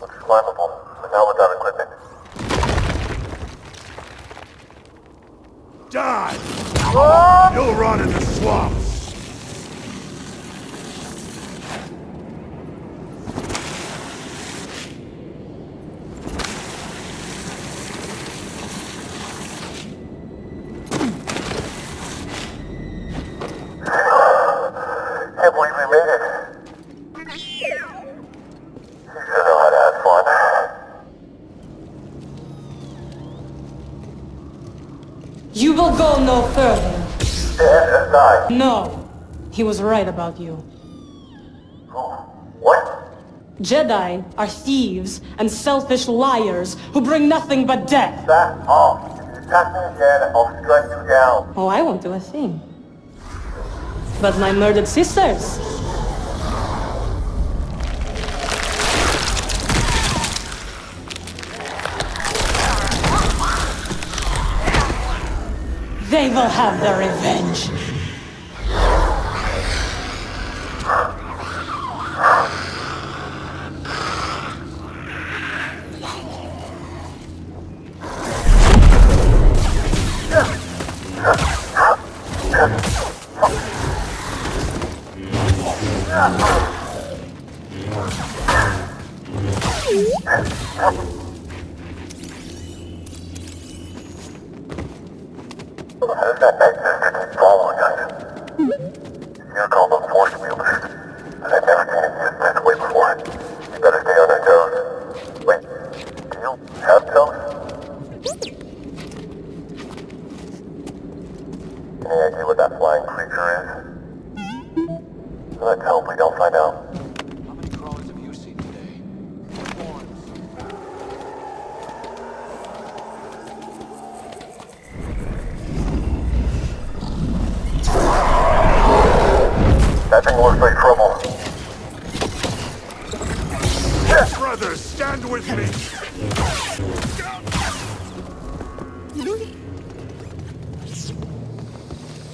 Looks climbable, but not without equipment. Die! You'll run in the swamps! Can't believe we made it. You sure know how to have fun. You will go no further. Stand aside. No. He was right about you. What? Jedi are thieves and selfish liars who bring nothing but death. Back off. If you attack me again, I'll strike you down. Oh, I won't do a thing. But my murdered sisters... they will have their revenge. How does that Night Sister keep following us? You're called them force wielders, but I've never seen it this way before. You better stay on our toes. Wait, do you have toes? Brothers, stand with me!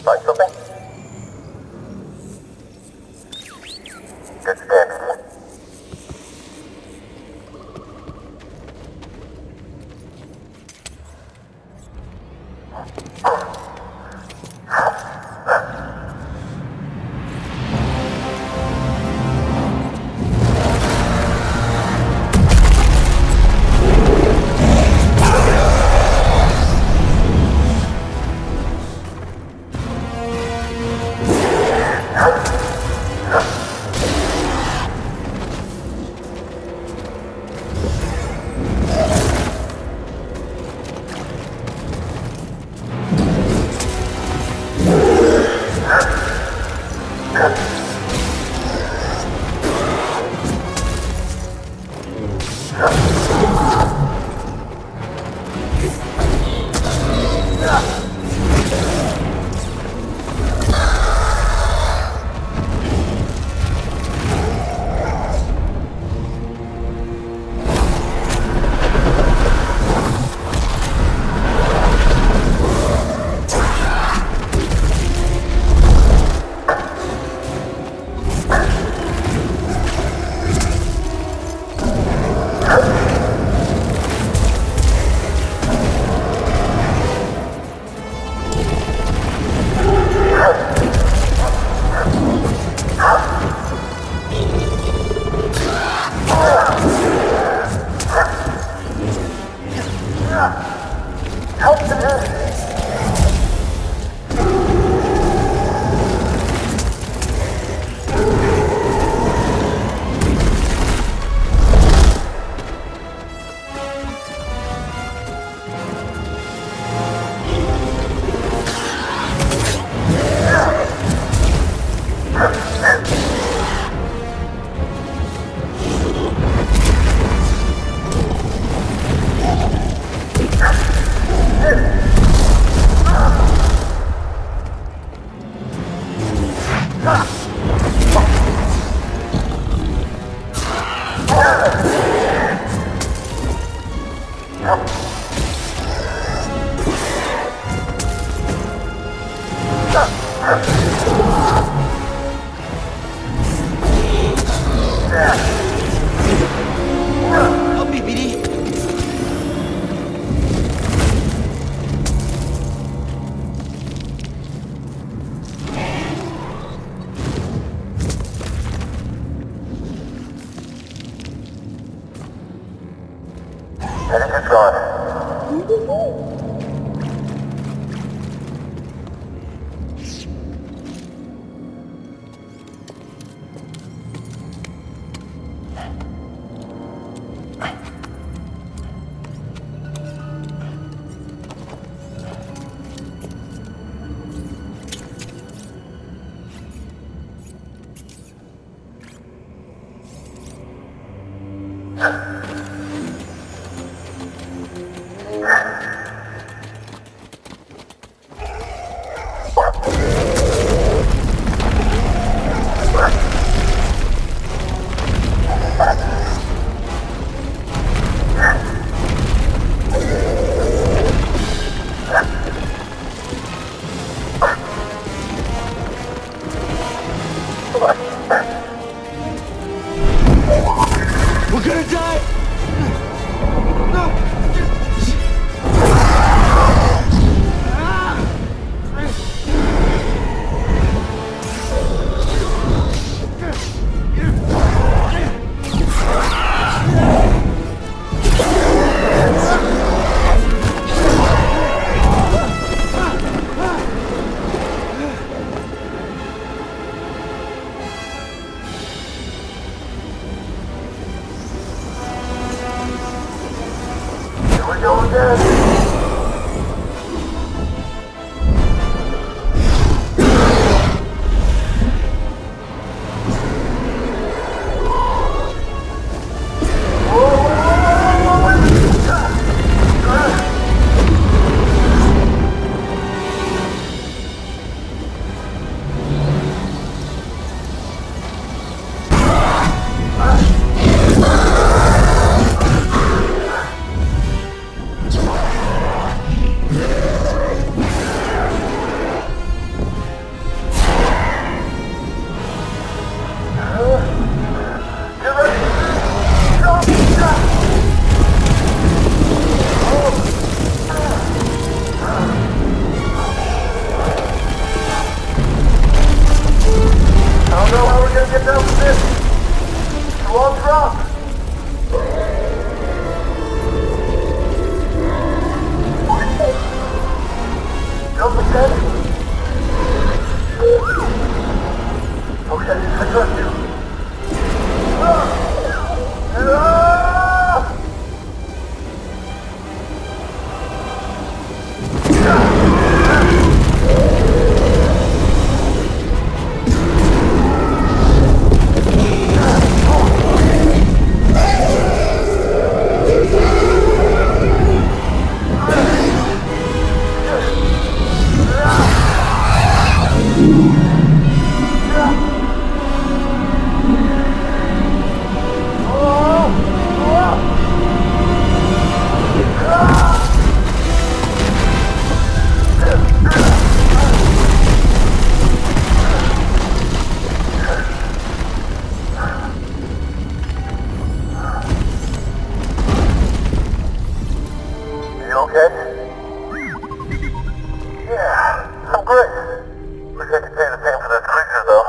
Find something? Good scan. Help me, BD. Heading to Tron. We're gonna die! okay? Yeah, I'm great. Wish I could say the same for this creature, though.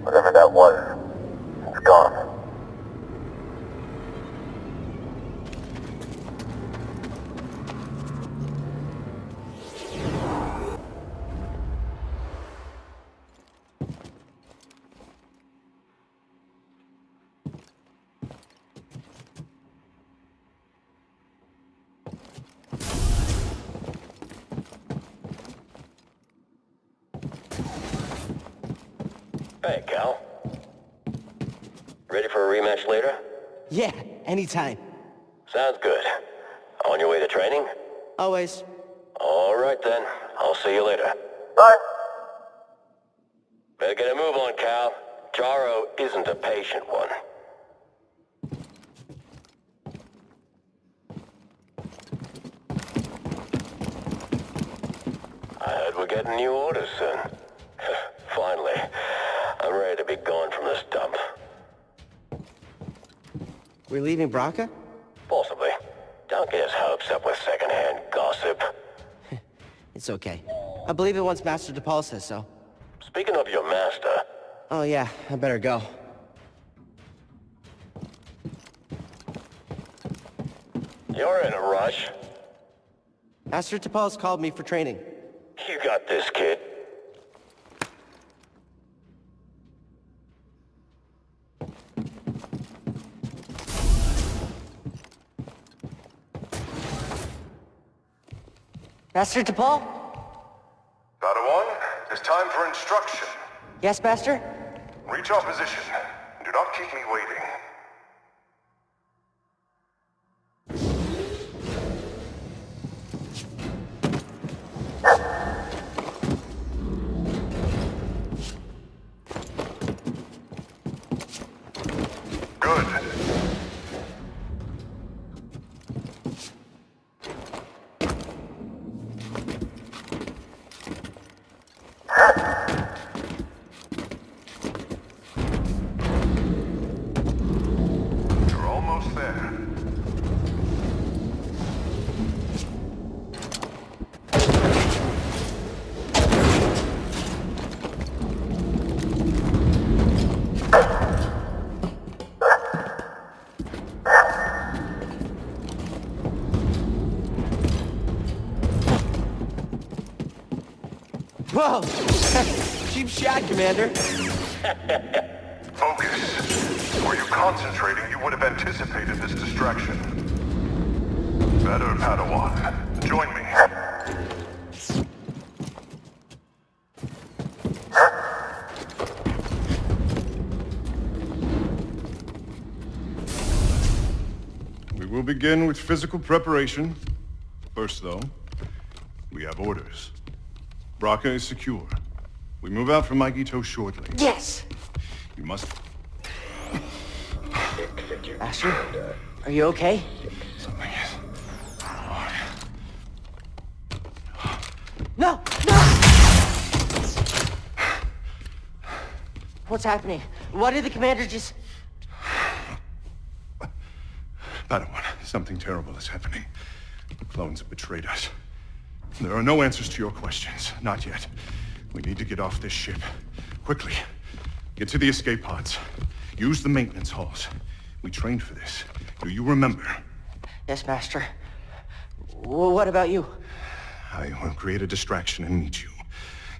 Whatever that was, it's gone. Hey, Cal. Ready for a rematch later? Yeah, anytime. Sounds good. On your way to training? Always. All right then. I'll see you later. Bye. Better get a move on, Cal. Jaro isn't a patient one. I heard we're getting new orders soon. Finally. I'm ready to be gone from this dump. We're leaving Bracca? Possibly. Don't get his hopes up with second-hand gossip. It's okay. I believe it once Master DePaul says so. Speaking of your master... Oh yeah, I better go. You're in a rush. Master DePaul's called me for training. You got this, kid. Master DePaul? Padawan, it's time for instruction. Yes, Master? Reach our position. Do not keep me waiting. Good. You're almost there. Whoa! Cheap shot, Commander. Focus. Were you concentrating, you would have anticipated this distraction. Better, Padawan. Join me. We will begin with physical preparation. First, though, we have orders. Bracca is secure. We move out from Maigito shortly. Yes! You must... Master, are you okay? Something is... No! No! What's happening? Why did the commander just... Padawan, something terrible is happening. The clones have betrayed us. There are no answers to your questions. Not yet. We need to get off this ship. Quickly. Get to the escape pods. Use the maintenance halls. We trained for this. Do you remember? Yes, Master. What about you? I will create a distraction and meet you.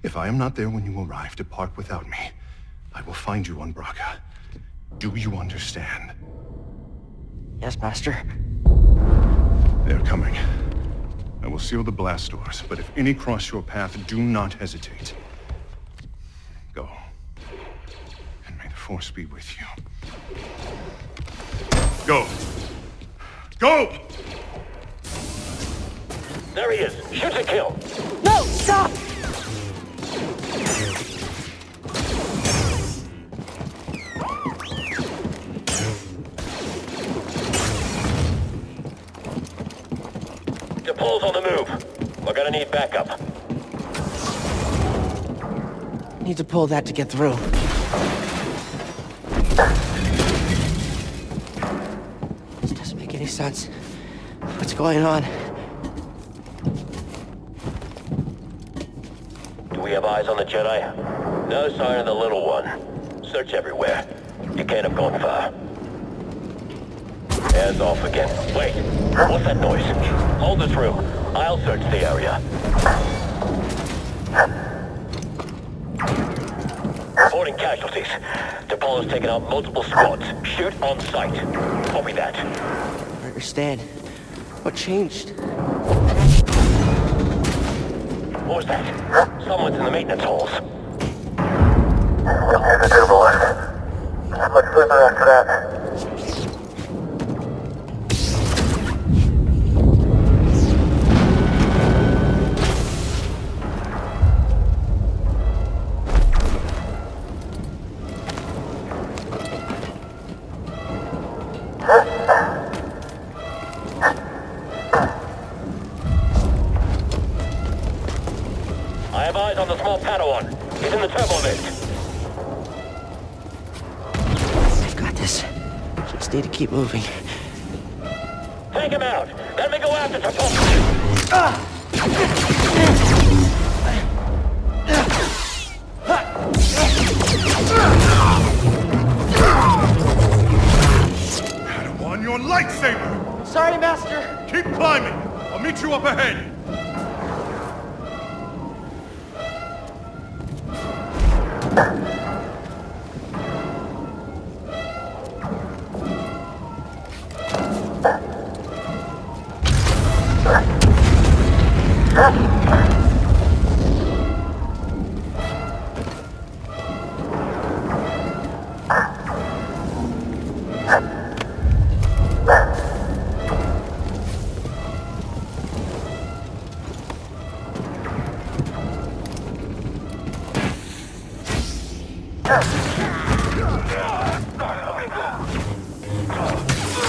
If I am not there when you arrive, depart without me. I will find you on Bracca. Do you understand? Yes, Master. They're coming. I will seal the blast doors, but if any cross your path, do not hesitate. Go. And may the Force be with you. Go! Go! There he is. Shoot to kill. No! Stop! Patrol's on the move. We're gonna need backup. Need to pull that to get through. This doesn't make any sense. What's going on? Do we have eyes on the Jedi? No sign of the little one. Search everywhere. You can't have gone far. Hands off again. Wait, what's that noise? Hold this room. I'll search the area. Reporting casualties. Apollo's taken out multiple squads. Shoot on sight. Copy that. I understand. What changed? What was that? Someone's in the maintenance halls. Here's a durable left. Not much further after that. I have eyes on the small Padawan. He's in the turbo lift. I've got this. Just need to keep moving. Take him out. Let me go after Tarfful. Padawan, your lightsaber! Sorry, Master. Keep climbing. I'll meet you up ahead.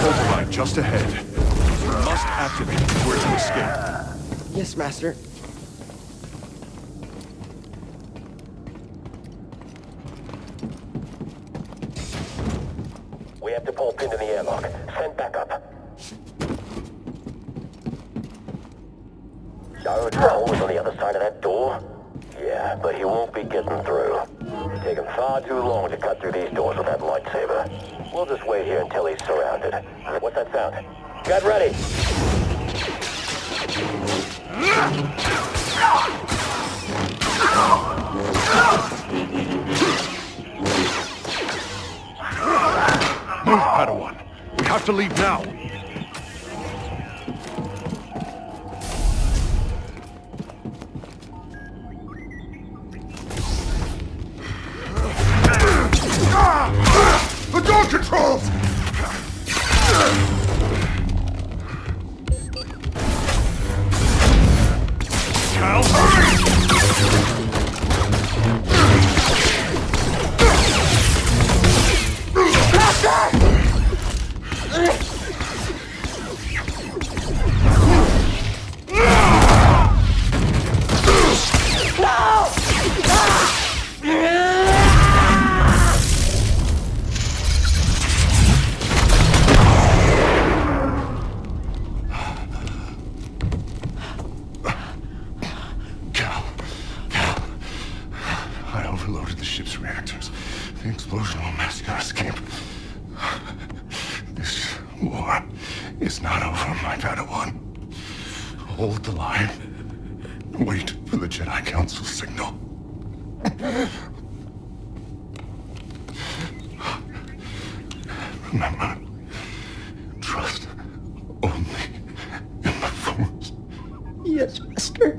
Override just ahead. You must activate in order to escape. Yes, Master. We have to pull pinned in the airlock. Send backup. Darrow Hole is on the other side of that door? Yeah, but he won't be getting through. It'd take him far too long to cut through these doors with that lightsaber. We'll just wait here until he's surrounded. What's that sound? Get ready! Move, Padawan. We have to leave now. The door controls! Cal, hurry! Hold the line. Wait for the Jedi Council signal. Remember, trust only in the Force. Yes, Master.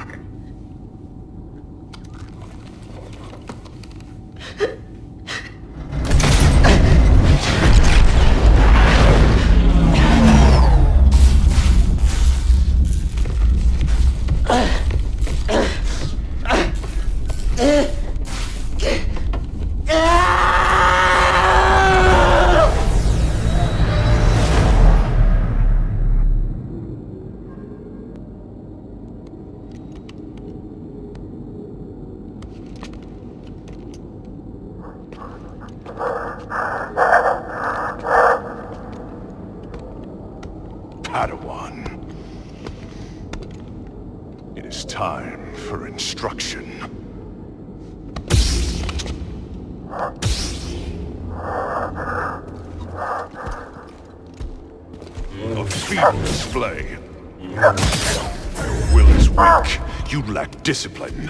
time for instruction. A feeble display. Your will is weak. You lack discipline.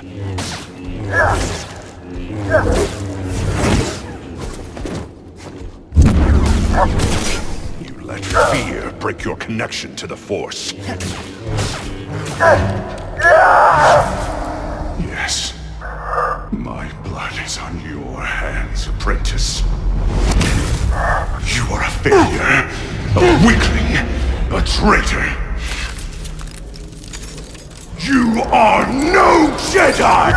You let fear break your connection to the Force. Yes. My blood is on your hands, apprentice. You are a failure, a weakling, a traitor. You are no Jedi!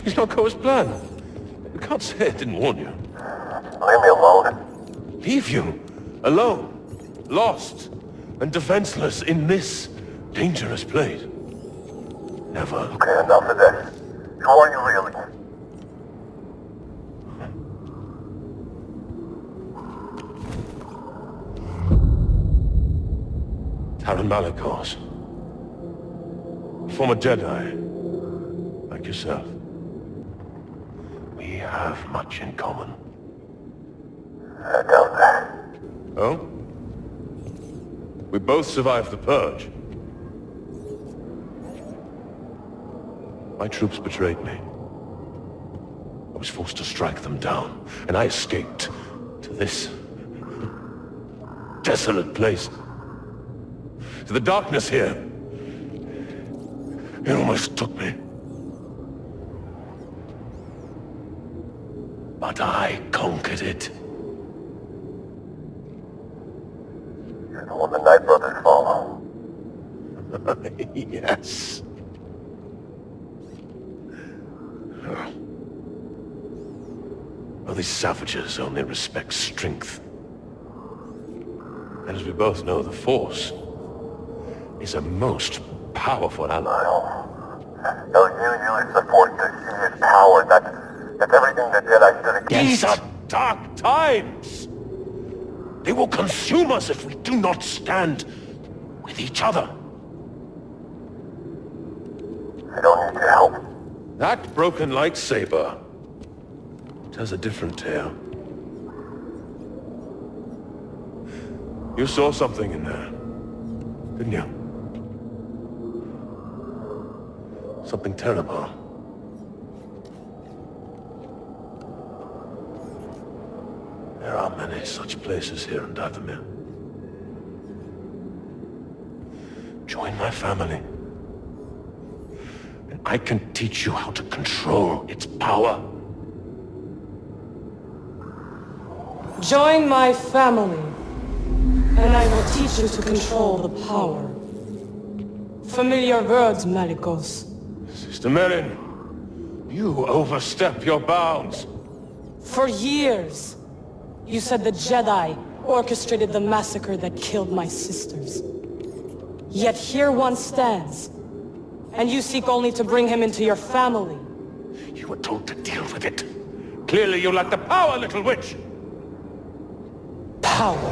Things don't go as planned. You can't say I didn't warn you. Leave me alone. Leave you? Alone? Lost? And defenseless in this dangerous place? Never. Okay, enough of this. Who are you really? Taron Malicos. Former Jedi. Like yourself. We have much in common. I doubt that. Oh? We both survived the Purge. My troops betrayed me. I was forced to strike them down, and I escaped to this desolate place. To the darkness here. It almost took me. But I conquered it. You're the one the Knight brothers follow. Yes. Well, these savages only respect strength. And as we both know, the Force is a most powerful ally. No, you use the Force to seize power. That's everything the Jedi stood against. These are dark times. They will consume us if we do not stand with each other. I don't need your help. That broken lightsaber tells a different tale. You saw something in there, didn't you? Something terrible. There are many such places here in Dathomir. Join my family. And I can teach you how to control its power. Join my family, and I will teach you to control the power. Familiar words, Malicos. Sister Merrin, you overstep your bounds. For years, you said the Jedi orchestrated the massacre that killed my sisters. Yet here one stands, and you seek only to bring him into your family. You were told to deal with it. Clearly you lack the power, little witch. Power.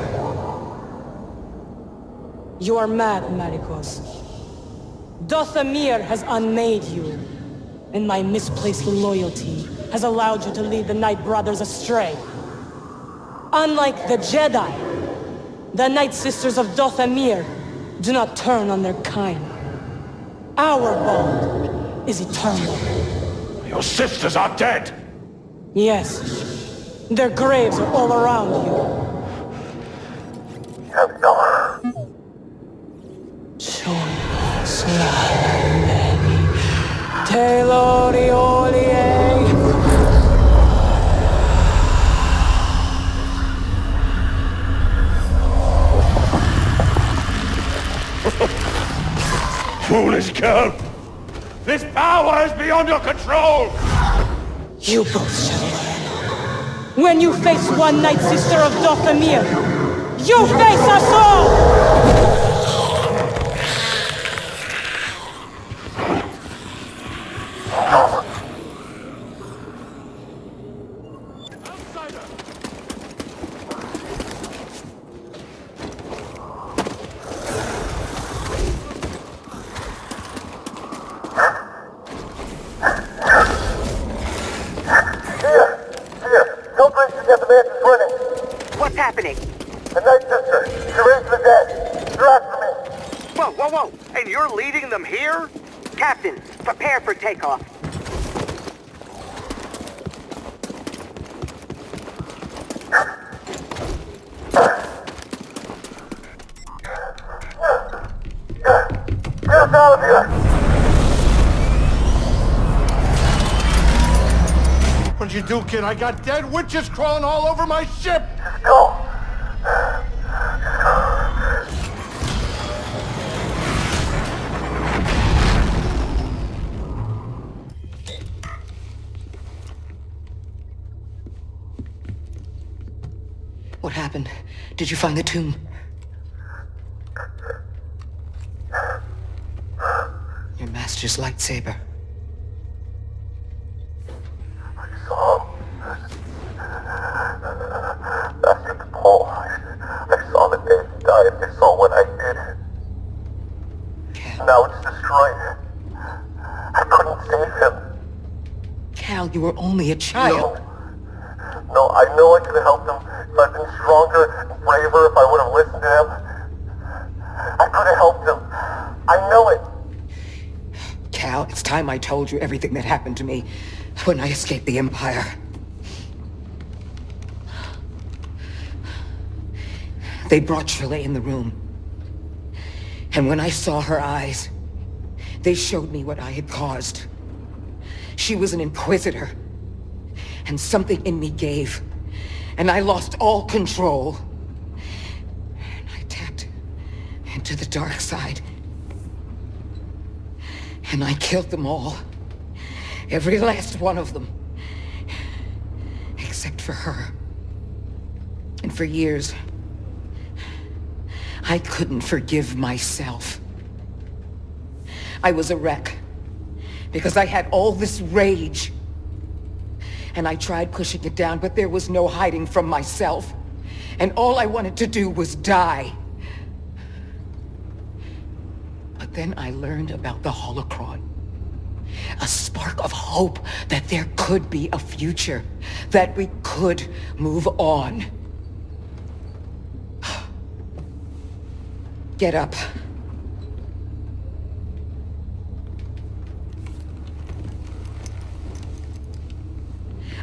You are mad, Malicos. Dathomir has unmade you, and my misplaced loyalty has allowed you to lead the Knight Brothers astray. Unlike the Jedi, the Knight Sisters of Dathomir do not turn on their kind. Our bond is eternal. Your sisters are dead! Yes. Their graves are all around you. foolish girl! This power is beyond your control! You both shall learn. When you face one Night Sister of Dathomir, you face us all! What's happening? The Night Sister. She raised the dead. They're after me. Whoa, whoa, whoa! And you're leading them here? Captain, prepare for takeoff. Get us out of here! What'd you do, kid? I got dead witches crawling all over my ship! Go! What happened? Did you find the tomb? Your master's lightsaber. I saw him. After the pull, I saw the day he died. I saw what I did. Cal. Now it's destroyed. I couldn't save him. Cal, you were only a child. No, I know I could have helped him if I'd been stronger and braver, if I would have listened to him. I could have helped him. I know it. Cal, it's time I told you everything that happened to me when I escaped the Empire. They brought Shirley in the room. And when I saw her eyes, they showed me what I had caused. She was an Inquisitor. And something in me gave. And I lost all control. And I tapped into the dark side. And I killed them all. Every last one of them. Except for her. And for years, I couldn't forgive myself. I was a wreck. Because I had all this rage. And I tried pushing it down, but there was no hiding from myself. And all I wanted to do was die. But then I learned about the Holocron. A spark of hope that there could be a future. That we could move on. Get up.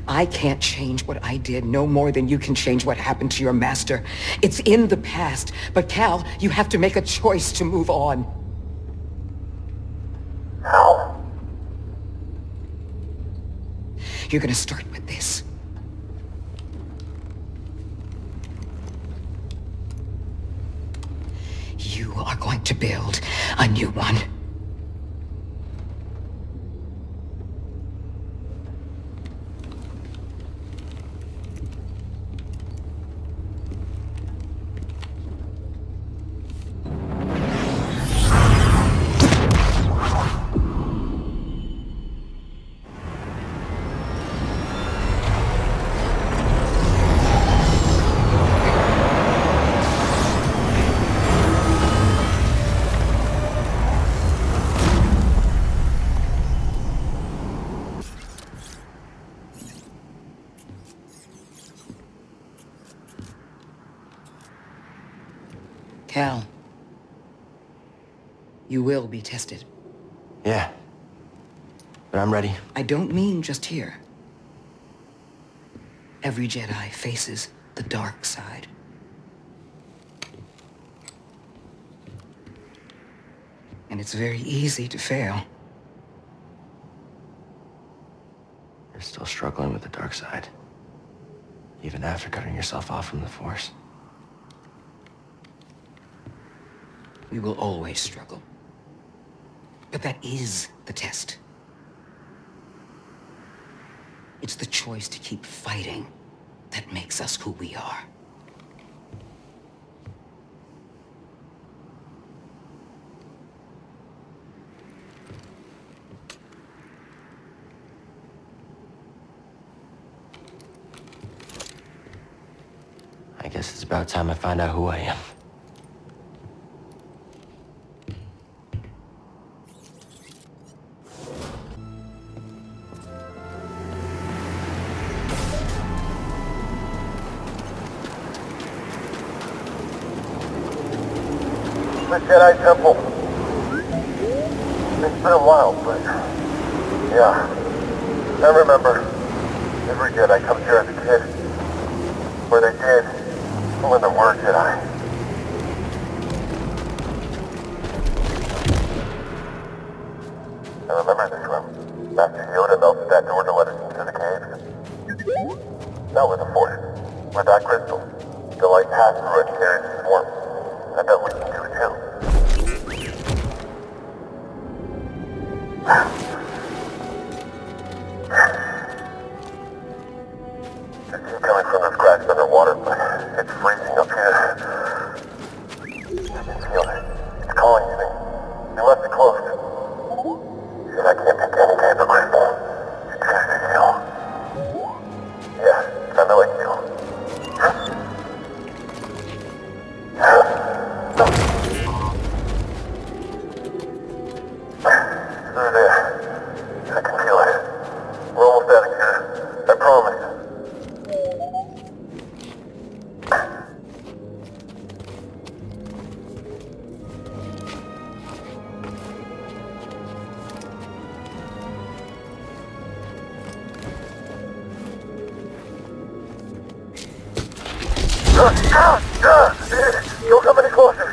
I can't change what I did no more than you can change what happened to your master. It's in the past. But Cal, you have to make a choice to move on. How? You're gonna start with this. You are going to build a new one. Cal, you will be tested. Yeah. But I'm ready. I don't mean just here. Every Jedi faces the dark side. And it's very easy to fail. You're still struggling with the dark side. Even after cutting yourself off from the Force. We will always struggle. But that is the test. It's the choice to keep fighting that makes us who we are. I guess it's about time I find out who I am. The Jedi Temple. It's been a while, but yeah. I remember every Jedi comes here as a kid. Where they did, when there were Jedi. I remember this room. Master Yoda melted that door to let us into the cave. That was a force. With that crystal, the light passed through it and carried its form. I bet we can do it too. It's heat coming from this cracks underwater, but it's freezing up here. I can feel it. It's calling to me. You left it closed. And I can't pick any type of crystal. It's just a seal. Yeah, I know it's seal. Through there. I can feel it. We're almost out of here. I promise. Don't come any closer.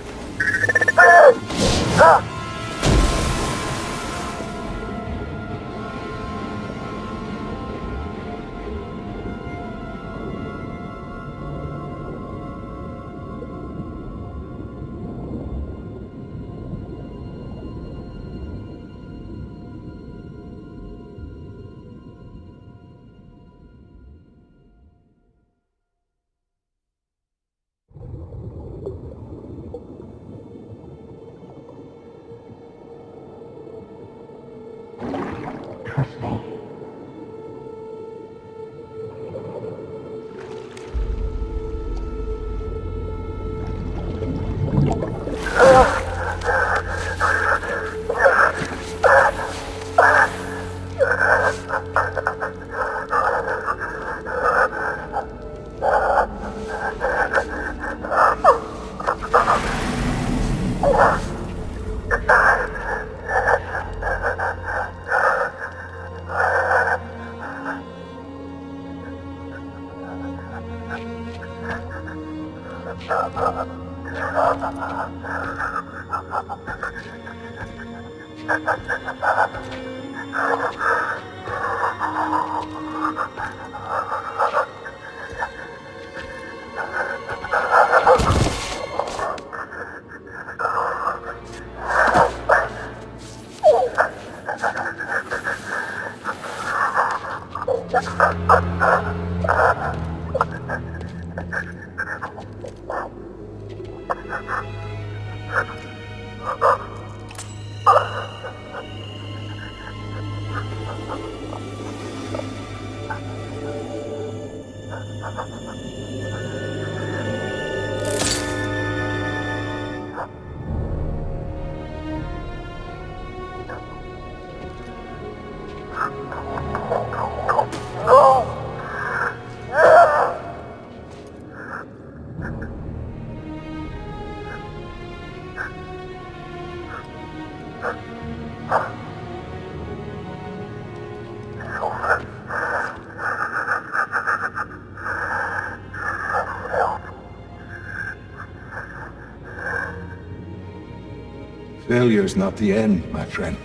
Failure's not the end, my friend.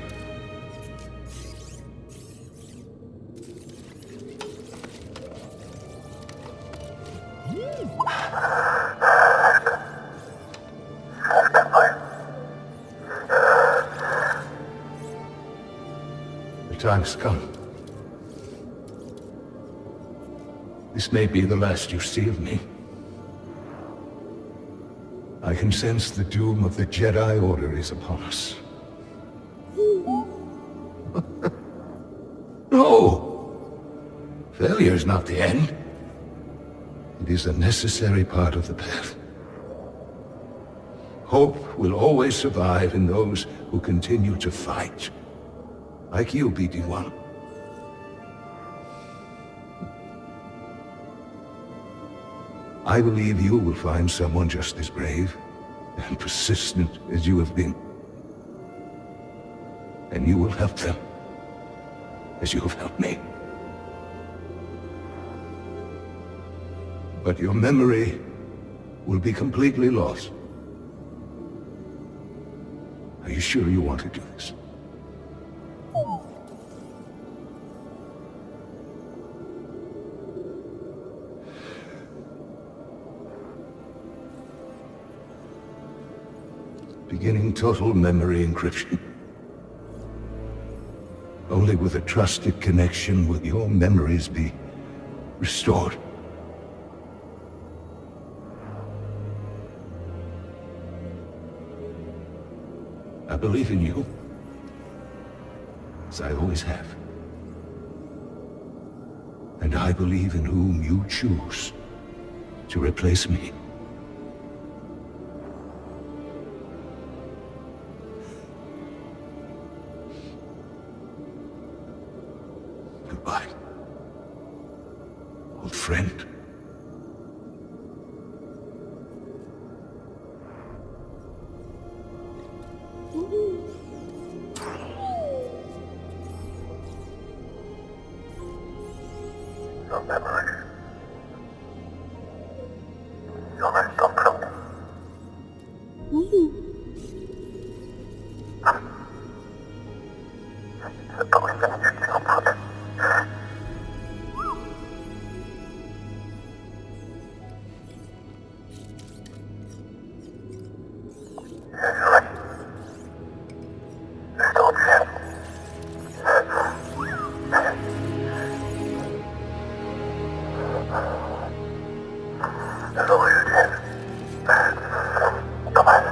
time's come. This may be the last you see of me. I can sense the doom of the Jedi Order is upon us. No! Failure is not the end. It is a necessary part of the path. Hope will always survive in those who continue to fight. Like you, BD-1. I believe you will find someone just as brave and persistent as you have been. And you will help them, as you have helped me. But your memory will be completely lost. Are you sure you want to do this? Beginning total memory encryption. Only with a trusted connection will your memories be restored. I believe in you, as I always have. And I believe in whom you choose to replace me. Goodbye, old friend. Your memory. Your last comfort. I believe in your comfort. You're right. There's still a chance. There's always a chance. Come on.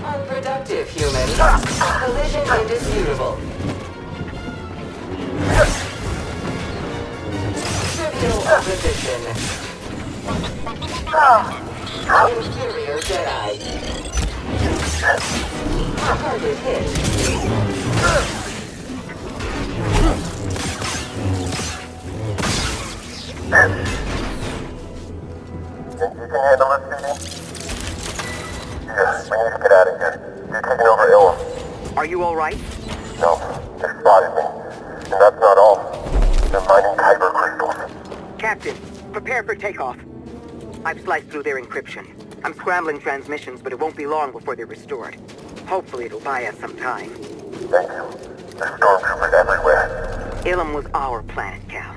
Unproductive, human. Collision indisputable. Trivial opposition. Inferior Jedi. Target hit. Think you can handle this, Judy? Yeah, we need to get out of here. You're taking over Ilum. Are you alright? No, they spotted me. And that's not all. They They're mining kyber crystals. Captain, prepare for takeoff. I've sliced through their encryption. I'm scrambling transmissions, but it won't be long before they're restored. Hopefully it'll buy us some time. Thank you. There's stormtroopers everywhere. Ilum was our planet, Cal.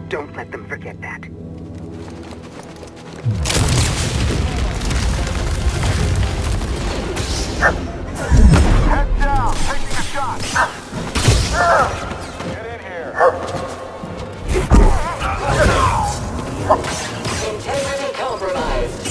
Don't let them forget that. Head down, taking a shot. Get in here. Integrity compromised.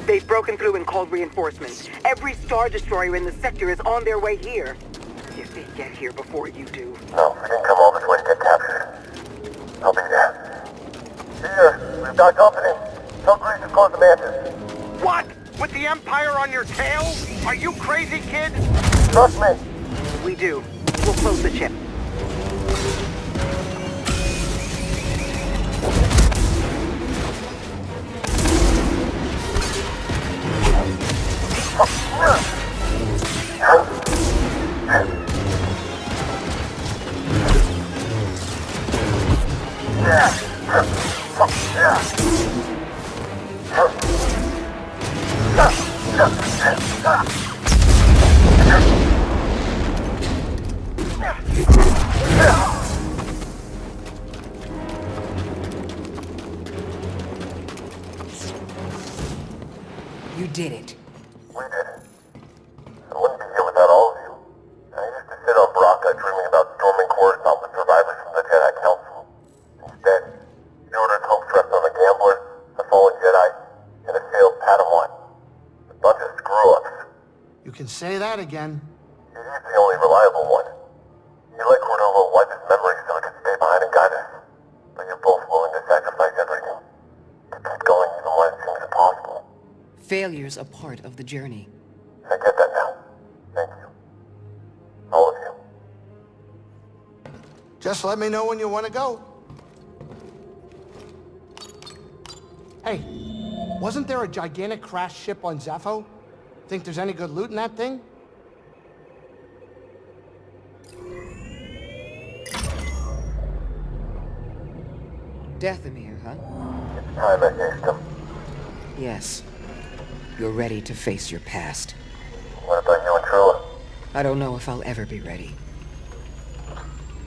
They've broken through and called reinforcements. Every Star Destroyer in the sector is on their way here. If they get here before you do. No, we didn't come all this way to get captured. I'll be there. Here, we've got company. Tell Greez to close the Mantis. What? With the Empire on your tail? Are you crazy, kid? Trust me. We do. We'll close the ship. You did it. We did it. I wouldn't be here without all of you. I used to sit on Bracca dreaming about storming Coruscant with survivors from the Jedi Council. Instead, the Order's hopes rest on a gambler, a fallen Jedi, and a failed Padawan. A bunch of screw-ups. You can say that again. He's the only reliable one. He let Cordova wipe his memory so I could stay behind and guide us. But you're both willing to sacrifice everything. To keep going even when it seems impossible. Failure's a part of the journey. I get that now. Thank you. All of you. Just let me know when you want to go. Hey, wasn't there a gigantic crash ship on Zeffo? Think there's any good loot in that thing? Dathomir, huh? It's time I faced him. Yes. You're ready to face your past. What about you and Trilla? I don't know if I'll ever be ready.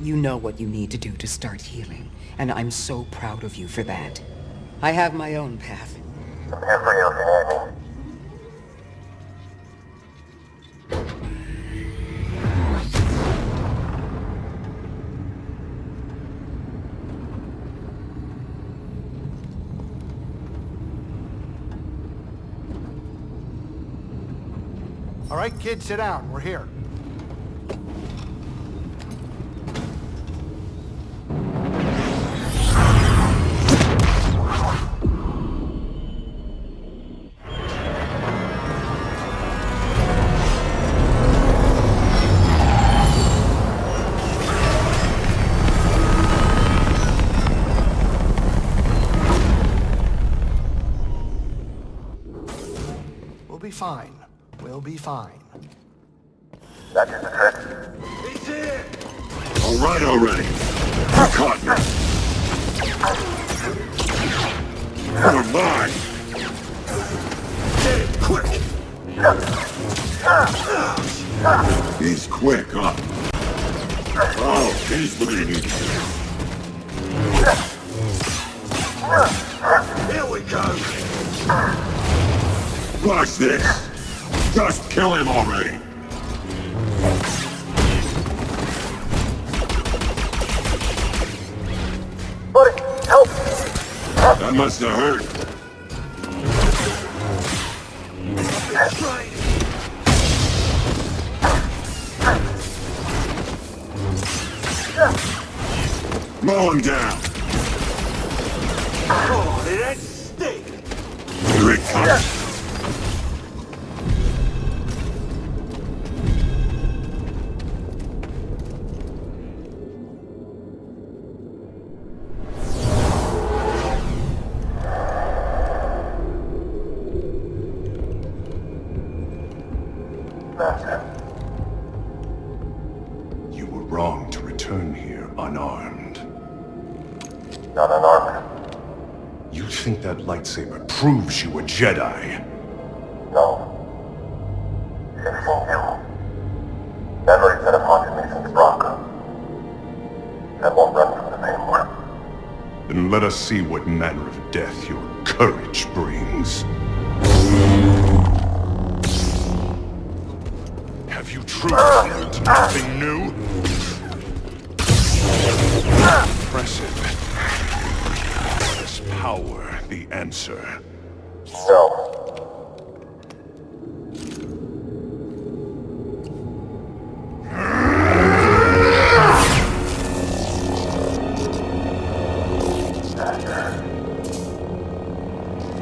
You know what you need to do to start healing, and I'm so proud of you for that. I have my own path. I'm here for you if you need me. All right, kids, sit down. We're here. We'll be fine. We'll be fine. That is the trick. He's here! All right already. You caught me. You're mine. Get it, quick! He's quick, huh? Oh, he's bleeding. Here we go! Watch this. Just kill him already. Buddy, help! That must have hurt. falling down. Oh, did that stink? Here it comes. You were wrong to return here unarmed. Not unarmed. You think that lightsaber proves you a Jedi? No. She's seen you. Memories that have haunted me since Bracca. That won't run from them anymore. Then let us see what manner of death your courage brings. Have you truly learned nothing new? Impressive. Is power the answer? No.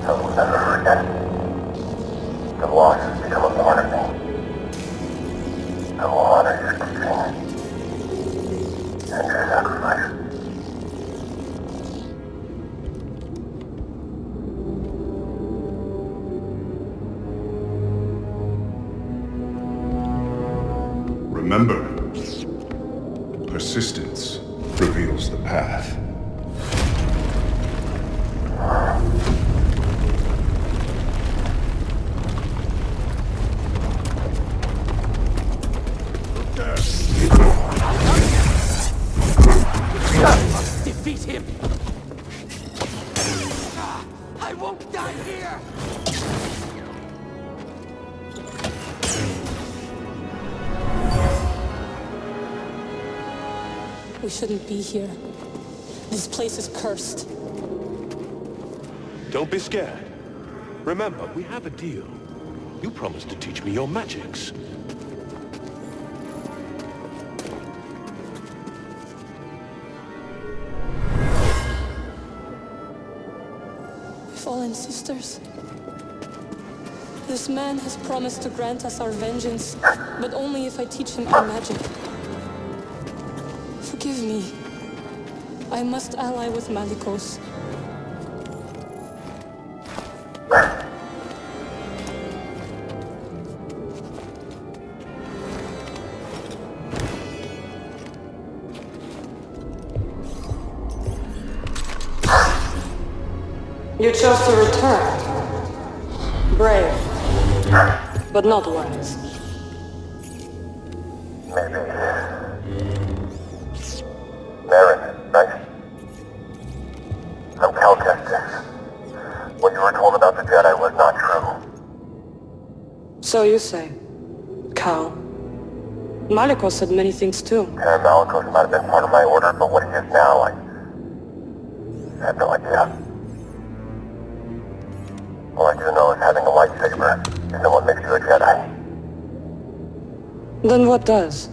I will never forget. The loss has become a part of me. I will honor your teaching and your sacrifice. Remember, persistence reveals the path. Defeat him! I won't die here! We shouldn't be here. This place is cursed. Don't be scared. Remember, we have a deal. You promised to teach me your magics. Fallen sisters. This man has promised to grant us our vengeance, but only if I teach him our magic. Forgive me. I must ally with Malicos. You chose to return. Brave, but not wise. Maybe. Marin, right? I'm Cal Kestis. What you were told about the Jedi was not true. So you say. Cal. Malicos said many things too. Malicos might have been part of my order, but what he is now, I have no idea. All I do know is having a lightsaber isn't what makes you a Jedi. Then what does?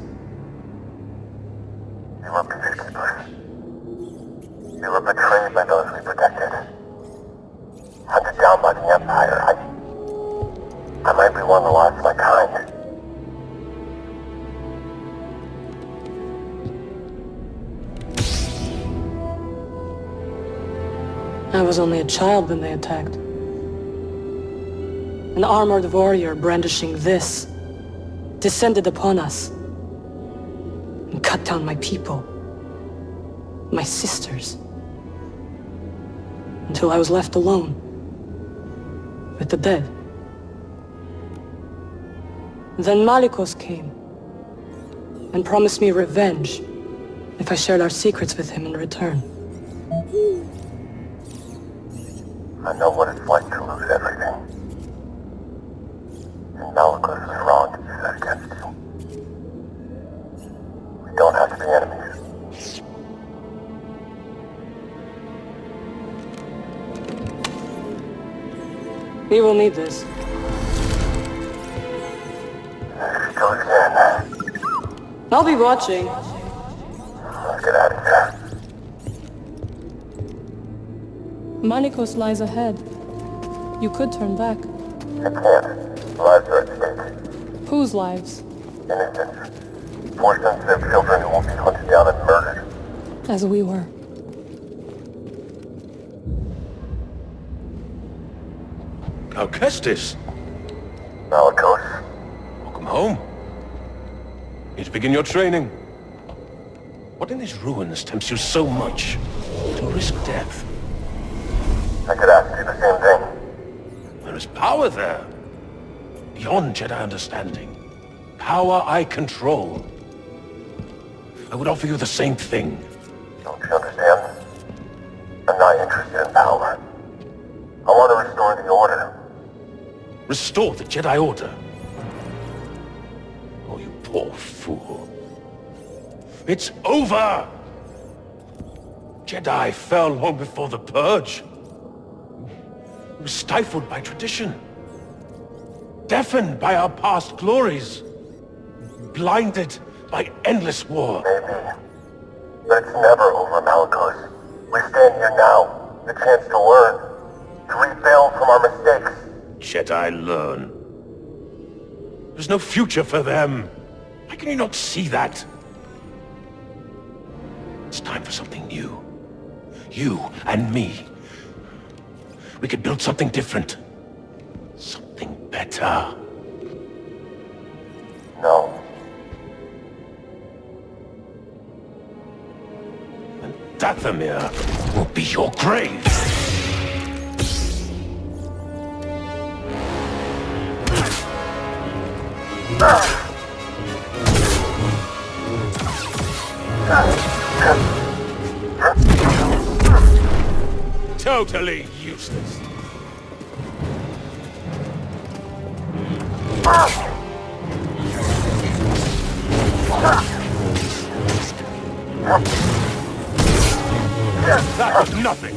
You were peacekeepers. You were betrayed by those we protected. Hunted down by the Empire. I might be one of the last of my kind. I was only a child when they attacked. An armored warrior brandishing this descended upon us and cut down my people, my sisters, until I was left alone with the dead. Then Malicos came and promised me revenge if I shared our secrets with him in return. I know what it's like to lose everything. And Malicos was wrong to use that against you. We don't have to be enemies. We will need this. Go again. I'll be watching. Let's get out of here. Manikos lies ahead. You could turn back. I can't. Lives are at stake. Whose lives? Innocents. Poor sensitive children who will be hunted down and murdered. As we were. Cal Kestis! Malikos. Welcome home. Need to begin your training. What in these ruins tempts you so much to risk death? I could ask you the same thing. There is power there. Beyond Jedi understanding. Power I control. I would offer you the same thing. Don't you understand? I'm not interested in power. I want to restore the Order. Restore the Jedi Order? Oh, you poor fool. It's over! Jedi fell long before the Purge. We were stifled by tradition. Deafened by our past glories. Blinded by endless war. Maybe. But it's never over, Malikos. We stand here now. The chance to learn. To rebuild from our mistakes. Jedi learn. There's no future for them. Why can you not see that? It's time for something new. You and me. We could build something different. Something better. No. And Dathomir will be your grave. Totally useless. That was nothing.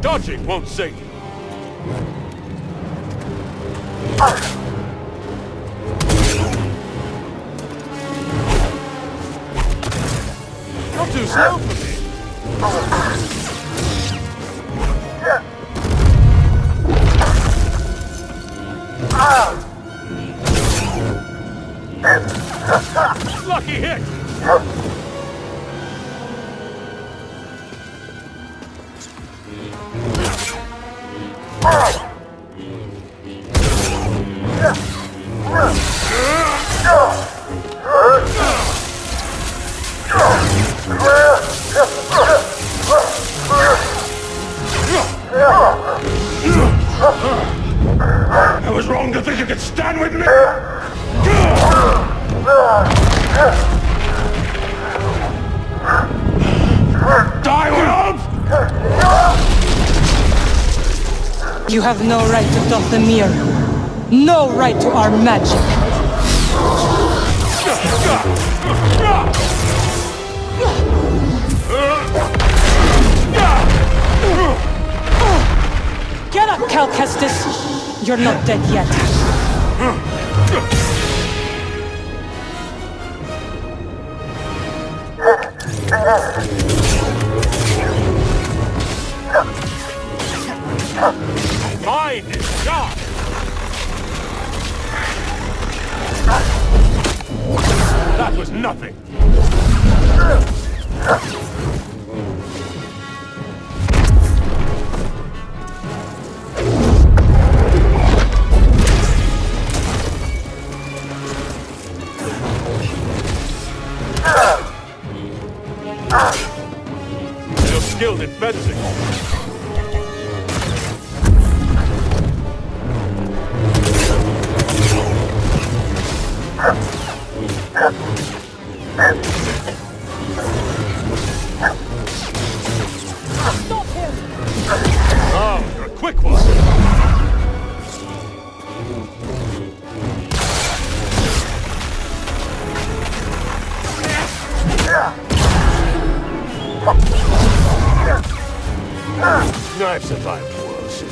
Dodging won't save you. You're too slow for me. Lucky hit! I was wrong to think you could stand with me! Die, world! You have no right to Dathomir. No right to our magic. Get up, Cal Kestis! You're not dead yet. Mind is sharp! That was nothing! You're skilled in fencing. Stop him! Oh, you're a quick one! I've survived worse.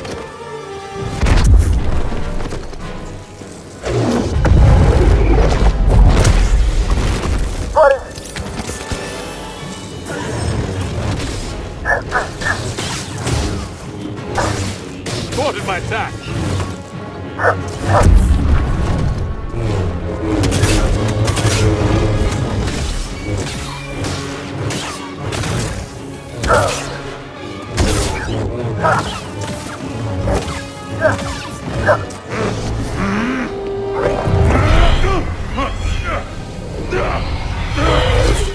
What is... Thwarted my attack!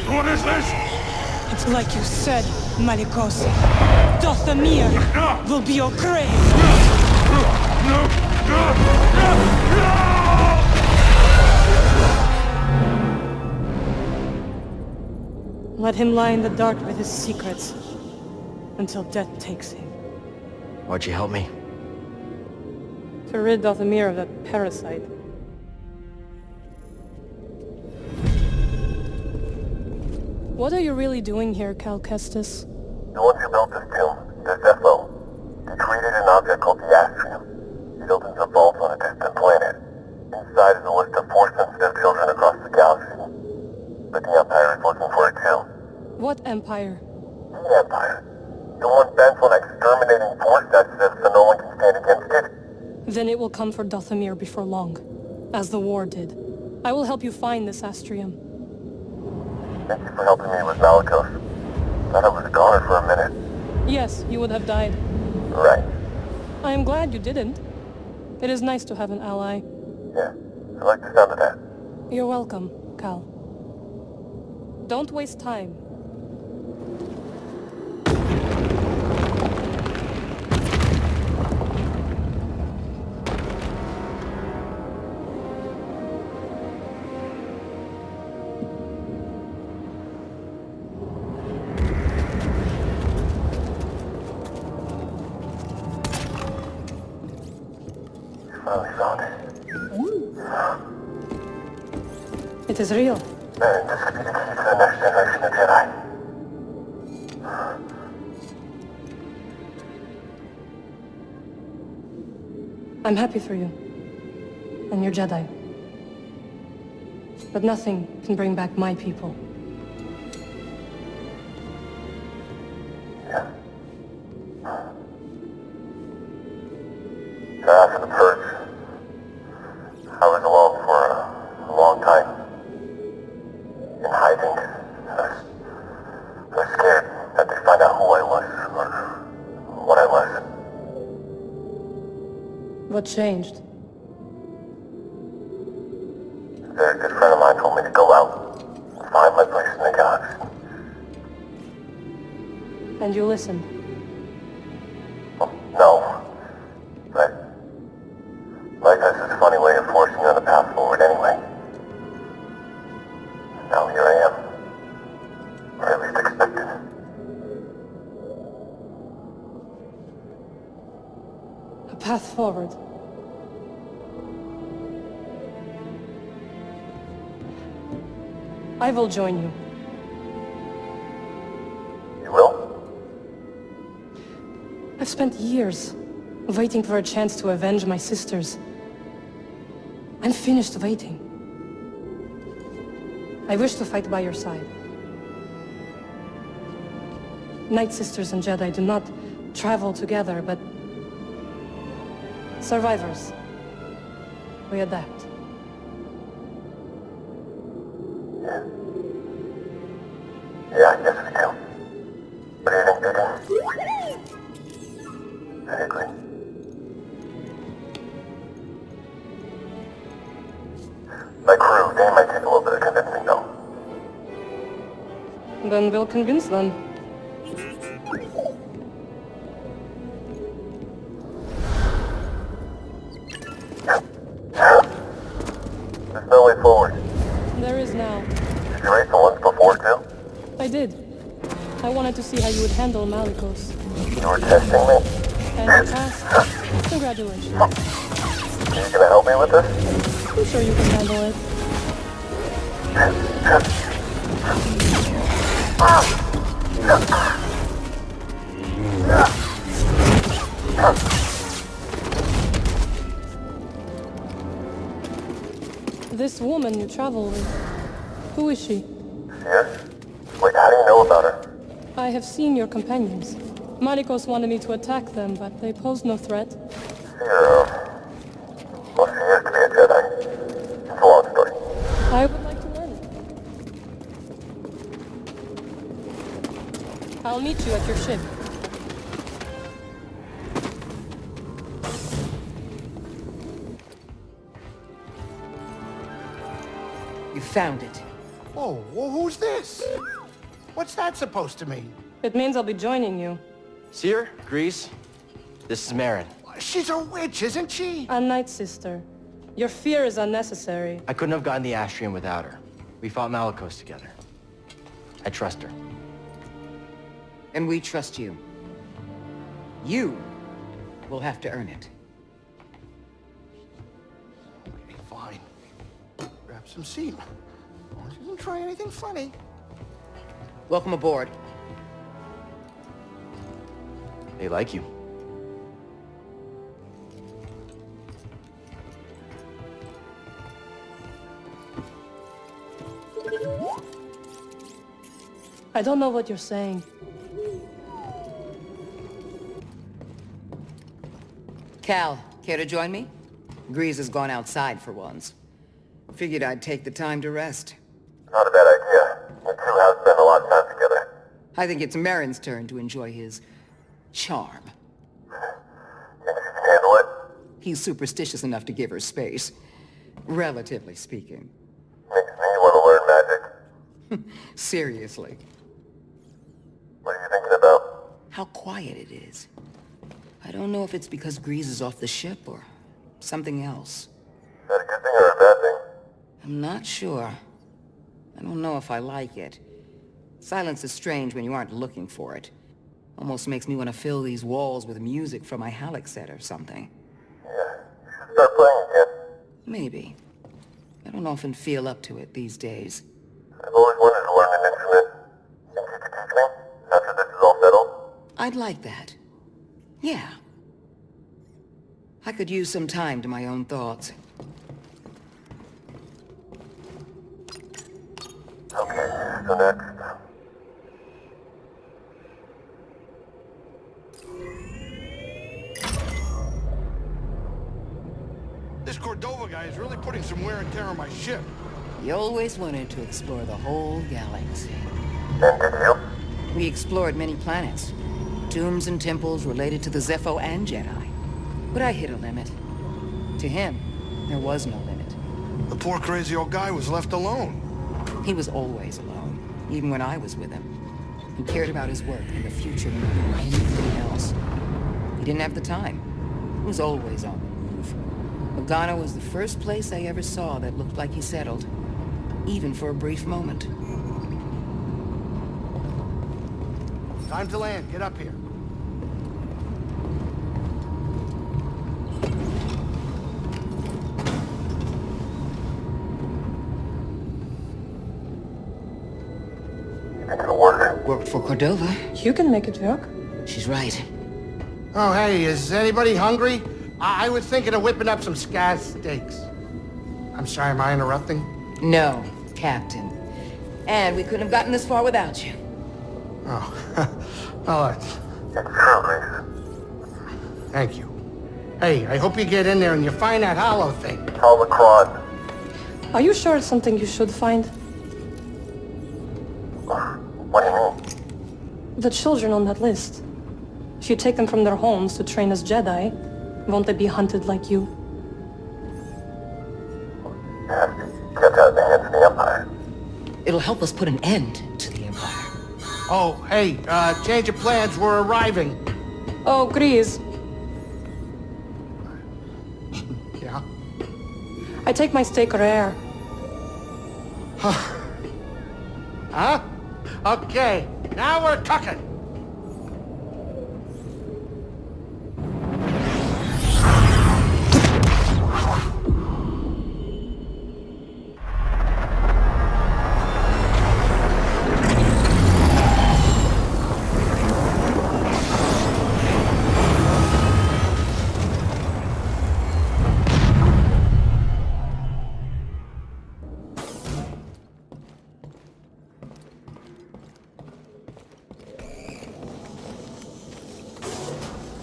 What is this? It's like you said, Malicos. Dothamir will be your grave! Let him lie in the dark with his secrets until death takes him. Why'd you help me? To rid Dothamir of that parasite. What are you really doing here, Cal Kestis? The ones who built this tomb, they're Zeffo. They created an object called the Astrium. Built into a vault on a distant planet. Inside is a list of Force-sensitive children across the galaxy. But the Empire is looking for it too. What Empire? The Empire. The one bent on exterminating Force-sensitives so no one can stand against it. Then it will come for Dothamir before long, as the war did. I will help you find this Astrium. Thank you for helping me with Malicos. Thought I was a goner for a minute. Yes, you would have died. Right. I am glad you didn't. It is nice to have an ally. Yeah, I like the sound of that. You're welcome, Cal. Don't waste time. Finally found it. It is real. Man, this could be the key to the next generation of Jedi. I'm happy for you. And your Jedi. But nothing can bring back my people. Yeah. So after the Purge, I was alone for a long time. In hiding. I was scared that they'd find out who I was, or what I was. What changed? A very good friend of mine told me to go out and find my place in the galaxy. And you listened? Well, no. But life has this funny way of forcing you on the path forward anyway. Now here I am. Or at least expected. A path forward. I will join you. You will? I've spent years waiting for a chance to avenge my sisters. I'm finished waiting. I wish to fight by your side. Night Sisters and Jedi do not travel together, but survivors. We adapt. Yeah, I guess we do. What do you think, Biggie? I agree. My crew, they might take a little bit of convincing, though. Then we'll convince them. There's no way forward. There is now. I did. I wanted to see how you would handle Malicos. You were testing me? And you passed. Congratulations. Are you gonna help me with this? I'm sure you can handle it. This woman you travel with, who is she? Yes? Wait, how do you know about her? I have seen your companions. Malicos wanted me to attack them, but they posed no threat. Yeah. Well, she used to be a Jedi. It's a long story. I would like to learn it. I'll meet you at your ship. You found it. Oh, well, who's this? What's that supposed to mean? It means I'll be joining you. Cere, Greez, this is Merrin. She's a witch, isn't she? A Night Sister. Your fear is unnecessary. I couldn't have gotten the Astrium without her. We fought Malicos together. I trust her. And we trust you. You will have to earn it. Okay, fine. Grab some seat. She doesn't try anything funny. Welcome aboard. They like you. I don't know what you're saying. Cal, care to join me? Greez has gone outside for once. Figured I'd take the time to rest. Not a bad idea. You two have spent a lot of time together. I think it's Merrin's turn to enjoy his charm. Think she can handle it? He's superstitious enough to give her space. Relatively speaking. Makes me want to learn magic. Seriously. What are you thinking about? How quiet it is. I don't know if it's because Greez is off the ship or something else. Is that a good thing or a bad thing? I'm not sure. I don't know if I like it. Silence is strange when you aren't looking for it. Almost makes me want to fill these walls with music from my Halleck set or something. Yeah, you should start playing again. Maybe. I don't often feel up to it these days. I've always wanted to learn an instrument. Think you could teach me? After this is all settled? I'd like that. Yeah. I could use some time to my own thoughts. Okay, so next. This Cordova guy is really putting some wear and tear on my ship. You always wanted to explore the whole galaxy. And did you? We explored many planets. Tombs and temples related to the Zeffo and Jedi. But I hit a limit. To him, there was no limit. The poor crazy old guy was left alone. He was always alone, even when I was with him. He cared about his work and the future more than anything else. He didn't have the time. He was always on the move. Bogano was the first place I ever saw that looked like he settled, even for a brief moment. Time to land. Get up here. Worked for Cordova. You can make it work. She's right. Oh, hey, is anybody hungry? I was thinking of whipping up some scaz steaks. I'm sorry, am I interrupting? No, Captain. And we couldn't have gotten this far without you. Oh, well, thank you. Hey, I hope you get in there and you find that hollow thing. Holocron. Are you sure it's something you should find? What do you mean? The children on that list. If you take them from their homes to train as Jedi, won't they be hunted like you? Kept out of the hands of the Empire. It'll help us put an end to the Empire. Oh, hey, change of plans, we're arriving. Oh, Greez. Yeah? I take my steak rare. Huh? Okay, now we're talking.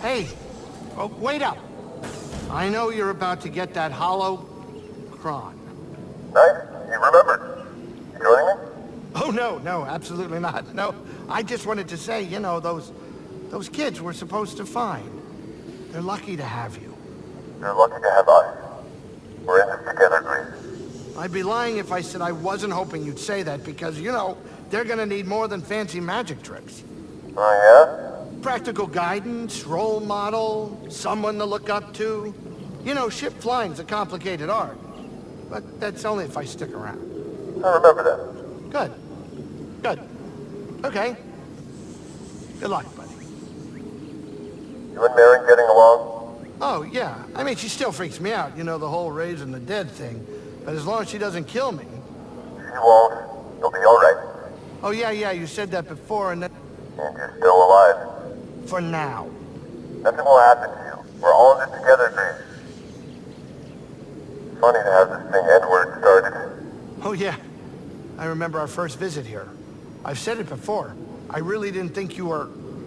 Hey, oh, wait up. I know you're about to get that Holocron. Nice, you remembered. You joining me? Oh, no, absolutely not. No, I just wanted to say, you know, those kids we're supposed to find. They're lucky to have you. You're lucky to have us. We're in this together, Greez. I'd be lying if I said I wasn't hoping you'd say that because, you know, they're gonna need more than fancy magic tricks. Oh, yeah? Practical guidance, role model, someone to look up to. You know, ship flying's a complicated art. But that's only if I stick around. I remember that. Good. Okay. Good luck, buddy. You and Mary getting along? Oh, yeah. I mean, she still freaks me out, you know, the whole raising the dead thing. But as long as she doesn't kill me... She won't. You'll be alright. Oh, yeah, you said that before and then... And you're still alive. For now. Nothing will happen to you. We're all in this together, Greez. Funny to have this thing end where it started. Oh, yeah. I remember our first visit here. I've said it before. I really didn't think you were...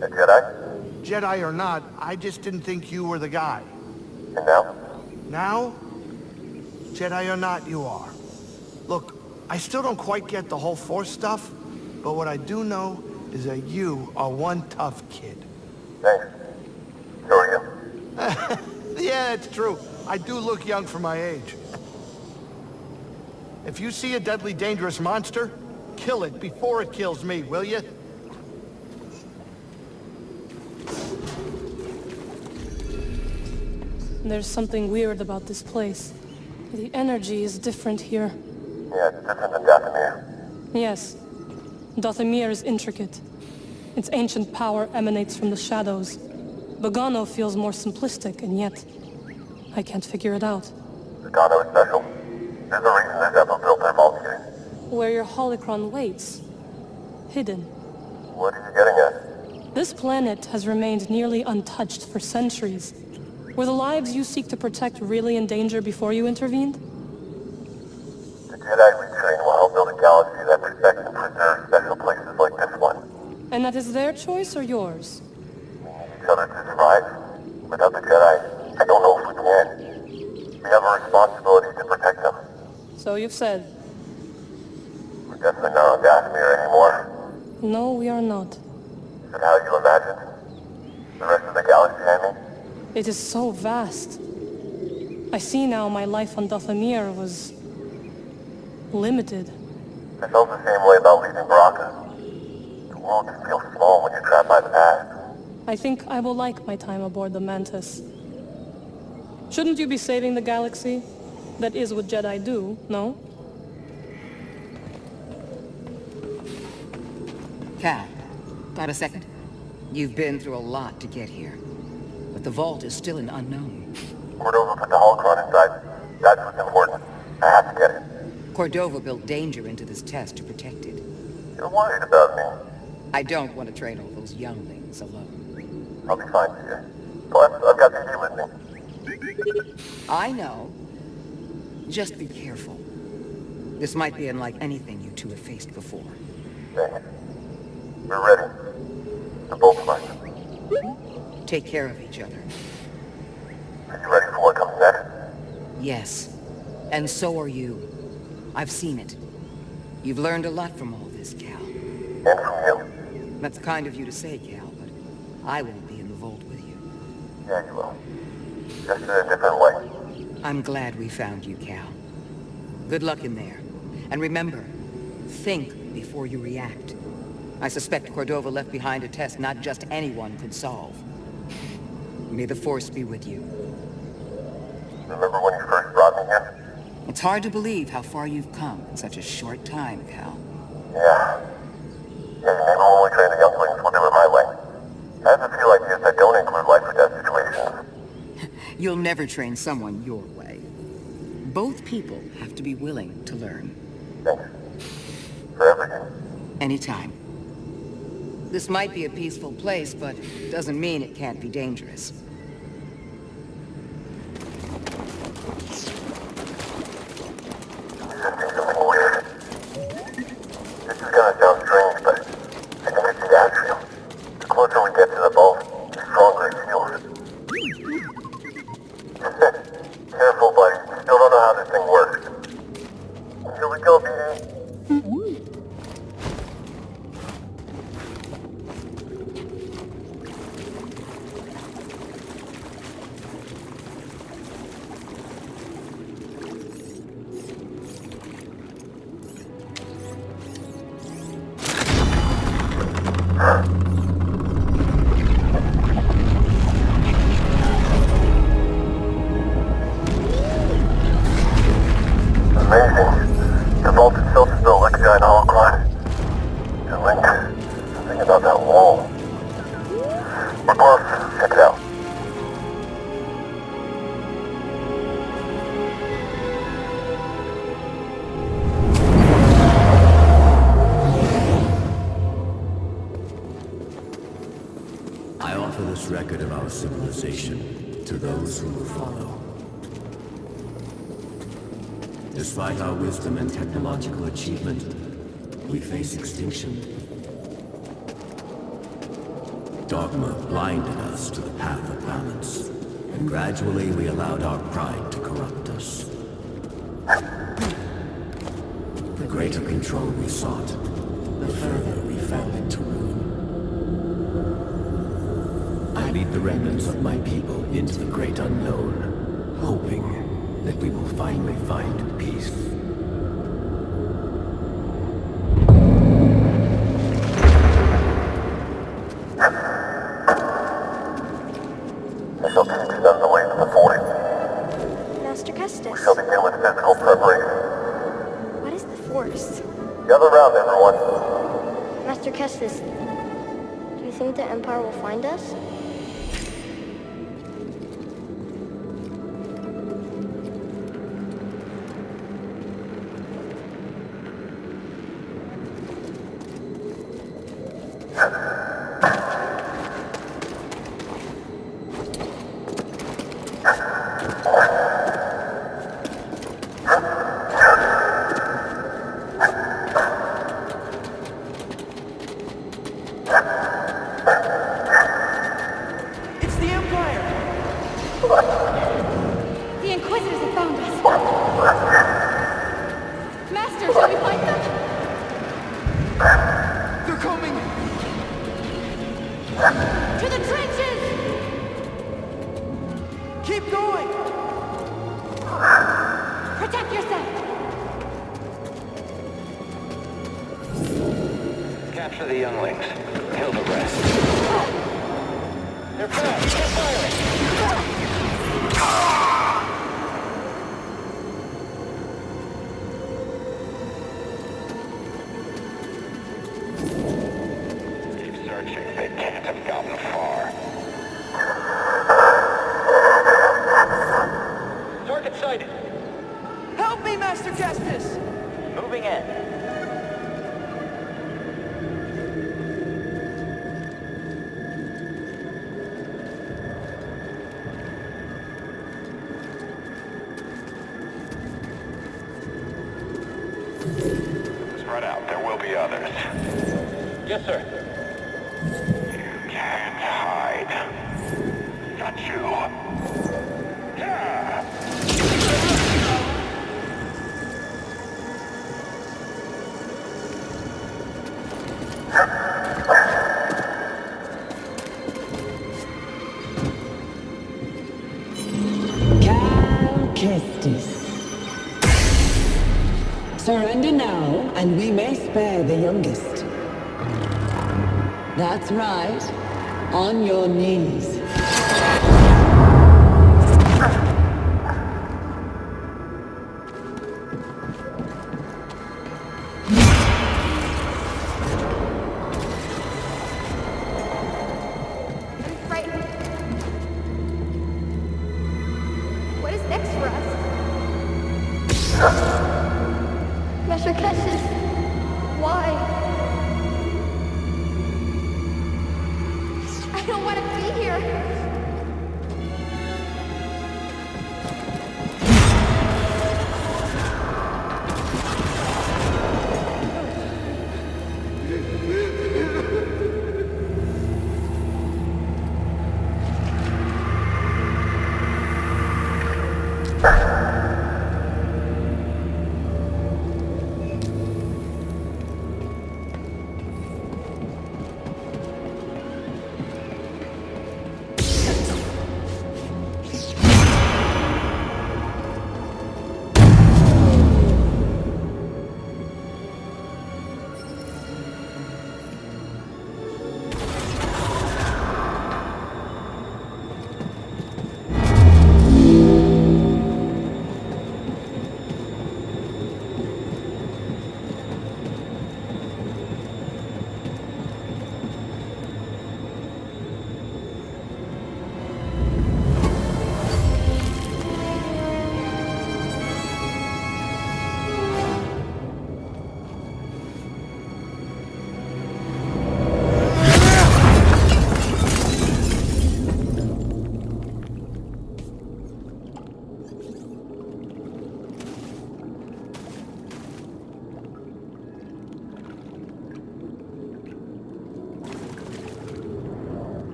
A Jedi? Jedi or not, I just didn't think you were the guy. And now? Now? Jedi or not, you are. Look, I still don't quite get the whole Force stuff, but what I do know is that you are one tough kid. Thanks. So are you. Yeah, it's true. I do look young for my age. If you see a deadly dangerous monster, kill it before it kills me, will you? There's something weird about this place. The energy is different here. Yeah, it's different than Dathomir. Yes. Dathomir is intricate. Its ancient power emanates from the shadows. Bogano feels more simplistic, and yet... I can't figure it out. Bogano is special. There's a reason this Zeffo built their vault here. Where your holocron waits. Hidden. What are you getting at? This planet has remained nearly untouched for centuries. Were the lives you seek to protect really in danger before you intervened? The Jedi we train will help build a galaxy that protects and preserves special places like this one. And that is their choice or yours? We need each other to survive. Without the Jedi, I don't know if we can. We have a responsibility to protect them. So you've said. We're definitely not on Dathomir anymore. No, we are not. Is it how you imagined? The rest of the galaxy, I mean? It is so vast. I see now my life on Dathomir was... limited. I felt the same way about leaving Bracca. The world can feel small when you're trapped by the past. I think I will like my time aboard the Mantis. Shouldn't you be saving the galaxy? That is what Jedi do, no? Cal, got a second? You've been through a lot to get here. But the vault is still an unknown. Cordova put the holocron inside. That's what's important. I have to get it. Cordova built danger into this test to protect it. You're worried about me. I don't want to train all those younglings alone. I'll be fine, Cere. Plus, I've got BD with me. I know. Just be careful. This might be unlike anything you two have faced before. Thanks. We're ready. The both of us. Take care of each other. Are you ready for what comes next? Yes. And so are you. I've seen it. You've learned a lot from all this, Cal. And from you. That's kind of you to say, Cal, but I won't be in the vault with you. Yeah, you will. Just in a different way. I'm glad we found you, Cal. Good luck in there. And remember, think before you react. I suspect Cordova left behind a test not just anyone could solve. May the Force be with you. Remember when you first brought me here? It's hard to believe how far you've come in such a short time, Cal. Yeah. You'll never train someone your way. Both people have to be willing to learn. Thanks. For everything. Anytime. This might be a peaceful place, but doesn't mean it can't be dangerous. Sensing something weird. This is gonna sound strange, but I think it's the atrium. The closer we get to the vault, the stronger it feels. Careful, buddy. Still don't know how this thing works. Here we go, BD. Amazing. The vault itself is built like a giant holocron. And Link, something about that wall. We're close. Check it out. I offer this record of our civilization to those who will follow. Despite our wisdom and technological achievement, we face extinction. Dogma blinded us to the path of balance, and gradually we allowed our pride to corrupt us. The greater control we sought, the further we fell into ruin. I lead the remnants of my people into the great unknown, hoping that we will finally find peace. I shall take extend the way to the fort. Master Kestis. We shall begin with physical preparation. What is the Force? Gather round, everyone. Master Kestis, do you think the Empire will find us? It's the Empire! The Inquisitors have found us! Master, shall we fight them? They're coming! To the trenches! Keep going! Protect yourself! Capture the younglings. Kill the rest. They're fast. They're firing. Keep searching. They can't have gotten far. Target sighted. Help me, Master Kestis! Moving in. Spread out. There will be others. Yes, sir. You can't hide. Not you. Yeah. Cal Kestis. Surrender now, and we may spare the youngest. That's right. On your knees. Master Kestis, why? I don't want to be here.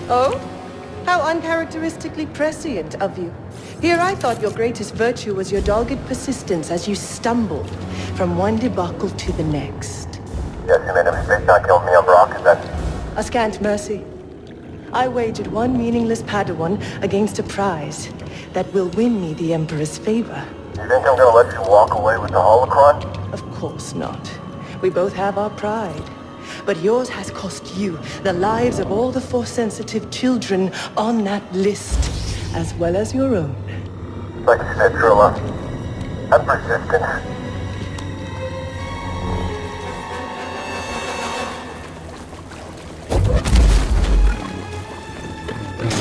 Oh? How uncharacteristically prescient of you. Here I thought your greatest virtue was your dogged persistence as you stumbled from one debacle to the next. Yes, you made a mistake not killing me on Bracca then. A scant mercy. I wagered one meaningless Padawan against a prize that will win me the Emperor's favor. You think I'm gonna let you walk away with the Holocron? Of course not. We both have our pride. But yours has cost you the lives of all the Force-sensitive children on that list, as well as your own. Like you said, Trilla, I'm persistent.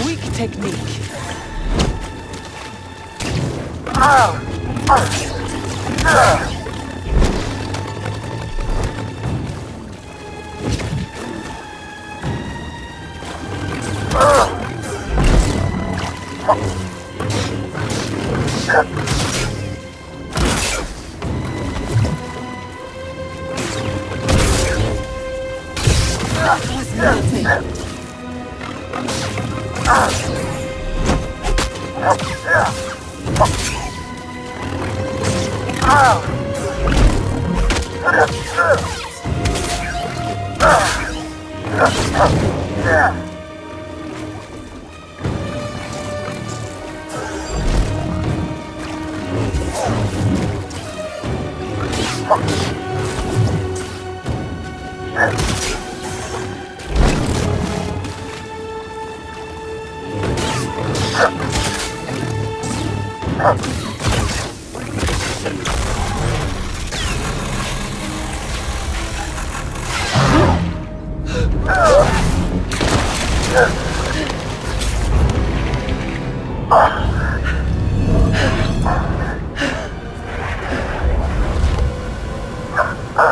Weak technique.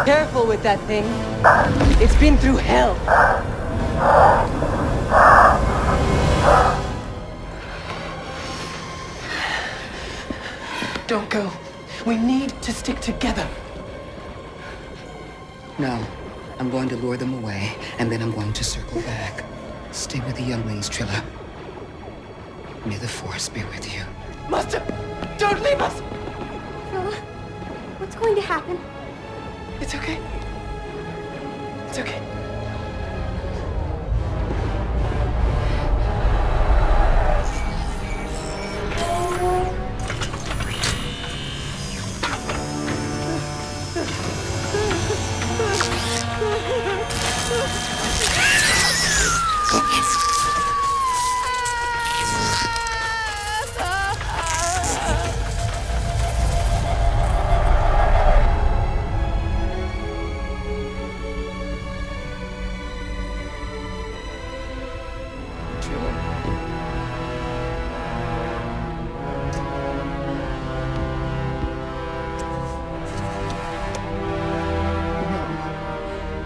Careful with that thing. It's been through hell. Don't go. We need to stick together. No. I'm going to lure them away, and then I'm going to circle back. Stay with the younglings, Trilla. May the Force be with you. Master! Don't leave us! Trilla, what's going to happen? It's okay. It's okay.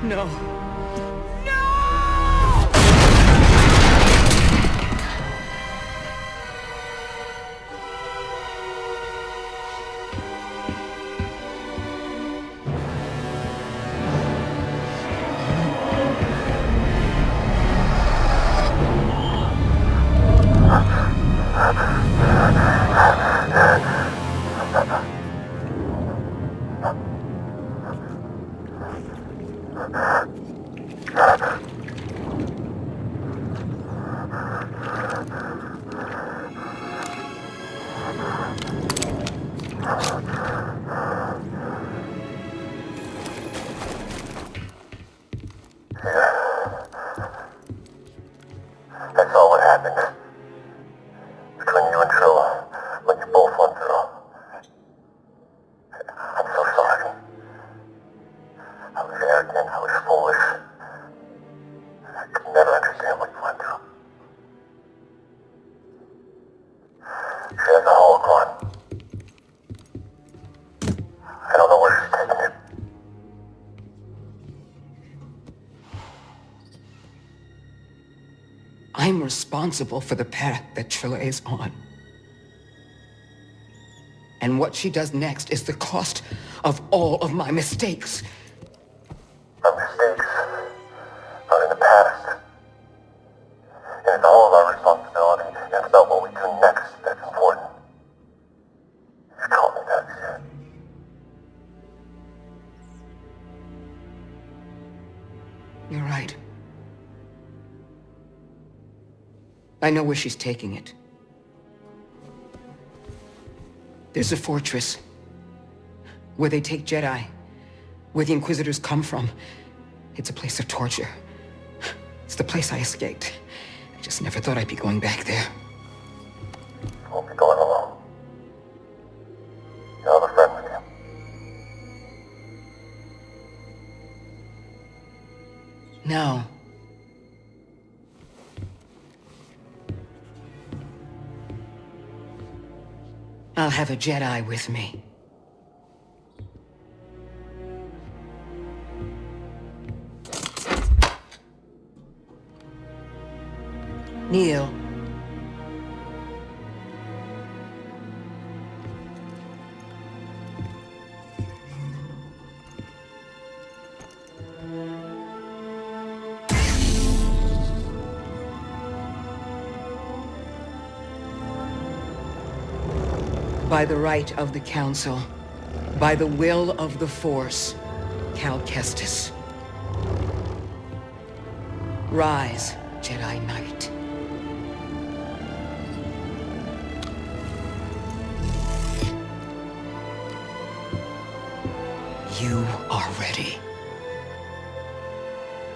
No. That's all what happened. Between you and Trilla, when you both went through. I'm so sorry. I was arrogant, I was foolish. I could never understand what you went through. She has a holocron. I don't know where she's taking it. I'm responsible for the path that Trilla is on. And what she does next is the cost of all of my mistakes. Our mistakes are in the past. And it's all of our responsibility, and it's about what we do next that's important. You told me that, Cere. You're right. I know where she's taking it. There's a fortress where they take Jedi, where the Inquisitors come from. It's a place of torture. It's the place I escaped. I just never thought I'd be going back there. You won't be going alone. You'll have a friend with you. No. I'll have a Jedi with me. Neil. By the right of the Council, by the will of the Force, Cal Kestis. Rise, Jedi Knight. You are ready.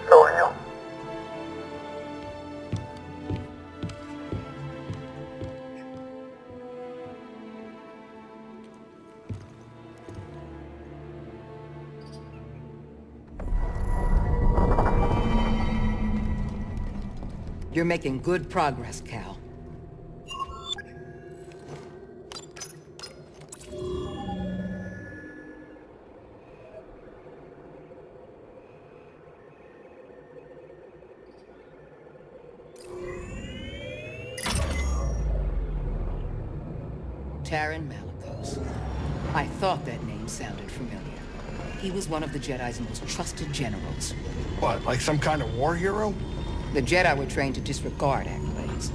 So are you. You're making good progress, Cal. Taron Malicos. I thought that name sounded familiar. He was one of the Jedi's most trusted generals. What, like some kind of war hero? The Jedi were trained to disregard accolades.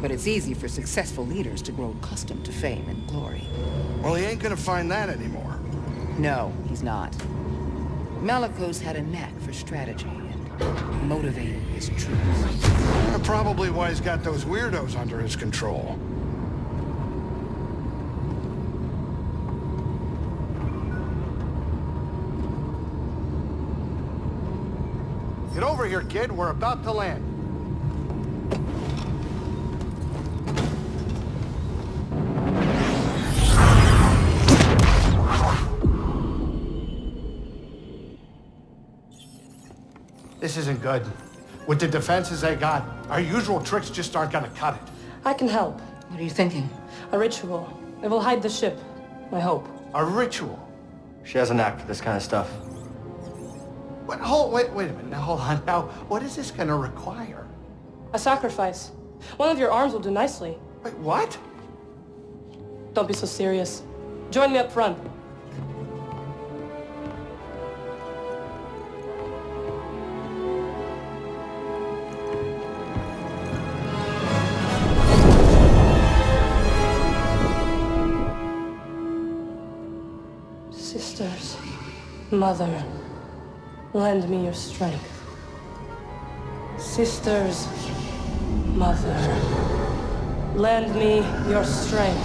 But it's easy for successful leaders to grow accustomed to fame and glory. Well, he ain't gonna find that anymore. No, he's not. Malicos had a knack for strategy and motivating his troops. Probably why he's got those weirdos under his control. Get over here, kid. We're about to land. This isn't good. With the defenses they got, our usual tricks just aren't gonna cut it. I can help. What are you thinking? A ritual. It will hide the ship. I hope. A ritual? She has a knack for this kind of stuff. Wait a minute. Now, hold on. Now, what is this gonna require? A sacrifice. One of your arms will do nicely. Wait, what? Don't be so serious. Join me up front. Sisters, Mother, lend me your strength. Sisters, Mother, lend me your strength.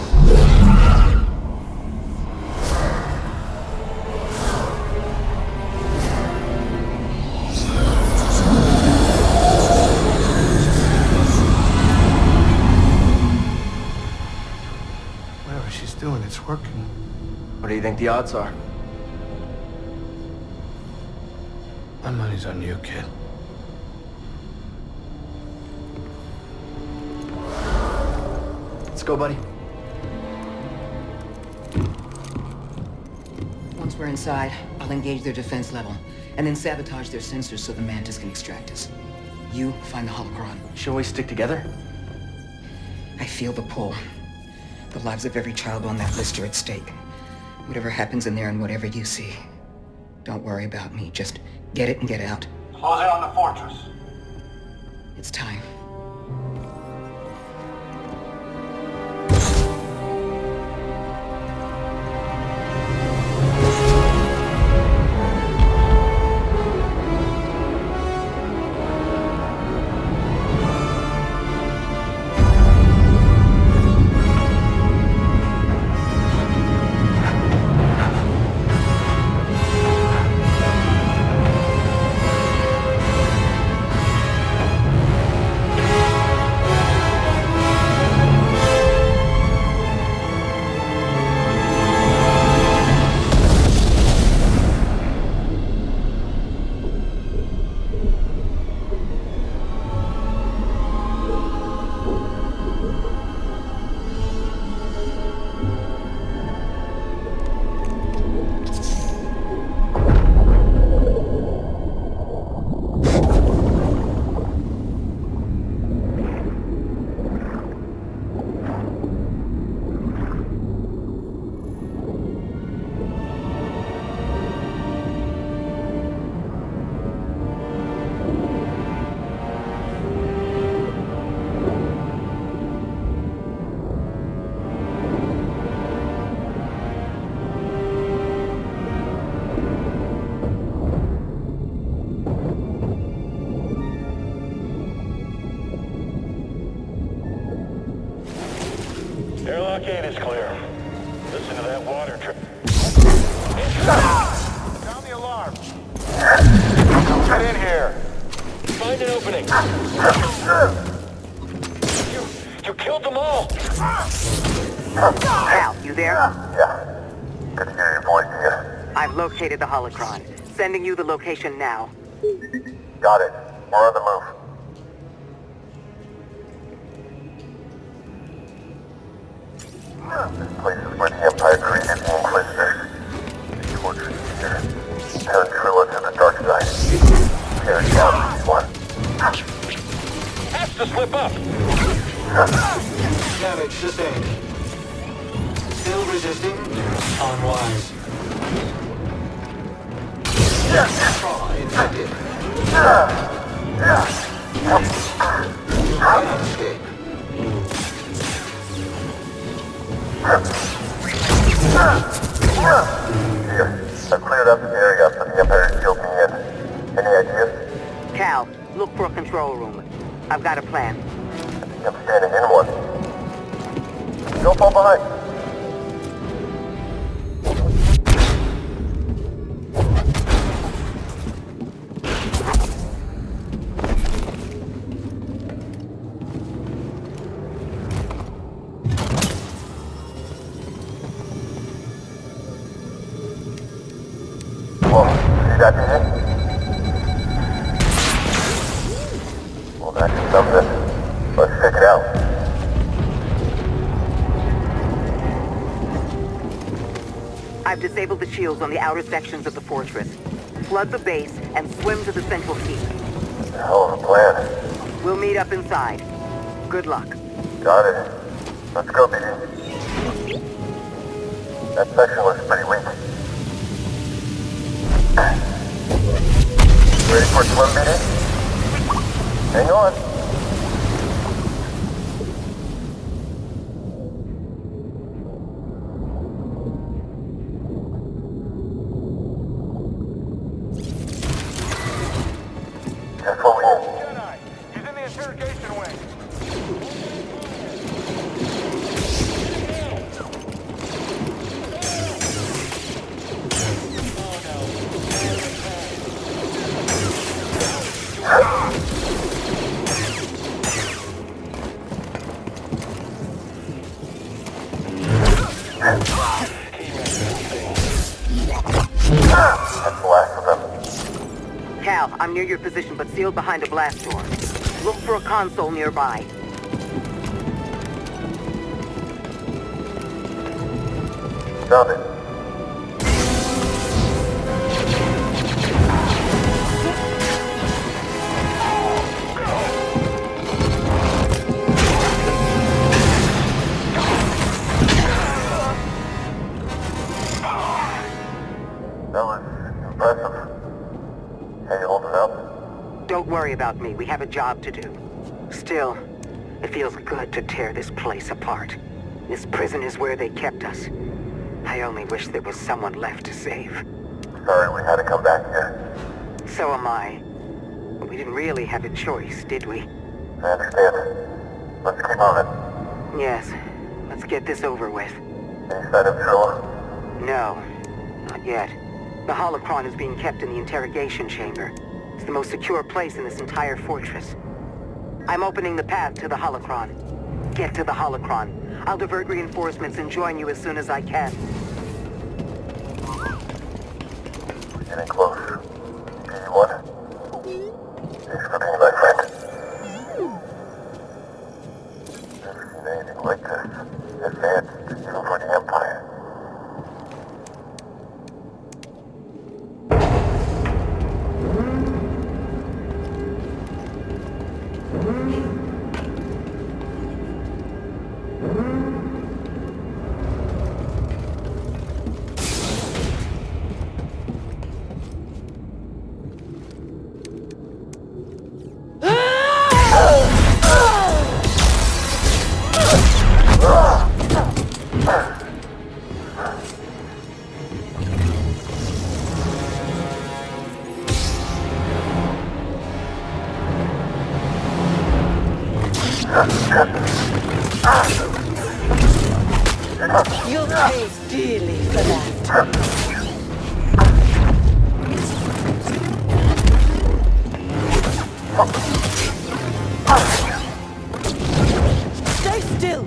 Whatever she's doing, it's working. What do you think the odds are? My money's on you, kid. Let's go, buddy. Once we're inside, I'll engage their defense level, and then sabotage their sensors so the Mantis can extract us. You find the Holocron. Shall we stick together? I feel the pull. The lives of every child on that list are at stake. Whatever happens in there and whatever you see, don't worry about me. Just get it and get out. Close in on the fortress. It's time. Airlock 8 is clear. Listen to that water trip. Sound the alarm. Get in here. Find an opening. You killed them all. Cal, you there? Yeah. Good to hear your voice here. I've located the Holocron. Sending you the location now. Got it. We're on the move. This place is where the Empire created the Inquisitors. They tortured me here. Turned Trilla to the dark side. Tearing down each one. Has to slip up. Damage sustained. Still resisting. Unwise. Trauma infected. You cannot escape. Here, I've cleared up the area for the Empire sealed me in. Any ideas? Cal, look for a control room. I've got a plan. I think I'm standing in one. Don't fall behind. Whoa, see that meeting? That's something. Let's check it out. I've disabled the shields on the outer sections of the fortress. Flood the base and swim to the central keep. Hell of a plan. We'll meet up inside. Good luck. Got it. Let's go, BD. That section looks pretty weak. Ready for a swim, BD? Hang on. That's what we need. Jedi, he's in the interrogation wing. That's the last of them. Cal, I'm near your position, but sealed behind a blast door. Look for a console nearby. Got it. That was impressive. Hey, you holding up? Don't worry about me. We have a job to do. Still, it feels good to tear this place apart. This prison is where they kept us. I only wish there was someone left to save. Sorry, we had to come back here. So am I. But we didn't really have a choice, did we? I understand. Let's keep on it. Yes. Let's get this over with. Any sign of Trilla? No. Not yet. The Holocron is being kept in the interrogation chamber. It's the most secure place in this entire fortress. I'm opening the path to the Holocron. Get to the Holocron. I'll divert reinforcements and join you as soon as I can. We're getting close. BD-1. Thanks for being my friend. Never seen anything like this. Advanced, even for the Empire. You'll pay dearly for that. Stay still.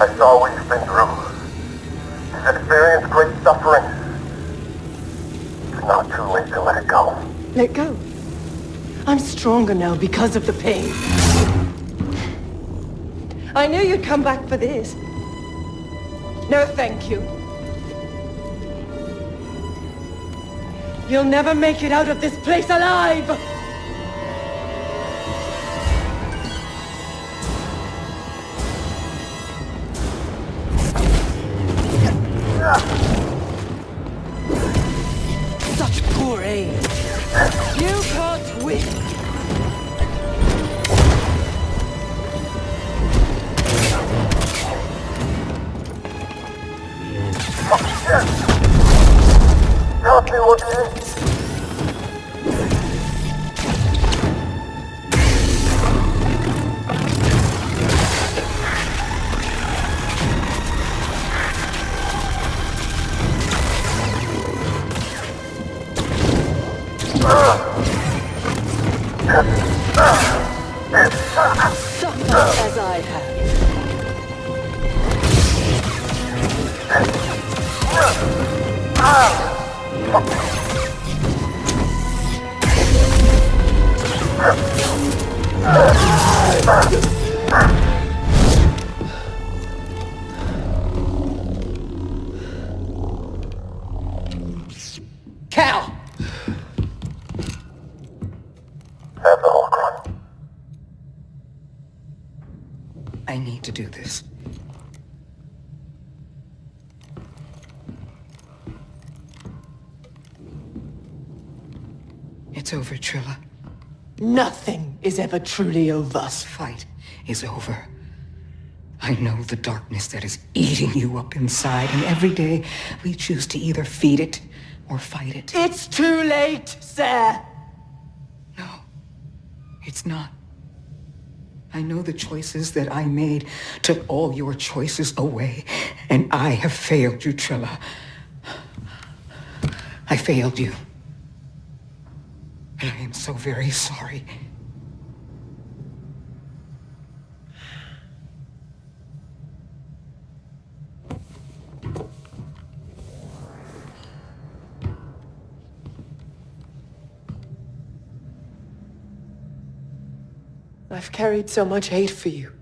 I saw what you've been through. You've experienced great suffering. It's not too late to let it go. Let go. I'm stronger now because of the pain. I knew you'd come back for this. No, thank you. You'll never make it out of this place alive! Such poor aim. You can't win! Help me, Wookiees! Suffer as I have. Cal! Have the Holocron. I need to do this. It's over, Trilla. Nothing is ever truly over. This fight is over. I know the darkness that is eating you up inside, and every day we choose to either feed it or fight it. It's too late, sir. No, it's not. I know the choices that I made took all your choices away, and I have failed you, Trilla. I failed you. And I am so very sorry. I've carried so much hate for you.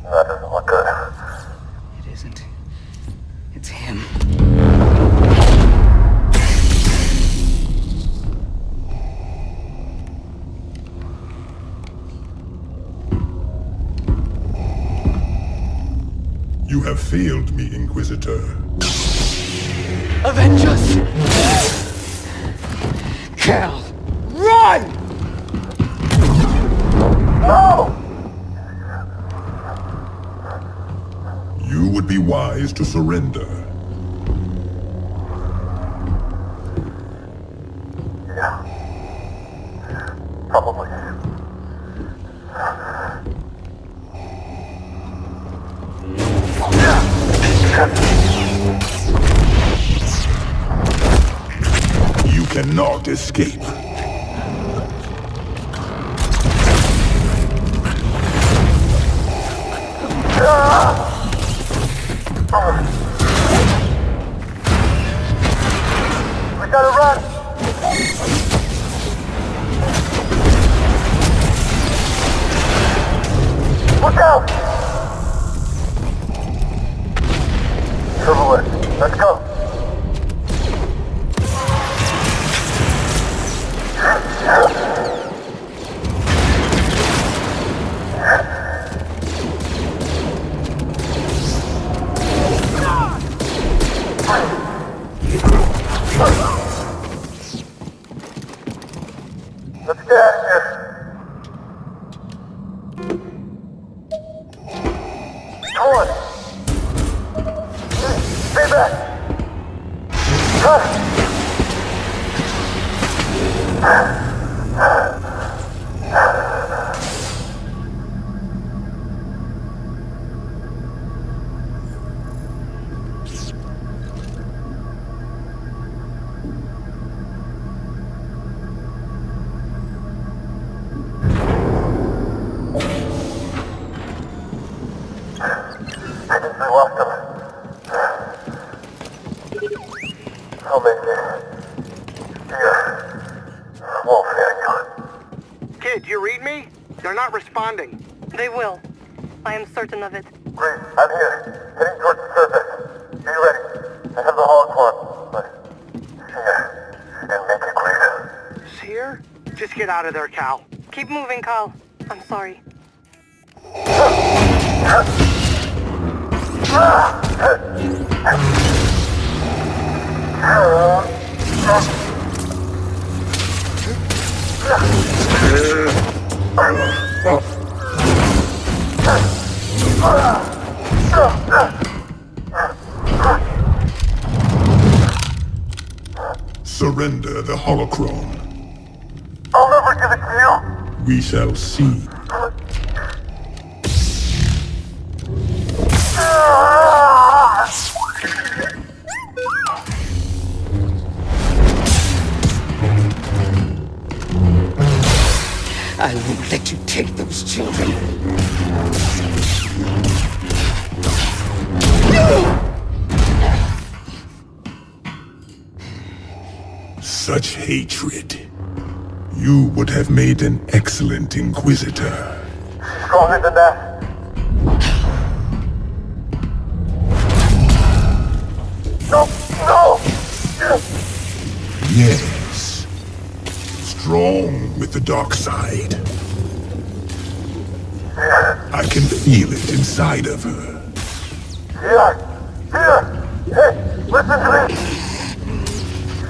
That doesn't look good. It isn't. It's him. You have failed me, Inquisitor. Avengers! Cal, run! No! You would be wise to surrender. Yeah. Probably. You cannot escape. We gotta run! Look out! Turbulent, let's go! Let's get out of here. Come on. Stay back. Kid, do you read me? They're not responding. They will. I am certain of it. Greez, I'm here. Heading towards the surface. Be ready. I have the Holocron, but... Cere, and make it clear. Cere? Just get out of there, Cal. Keep moving, Cal. I'm sorry. Surrender the Holocron. I'll never give it to you. We shall see. I won't let you take those children. Such hatred. You would have made an excellent Inquisitor. Stronger than that. No! No! Yes. Strong with the dark side. I can feel it inside of her. Here! Hey, listen to me!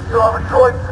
You have a choice.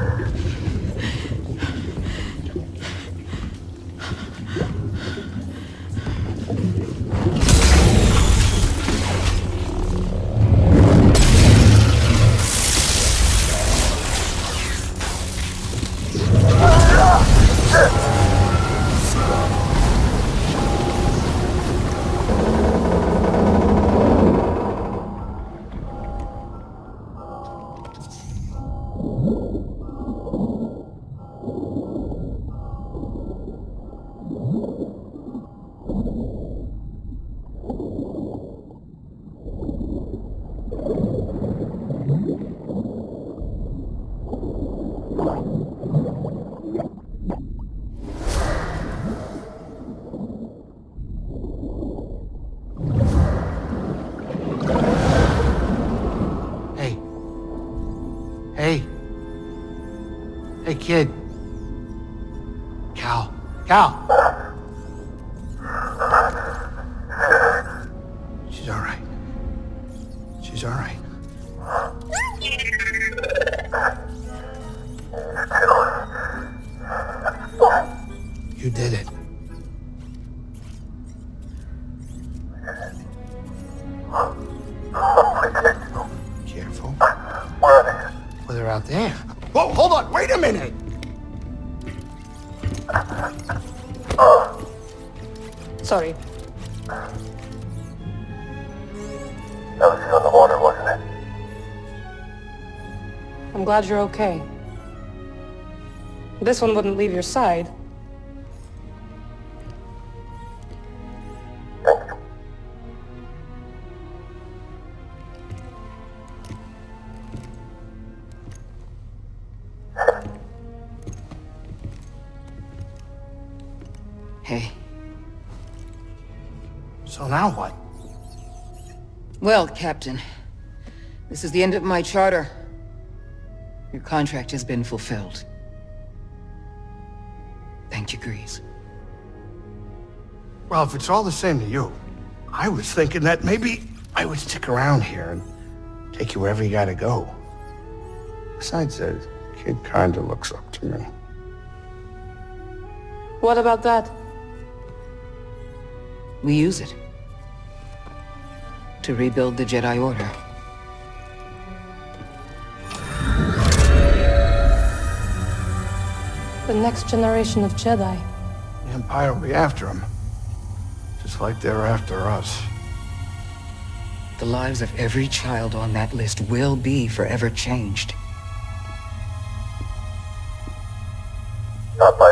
Hey, kid. Cal. She's all right. She's all right. You did it. Careful. Where are they? Well, they're out there. Whoa, hold on, wait a minute! Sorry. That was you on the water, wasn't it? I'm glad you're okay. This one wouldn't leave your side. Thank you. Hey. So now what? Well, Captain, this is the end of my charter. Your contract has been fulfilled. Thank you, Greez. Well, if it's all the same to you, I was thinking that maybe I would stick around here and take you wherever you gotta go. Besides, the kid kinda looks up to me. What about that? We use it to rebuild the Jedi Order. The next generation of Jedi. The Empire will be after him. Just like they're after us. The lives of every child on that list will be forever changed. Not by